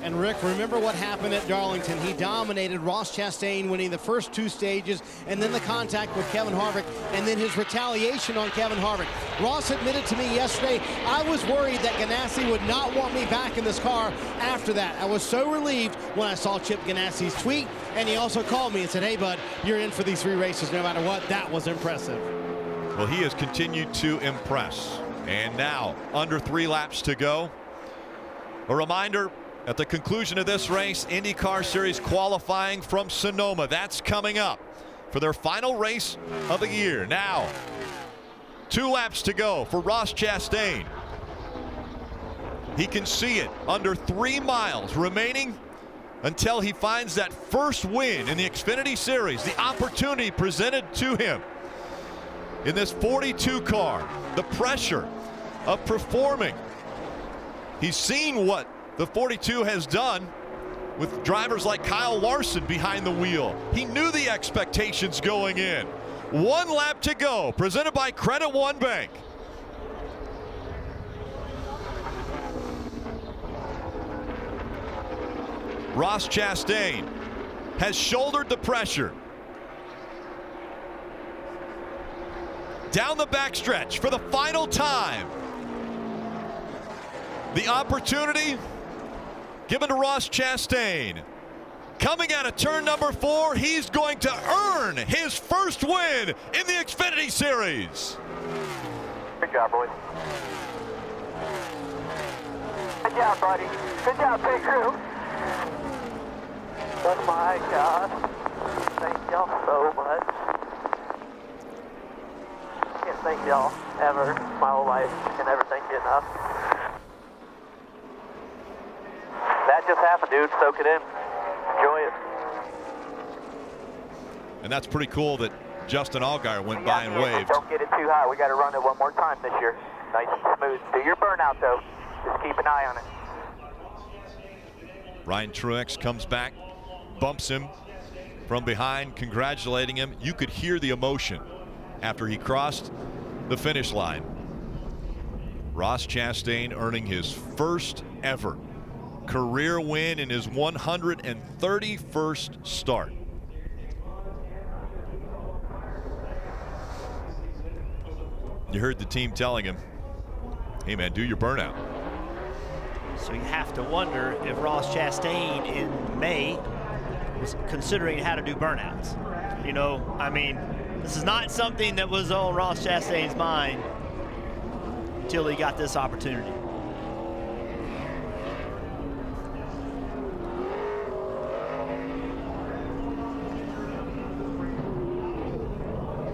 And Rick, remember what happened at Darlington. He dominated Ross Chastain, winning the first 2 stages, and then the contact with Kevin Harvick, and then his retaliation on Kevin Harvick. Ross admitted to me yesterday, I was worried that Ganassi would not want me back in this car after that. I was so relieved when I saw Chip Ganassi's tweet, and he also called me and said, hey, bud, you're in for these 3 races no matter what. That was impressive. Well, he has continued to impress. And now, under 3 laps to go. A reminder, at the conclusion of this race, IndyCar Series qualifying from Sonoma. That's coming up for their final race of the year. Now, 2 laps to go for Ross Chastain. He can see it under 3 miles remaining until he finds that first win in the Xfinity Series. The opportunity presented to him in this 42 car. The pressure of performing. He's seen what the 42 has done with drivers like Kyle Larson behind the wheel. He knew the expectations going in. 1 lap to go, presented by Credit One Bank. Ross Chastain has shouldered the pressure. Down the backstretch for the final time. The opportunity given to Ross Chastain. Coming out of turn number 4, he's going to earn his first win in the Xfinity Series. Good job, boys. Good job, buddy. Good job, big crew. Oh my God. Thank y'all so much. Can't thank y'all ever. My whole life. Can never thank you enough. That just happened, dude. Soak it in. Enjoy it. And that's pretty cool that Justin Allgaier went by and waved. Don't get it too high. We got to run it one more time this year. Nice and smooth. Do your burnout, though. Just keep an eye on it. Ryan Truex comes back, bumps him from behind, congratulating him. You could hear the emotion after he crossed the finish line. Ross Chastain earning his first ever career win in his 131st start. You heard the team telling him, hey man, do your burnout. So you have to wonder if Ross Chastain in May was considering how to do burnouts. You know, I mean, this is not something that was on Ross Chastain's mind until he got this opportunity.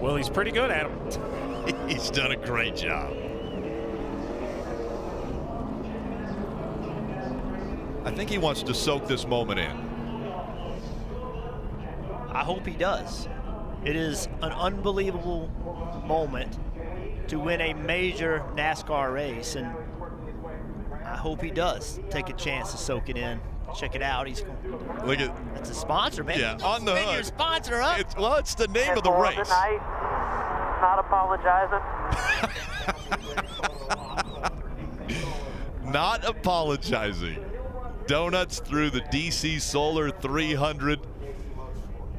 Well, he's pretty good at them. He's done a great job. I think he wants to soak this moment in. I hope he does. It is an unbelievable moment to win a major NASCAR race, and I hope he does take a chance to soak it in. Check it out. He's look at that's a sponsor, man. Yeah, on the Spin hood. your sponsor up. It's the name of the race. Tonight, not apologizing. Not apologizing. Donuts through the DC Solar 300.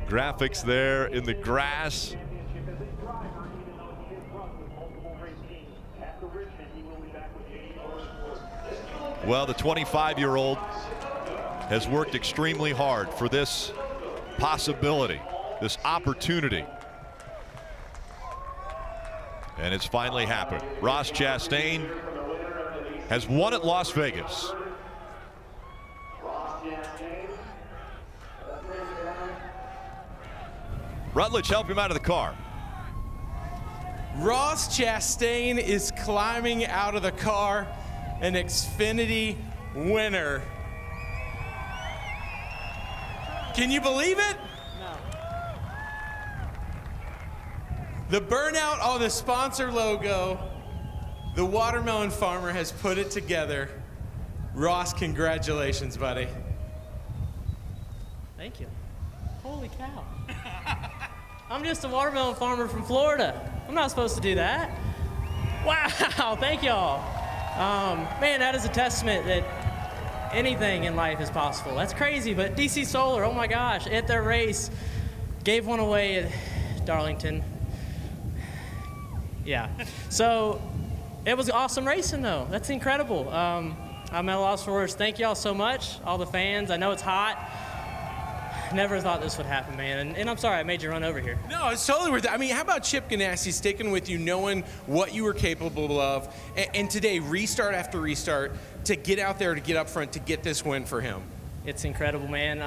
Graphics there in the grass. Well, the 25-year-old has worked extremely hard for this possibility, this opportunity. And it's finally happened. Ross Chastain has won at Las Vegas. Rutledge, help him out of the car. Ross Chastain is climbing out of the car, an Xfinity winner. Can you believe it? No. The burnout on the sponsor logo, the watermelon farmer has put it together. Ross, congratulations, buddy. Thank you. Holy cow. I'm just a watermelon farmer from Florida. I'm not supposed to do that. Wow, thank y'all. Man, that is a testament that anything in life is possible. That's crazy, but DC Solar, oh my gosh, at their race, gave one away at Darlington. Yeah, so it was awesome racing though. That's incredible. I'm at a loss for words. Thank y'all so much, all the fans. I know it's hot. Never thought this would happen, man. And I'm sorry I made you run over here. No, it's totally worth it. I mean, how about Chip Ganassi sticking with you, knowing what you were capable of, and today, restart after restart, to get out there, to get up front, to get this win for him? It's incredible, man.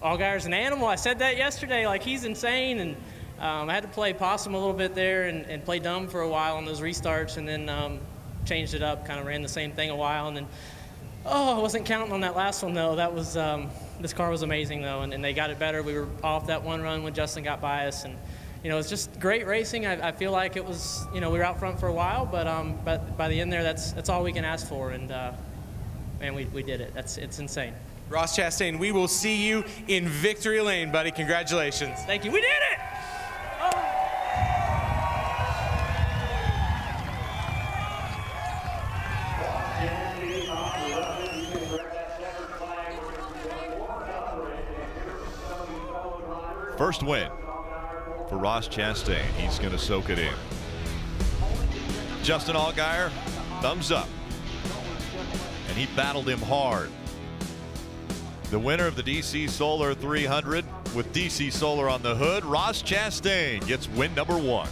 Allgaier's an animal. I said that yesterday. Like, he's insane. And I had to play possum a little bit there and play dumb for a while on those restarts, and then changed it up, kind of ran the same thing a while. And then, I wasn't counting on that last one, though. That was this car was amazing, though, and they got it better. We were off that one run when Justin got by us, and it's just great racing. I feel like it was, we were out front for a while, but by the end there, that's all we can ask for, and man, we did it. It's insane. Ross Chastain, we will see you in victory lane, buddy. Congratulations. Thank you. We did it. First win for Ross Chastain. He's going to soak it in. Justin Allgaier, thumbs up. And he battled him hard. The winner of the DC Solar 300 with DC Solar on the hood, Ross Chastain, gets win number 1.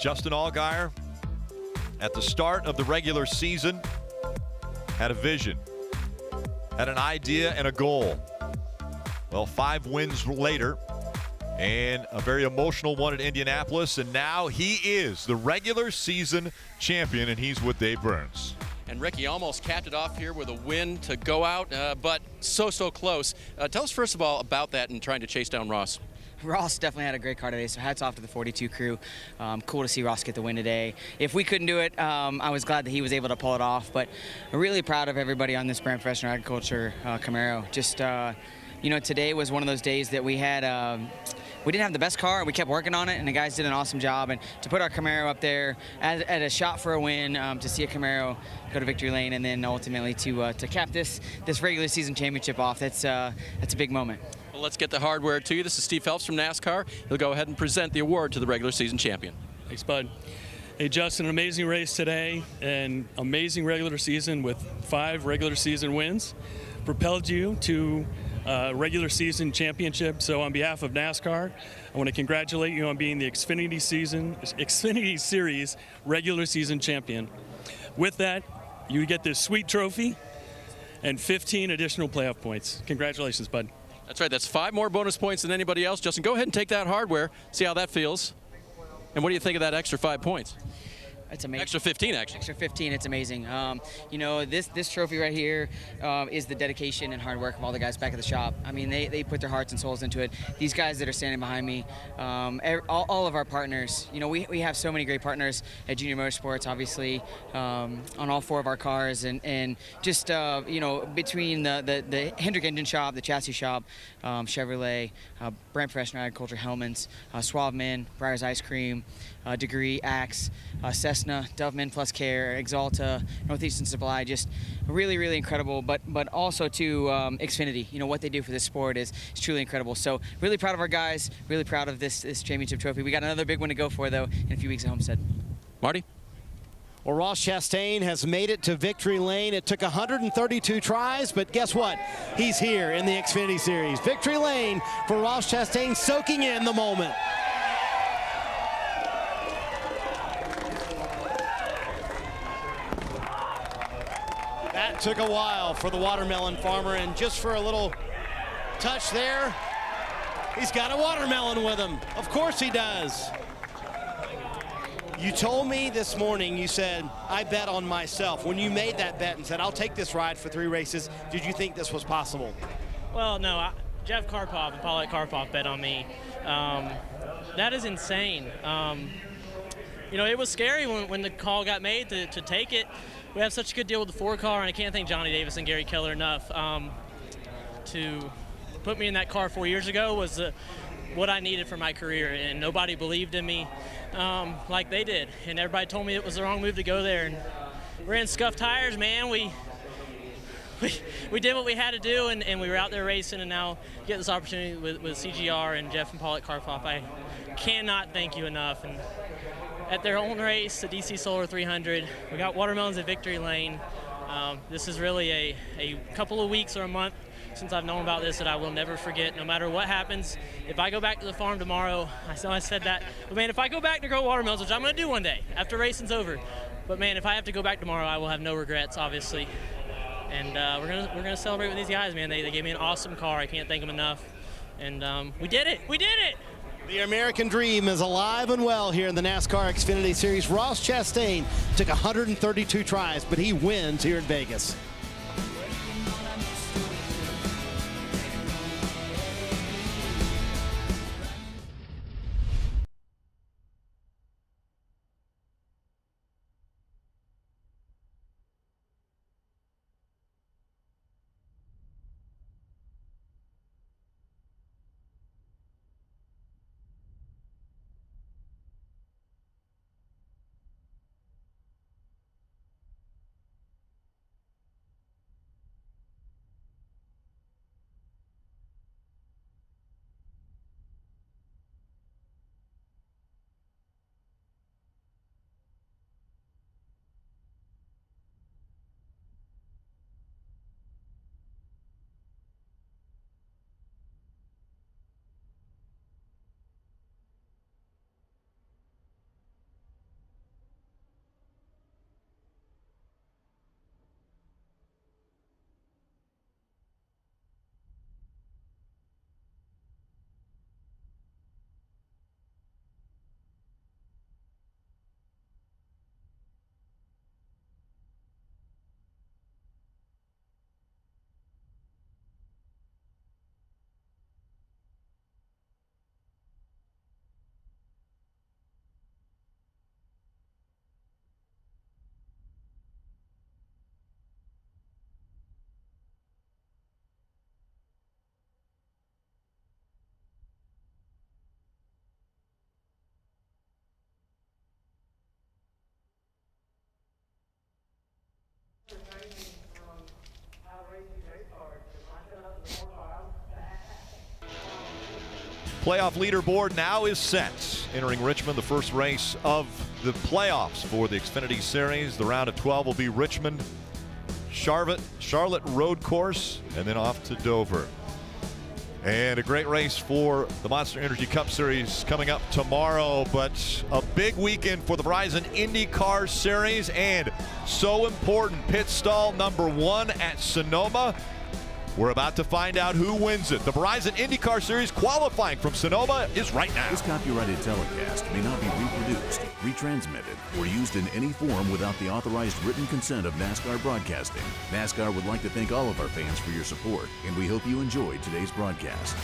Justin Allgaier, at the start of the regular season, had a vision, had an idea and a goal. Well, 5 wins later, and a very emotional one at Indianapolis, and now he is the regular season champion, and he's with Dave Burns. And Ricky almost capped it off here with a win to go out, but so close. Tell us first of all about that and trying to chase down Ross. Ross definitely had a great car today, so hats off to the 42 crew. Cool to see Ross get the win today. If we couldn't do it, I was glad that he was able to pull it off, but I'm really proud of everybody on this Brand Professional Agriculture Camaro. Just, you know, today was one of those days that we had, we didn't have the best car, we kept working on it, and the guys did an awesome job. And to put our Camaro up there at a shot for a win, to see a Camaro go to victory lane, and then ultimately to cap this regular season championship off, that's a big moment. Well, let's get the hardware to you. This is Steve Phelps from NASCAR. He'll go ahead and present the award to the regular season champion. Thanks, bud. Hey, Justin, an amazing race today, and amazing regular season with 5 regular season wins. Propelled you to regular season championship. So on behalf of NASCAR, I want to congratulate you on being the Xfinity Series regular season champion. With that, you get this sweet trophy and 15 additional playoff points. Congratulations, bud. That's right. That's 5 more bonus points than anybody else. Justin, go ahead and take that hardware, see how that feels. And what do you think of that extra 5 points? It's amazing. Extra 15, actually. Extra 15, it's amazing. You know, this trophy right here is the dedication and hard work of all the guys back at the shop. I mean, they put their hearts and souls into it. These guys that are standing behind me, all of our partners, you know, we have so many great partners at Junior Motorsports, obviously, on all 4 of our cars, and just, you know, between the Hendrick Engine Shop, the Chassis Shop, Chevrolet, Brand Professional Agriculture, Hellman's, Suaveman, Breyer's Ice Cream, Degree, Axe, Cessna, Doveman Plus Care, Exalta, Northeastern Supply, just really, really incredible. But also to Xfinity, you know, what they do for this sport is truly incredible. So really proud of our guys, really proud of this championship trophy. We got another big one to go for, though, in a few weeks at Homestead. Marty? Well, Ross Chastain has made it to victory lane. It took 132 tries, but guess what? He's here in the Xfinity Series. Victory lane for Ross Chastain, soaking in the moment. That took a while for the watermelon farmer, and just for a little touch there, he's got a watermelon with him. Of course he does. You told me this morning, you said, I bet on myself. When you made that bet and said, I'll take this ride for 3 races, did you think this was possible? Well, no, Jeff Karpov and Paulette Karpov bet on me. That is insane. You know, it was scary when the call got made to take it. We have such a good deal with the 4 car, and I can't thank Johnny Davis and Gary Keller enough to put me in that car 4 years ago was what I needed for my career, and nobody believed in me like they did, and everybody told me it was the wrong move to go there, and we're in scuffed tires, man. We did what we had to do, and we were out there racing, and now get this opportunity with CGR and Jeff and Paulette Karpov. I cannot thank you enough. And at their own race, the DC Solar 300, we got watermelons at victory lane. This is really a couple of weeks or a month since I've known about this that I will never forget, no matter what happens. If I go back to the farm tomorrow, I know I said that, but man, if I go back to grow watermelons, which I'm going to do one day after racing's over, but man, if I have to go back tomorrow, I will have no regrets, obviously. And we're gonna celebrate with these guys, man. They gave me an awesome car. I can't thank them enough. And we did it. We did it. The American dream is alive and well here in the NASCAR Xfinity Series. Ross Chastain took 132 tries, but he wins here in Vegas. Playoff leaderboard now is set. Entering Richmond, the first race of the playoffs for the Xfinity Series. The round of 12 will be Richmond, Charlotte Road Course, and then off to Dover. And a great race for the Monster Energy Cup Series coming up tomorrow, but a big weekend for the Verizon IndyCar Series, and so important, pit stall number 1 at Sonoma. We're about to find out who wins it. The Verizon IndyCar Series qualifying from Sonoma is right now. This copyrighted telecast may not be reproduced, retransmitted, or used in any form without the authorized written consent of NASCAR Broadcasting. NASCAR would like to thank all of our fans for your support, and we hope you enjoyed today's broadcast.